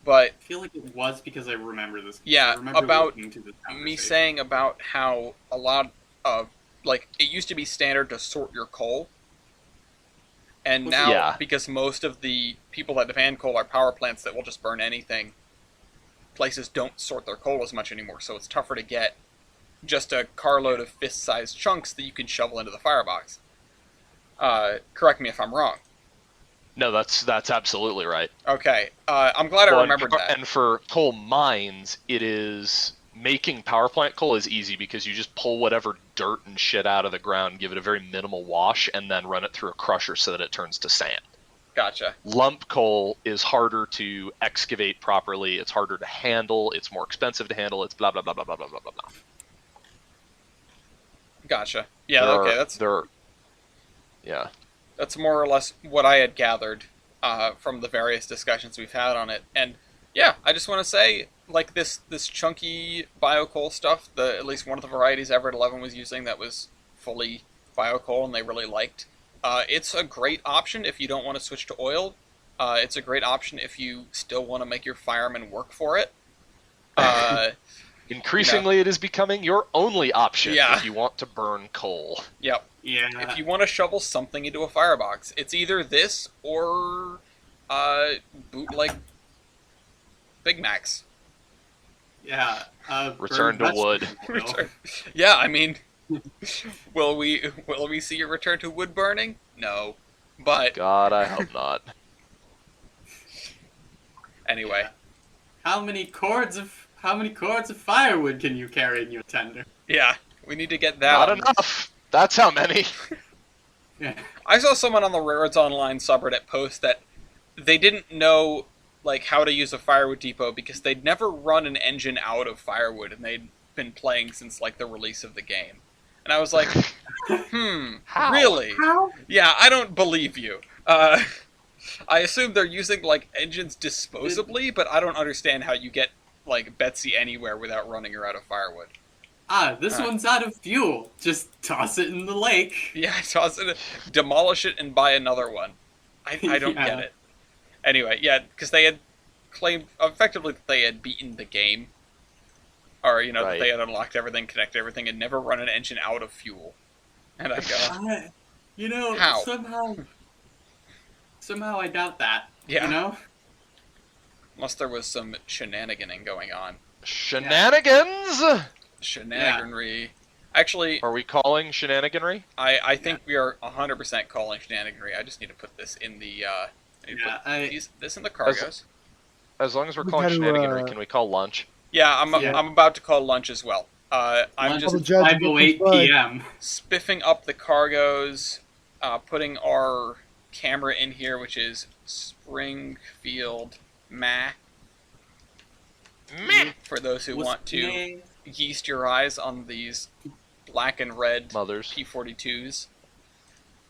but...
I feel like it was, because I remember this.
Yeah,
I remember
about
me
saying about how a lot of, like, it used to be standard to sort your coal, and now, because most of the people that demand coal are power plants that will just burn anything, places don't sort their coal as much anymore, so it's tougher to get just a carload of fist-sized chunks that you can shovel into the firebox. Correct me if I'm wrong.
No, that's absolutely right.
Okay, I'm glad I remembered that.
And for coal mines, it is... Making power plant coal is easy, because you just pull whatever dirt and shit out of the ground, give it a very minimal wash, and then run it through a crusher so that it turns to sand.
Gotcha.
Lump coal is harder to excavate properly, it's harder to handle, it's more expensive to handle, it's blah blah blah blah blah blah blah blah.
Gotcha. Yeah,
Yeah.
That's more or less what I had gathered from the various discussions we've had on it. And yeah, I just want to say, like, this chunky biocoal stuff, at least one of the varieties Everett 11 was using that was fully biocoal and they really liked. It's a great option if you don't want to switch to oil. It's a great option if you still want to make your firemen work for it.
Increasingly, it is becoming your only option if you want to burn coal.
Yep.
Yeah.
If you want to shovel something into a firebox, it's either this or bootleg Big Macs.
Yeah.
Return to wood.
Yeah, I mean, will we see a return to wood burning? No, but
God, I hope not.
Anyway,
how many cords of firewood can you carry in your tender?
Yeah, we need to get that.
Not enough. That's how many.
Yeah.
I saw someone on the Railroads Online subreddit post that they didn't know like how to use a firewood depot because they'd never run an engine out of firewood, and they'd been playing since like the release of the game. And I was like,
How?
Really?
How?
Yeah, I don't believe you. I assume they're using like engines disposably, but I don't understand how you get like Betsy anywhere without running her out of firewood.
This one's out of fuel. Just toss it in the lake.
Yeah, toss it, demolish it, and buy another one. I don't get it. Anyway, yeah, because they had claimed effectively that they had beaten the game, or that they had unlocked everything, connected everything, and never run an engine out of fuel. And I go, how?
Somehow I doubt that.
Yeah. Unless there was some shenaniganing going on.
Shenanigans?
Shenaniganry. Yeah. Actually...
Are we calling shenaniganry?
I think we are 100% calling shenaniganry. I just need to put this in the... this in the cargoes.
As long as we're calling shenaniganry, can we call lunch?
Yeah, I'm about to call lunch as well. I'm just
5:08 p.m.
spiffing up the cargoes, putting our camera in here, which is Springfield Ma. For those who want to yeast your eyes on these black and red
mothers
P-42s.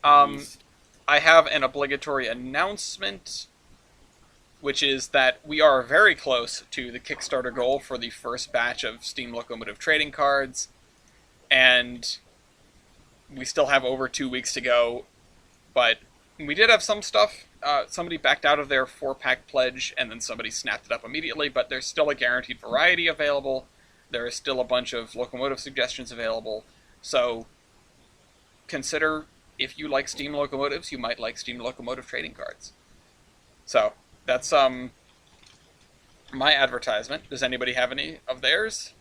I have an obligatory announcement. which is that we are very close to the Kickstarter goal for the first batch of Steam Locomotive trading cards, and we still have over 2 weeks to go, but we did have some stuff. Somebody backed out of their 4-pack pledge, and then somebody snapped it up immediately, but there's still a guaranteed variety available. There is still a bunch of locomotive suggestions available, so consider, if you like Steam Locomotives, you might like Steam Locomotive trading cards. So, that's my advertisement. Does anybody have any of theirs?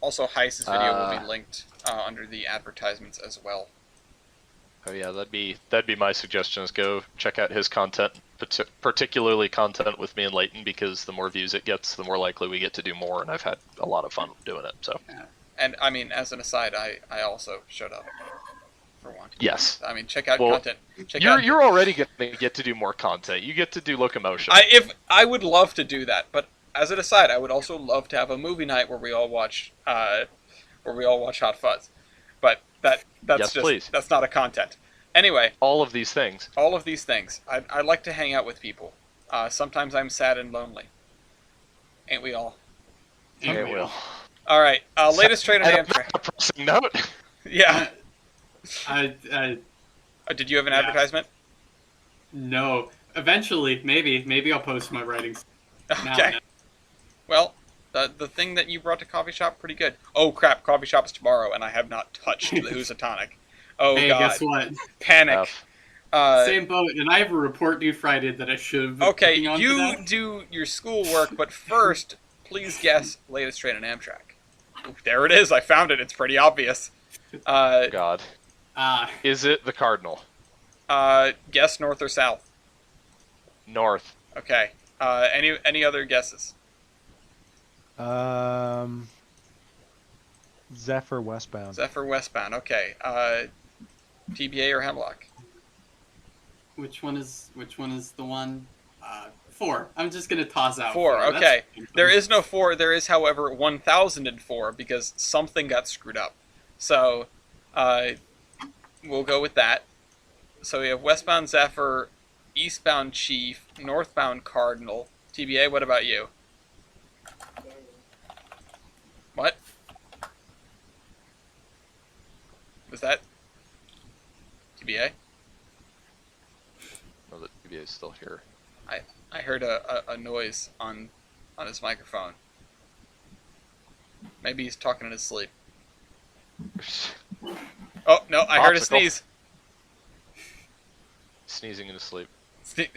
Also, Heiss's video will be linked under the advertisements as well.
Oh yeah, that'd be my suggestion, is go check out his content, particularly content with me and Leighton, because the more views it gets, the more likely we get to do more, and I've had a lot of fun doing it. So.
And I mean, as an aside, I also showed up for one.
Yes.
I mean, check out content.
You're already going to get to do more content. You get to do locomotion.
I would love to do that, but as an aside, I would also love to have a movie night where we all watch Hot Fuzz. But that's
yes,
just
please.
That's not a content. Anyway,
all of these things.
I like to hang out with people. Sometimes I'm sad and lonely. Ain't we all?
Ain't we all?
All right. Latest trade on Amtrak.
A pressing note.
Yeah. Did you have an
Yeah.
advertisement?
No. Eventually, maybe I'll post my writings.
Okay. Well, the thing that you brought to Coffee Shop, pretty good. Oh crap! Coffee Shop is tomorrow, and I have not touched the Housatonic. Oh
Hey,
god!
guess what?
Panic.
Same boat, and I have a report due Friday that I should have.
Okay, you do your schoolwork, but first, please guess latest train on Amtrak. Ooh, there it is. I found it. It's pretty obvious.
God. Is it the Cardinal?
Guess north or south.
North.
Okay. Any other guesses?
Zephyr westbound.
Zephyr westbound. Okay. TBA or Hemlock?
Which one is the one? 4. I'm just gonna toss out
4.
4.
Okay. There is no 4. There is, however, 1004 because something got screwed up. So, we'll go with that. So we have westbound Zephyr, eastbound Chief, northbound Cardinal. TBA, what about you? What? Was that TBA?
No, the TBA is still here.
I heard a noise on his microphone. Maybe he's talking in his sleep. Oh, no, I heard a sneeze.
Sneezing in his sleep.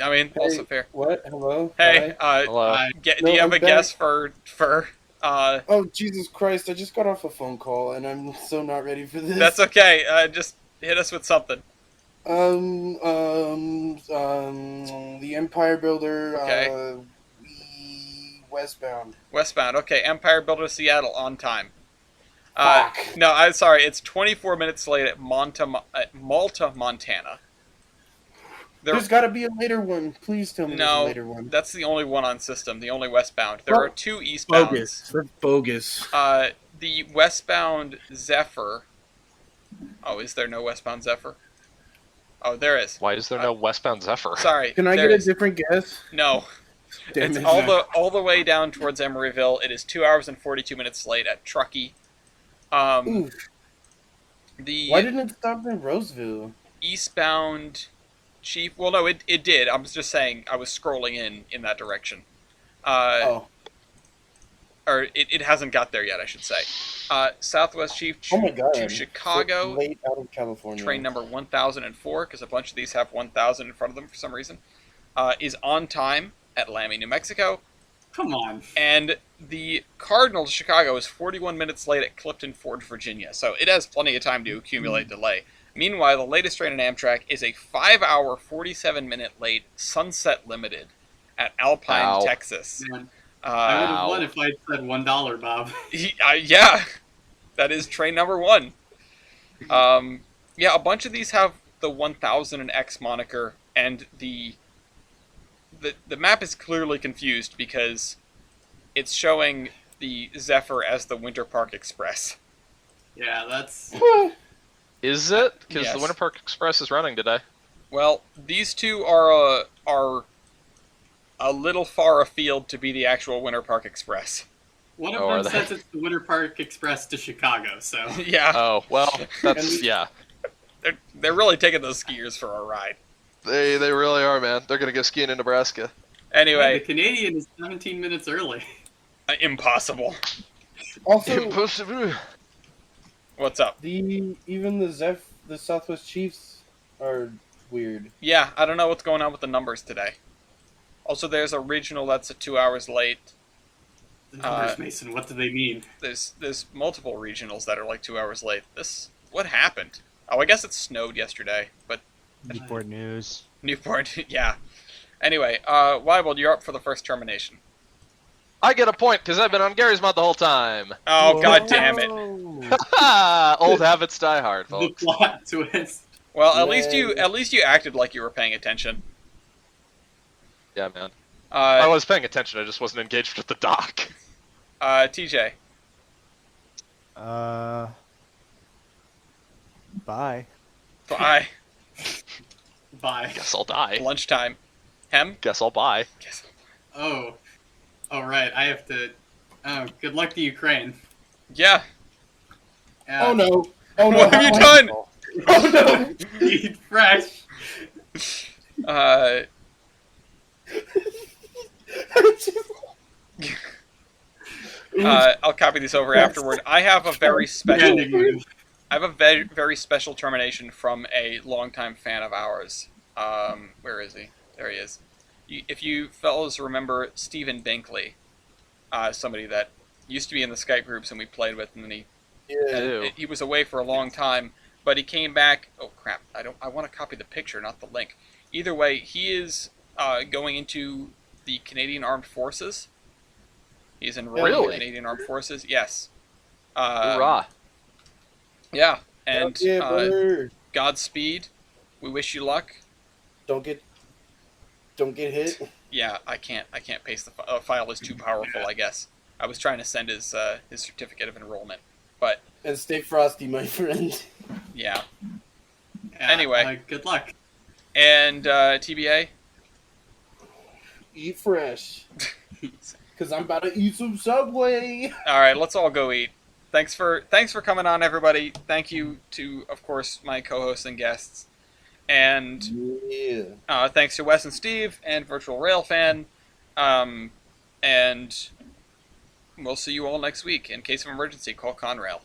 I mean, also
Hey,
fair.
What? Hello?
Hey,
Hi?
Hello.
do
No,
you have
I'm
a guess
back.
for
Oh, Jesus Christ, I just got off a phone call, and I'm so not ready for this.
That's okay. Just hit us with something.
The Empire Builder,
Okay.
westbound.
Westbound. Okay, Empire Builder Seattle on time.
Fuck.
No, I'm sorry. It's 24 minutes late at Malta, Montana.
There's got to be a later one. Please tell me there's a later one.
That's the only one on system, the only westbound. There are 2 eastbounds.
Bogus. That's bogus.
The westbound Zephyr. Oh, is there no westbound Zephyr? Oh, there is.
Why is there no westbound Zephyr?
Sorry.
Can I
there
get
is.
a different guess?
No.
Damn
It's
it.
all the way down towards Emeryville. It is 2 hours and 42 minutes late at Truckee.
Ooh,
The
why didn't it stop in Roseville?
eastbound Chief. Well, no, it did. I was just saying. I was scrolling in that direction.
Oh.
Or it hasn't got there yet, I should say. Southwest Chief
Oh my God.
to Chicago.
Late out of California.
Train number 1004, because a bunch of these have 1000 in front of them for some reason, is on time at Lamy, New Mexico.
Come on.
And the Cardinal to Chicago is 41 minutes late at Clifton Forge, Virginia. So it has plenty of time to accumulate delay. Meanwhile, the latest train on Amtrak is a 5-hour, 47-minute late Sunset Limited at Alpine,
Ow.
Texas.
Man, I would have
Wow.
won if I'd said $1, Bob.
Yeah, that is train number 1. Yeah, a bunch of these have the 1000 and X moniker, and the map is clearly confused because it's showing the Zephyr as the Winter Park Express.
Yeah, that's.
Is it? Because
Yes.
the Winter Park Express is running today.
Well, these two are a little far afield to be the actual Winter Park Express.
One
Oh,
of
are
them
they?
says it's the Winter Park Express to Chicago, so
Yeah,
Oh well, that's yeah.
they're really taking those skiers for a ride.
They really are, man. They're gonna go skiing in Nebraska.
Hey, the
Anyway,
Canadian is 17 minutes early.
impossible.
Also,
What's up?
even the Southwest Chiefs are weird.
Yeah, I don't know what's going on with the numbers today. Also, there's a regional that's 2 hours late.
The numbers, Mason, what do they mean?
There's multiple regionals that are like 2 hours late. What happened? Oh, I guess it snowed yesterday, but
Newport News.
Newport, yeah. Anyway, Weibold, you're up for the first termination.
I get a point because I've been on Gary's mod the whole time.
Oh, god damn it.
Old habits die hard,
The
folks.
plot twist.
Well,
Man.
at least you acted like you were paying attention.
Yeah, man. I
Uh,
was paying attention. I just wasn't engaged with the doc.
TJ.
Bye.
Bye.
Bye.
Guess I'll die.
Lunchtime. Hem?
Guess I'll buy.
Yes.
Oh. Oh, right. I have to. Oh, good luck to Ukraine.
Yeah.
Oh no! Oh no!
What have you done?
Oh no!
Eat fresh.
I'll copy these over afterward. I have a very special. I have a very special termination from a longtime fan of ours. Where is he? There he is. If you fellows remember Stephen Binkley, somebody that used to be in the Skype groups and we played with, and then
Yeah.
he was away for a long time, but he came back. Oh crap! I want to copy the picture, not the link. Either way, he is going into the Canadian Armed Forces. He's enrolled in the
Really?
Canadian Armed Forces. Yes.
Hoorah.
Yeah, and
yeah, brother.
Godspeed. We wish you luck.
Don't get hit.
Yeah, I can't paste the file is too powerful. I guess I was trying to send his certificate of enrollment, but
And stay frosty, my friend.
yeah.
Yeah,
Anyway.
good luck.
And TBA.
Eat fresh. Cause I'm about to eat some Subway.
All right, let's all go eat. Thanks for coming on, everybody. Thank you to, of course, my co-hosts and guests, and
Yeah.
thanks to Wes and Steve and Virtual Railfan. And we'll see you all next week. In case of emergency, call Conrail.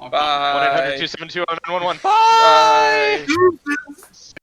Okay.
Bye.
1-800-272-0911.
Bye.